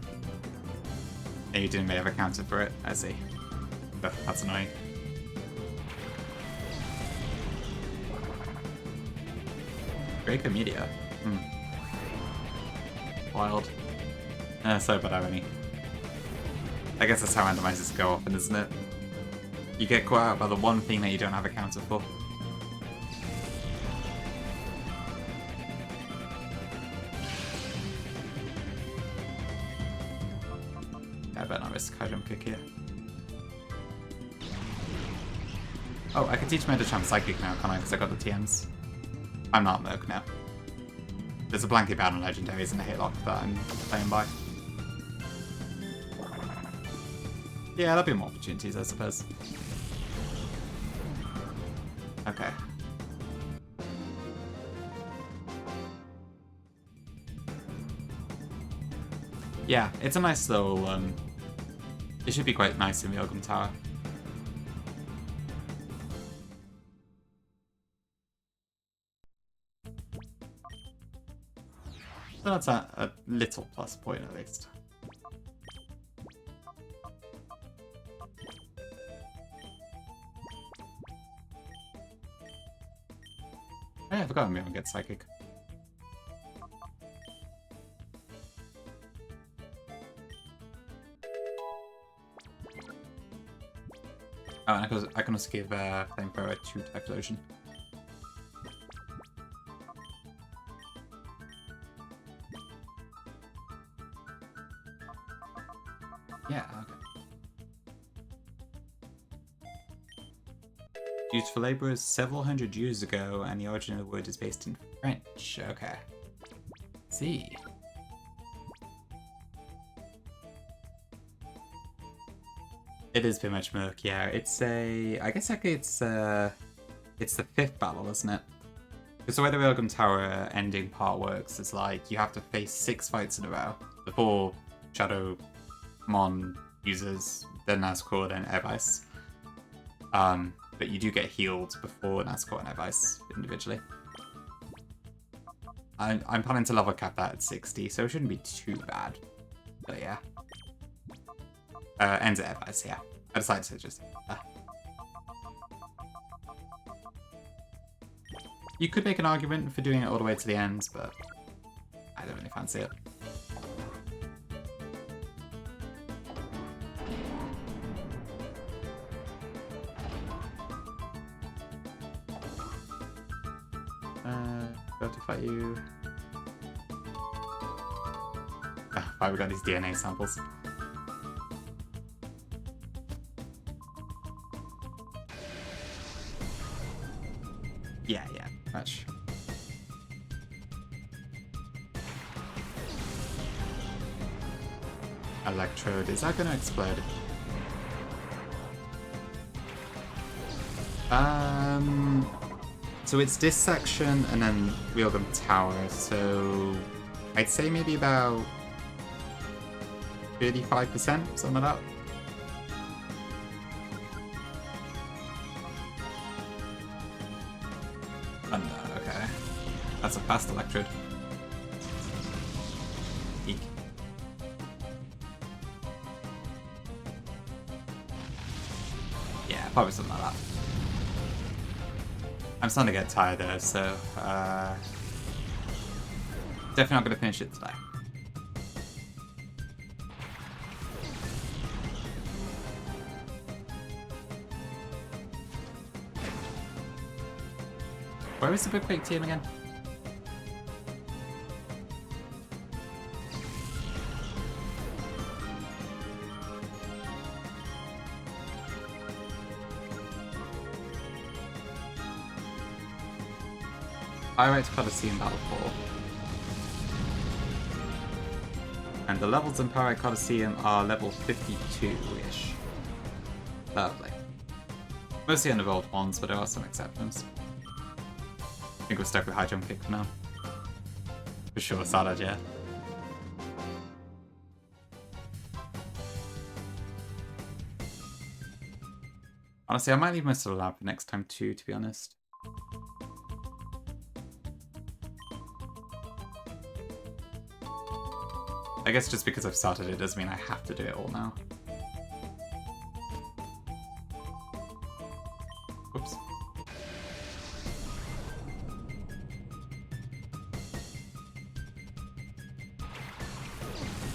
Yeah, you didn't have accounted for it, I see. Ugh, that's annoying. Draco Media. Wild. Sorry about that, Rennie. I guess that's how randomizers go often, isn't it? You get caught out by the one thing that you don't have accounted for. I better not risk high jump kick here. Oh, I can teach Medicham Psychic now, can't I? Because I got the TMs. I'm not Merc now. There's a blanket ban on legendaries and a Hatelocke that I'm playing by. Yeah, there'll be more opportunities, I suppose. Okay. Yeah, it's a nice little, it should be quite nice in the Ogum Tower. So that's a little plus point at least. Oh, yeah, I forgot I'm going to get Psychic. Oh, and I can also give Flamethrower to Typhlosion. Yeah, okay. Used for labourers several hundred years ago, and the origin of the word is based in French. Okay. See. It is pretty much Merc, yeah. It's a... I guess it's the 5th battle, isn't it? Because the way the Ogum Tower ending part works is like, you have to face 6 fights in a row. The 4 Shadow Mon users, then Nazgul, then Airvice. But you do get healed before Nazgul and Airvice individually. I'm planning to level cap that at 60, so it shouldn't be too bad. But yeah. Ends at Airvice, yeah. I decided to just... You could make an argument for doing it all the way to the end, but I don't really fancy it. Got to fight you. Why we got these DNA samples? Yeah, much. Electrode, is that gonna explode? So it's this section and then Wheelgum Tower, so I'd say maybe about 35%, something like that. Okay. That's a fast Electrode. Eek. Yeah, probably something like that. I'm starting to get tired though, so definitely not going to finish it today. Where is the Big Big team again? Pyrite Colosseum Battle 4. And the levels in Pyrite Colosseum are level 52-ish. Lovely. Mostly unevolved ones, but there are some exceptions. I think we're stuck with High Jump Kick for now. For sure, Salad, yeah. Honestly, I might leave most of the lab for next time too, to be honest. I guess just because I've started it doesn't mean I have to do it all now. Whoops.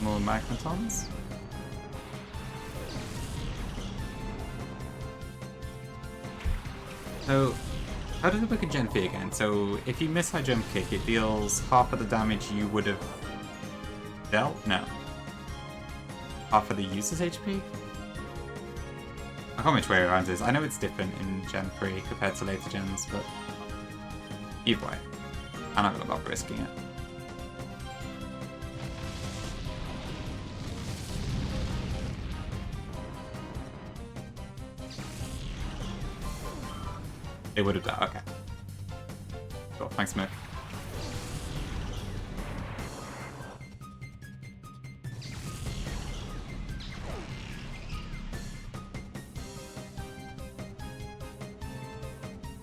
More Magmatons? So, how does it work in Gen 3 again? So, if you miss High Jump Kick, it deals half of the damage you would have dealt? No. Half of the user's HP? I can't remember which way around it is. I know it's different in Gen 3 compared to later gens, but either way, I'm not going to bother risking it. It would have done, okay. Cool, thanks, Mick.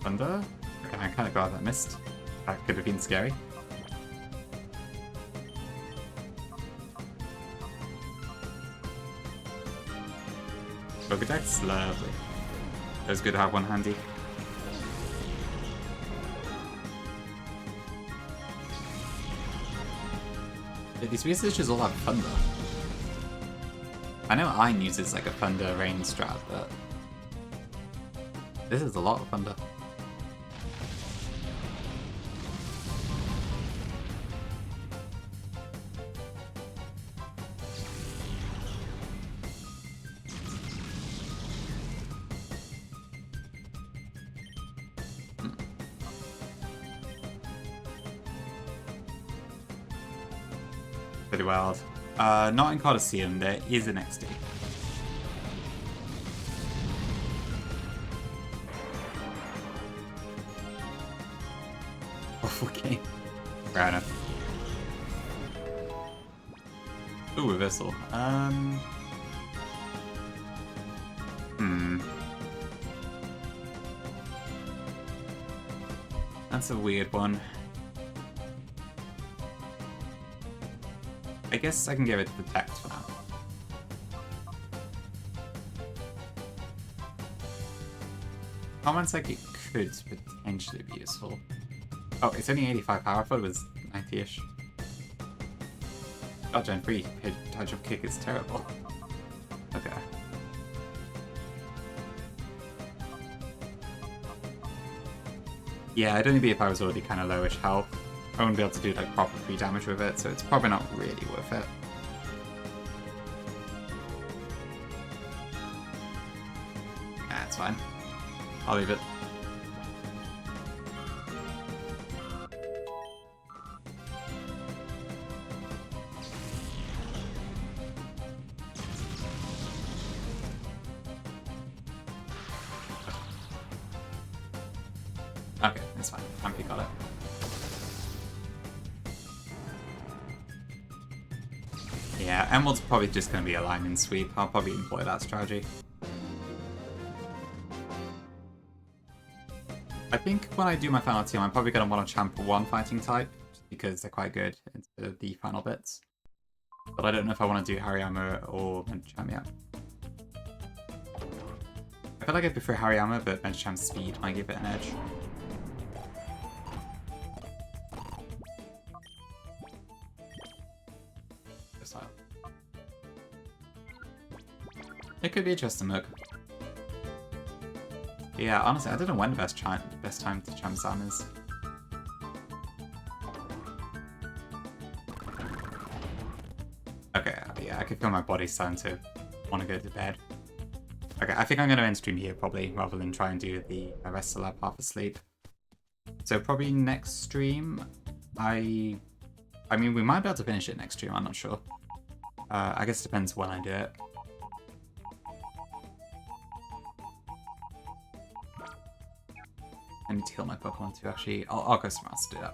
Thunder? Okay, I'm kind of glad that missed. That could have been scary. Pokedex? Lovely. It was good to have one handy. Yeah, these researchers all have Thunder. I know Ein uses like a Thunder Rain strat, but this is a lot of Thunder. Pretty wild. Not in Colosseum, there is an XD. Oh, okay. Fair enough. Ooh, reversal. That's a weird one. I guess I can give it the text for now. Comments like it could potentially be useful. Oh, it's only 85 power. I thought it was 90-ish. Dodge and free. Dodge of kick is terrible. Okay. Yeah, I'd only be if I was already kind of lowish health. I wouldn't be able to do like proper free damage with it, so it's probably not really worth it. Yeah, it's fine. I'll leave it. Okay, it's fine. Happy got it. Yeah, Emerald's probably just going to be a line and sweep. I'll probably employ that strategy. I think when I do my final team, I'm probably going to want to champ one fighting type, just because they're quite good into the final bits. But I don't know if I want to do Hariyama or Mencham yet. I feel like I prefer Hariyama, but Mencham's speed might give it an edge. It could be a Chester Mug. Yeah, honestly, I don't know when the best time to champ Sam is. Okay, yeah, I could feel my body starting to want to go to bed. Okay, I think I'm going to end stream here probably, rather than try and do the rest of the lab half asleep. So probably next stream, I mean, we might be able to finish it next stream, I'm not sure. I guess it depends when I do it. I need to heal my Pokemon too, actually. I'll go somewhere else to do that.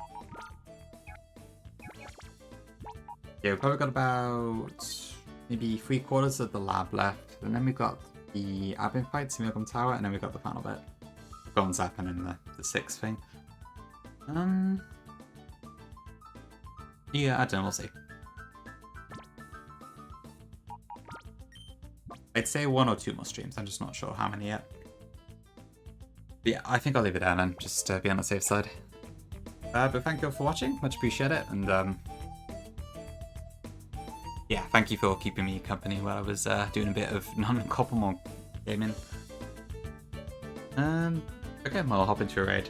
Yeah, we've probably got about maybe 3/4 of the lab left. And then we've got the admin fight, Similcom Tower, and then we've got the final bit. Golden Zap and then the 6th thing. Yeah, I don't know, we'll see. I'd say 1 or 2 more streams, I'm just not sure how many yet. But yeah, I think I'll leave it there then, just to be on the safe side. But thank you all for watching, much appreciate it, and yeah, thank you for keeping me company while I was doing a bit of non-Coppermore gaming. Okay, well, I'll hop into a raid.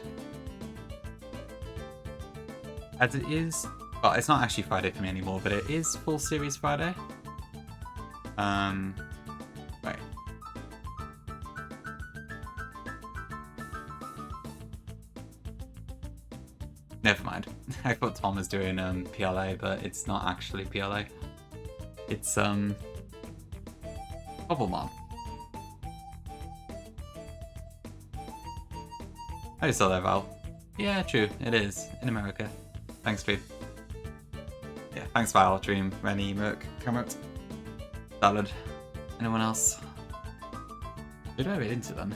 As it is, well, it's not actually Friday for me anymore, but it is full series Friday. Wait. Never mind. I thought Tom was doing PLA, but it's not actually PLA. It's Cobblemon. I saw that, Val. Yeah, true. It is in America. Thanks, dude. Yeah, thanks, Val, Dream, Rennie, Merc, Cameron, Salad. Anyone else? Who do I read into then?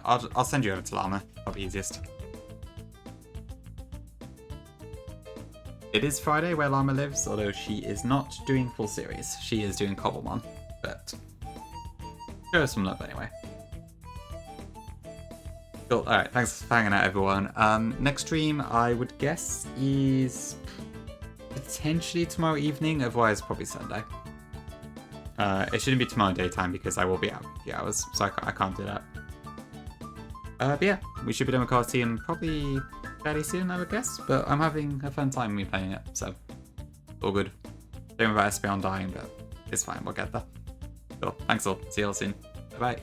I'll send you over to Llama. Probably easiest. It is Friday where Llama lives, although she is not doing full series. She is doing Cobblemon, but show her some love anyway. Cool. Alright, thanks for hanging out, everyone. Next stream, I would guess, is potentially tomorrow evening, otherwise probably Sunday. It shouldn't be tomorrow daytime because I will be out for a few hours, so I can't do that. But yeah, we should be done with Colosseum probably fairly soon, I would guess. But I'm having a fun time replaying it, so all good. Don't worry about Espeon dying, but it's fine, we'll get there. Cool, thanks all, see you all soon. Bye bye.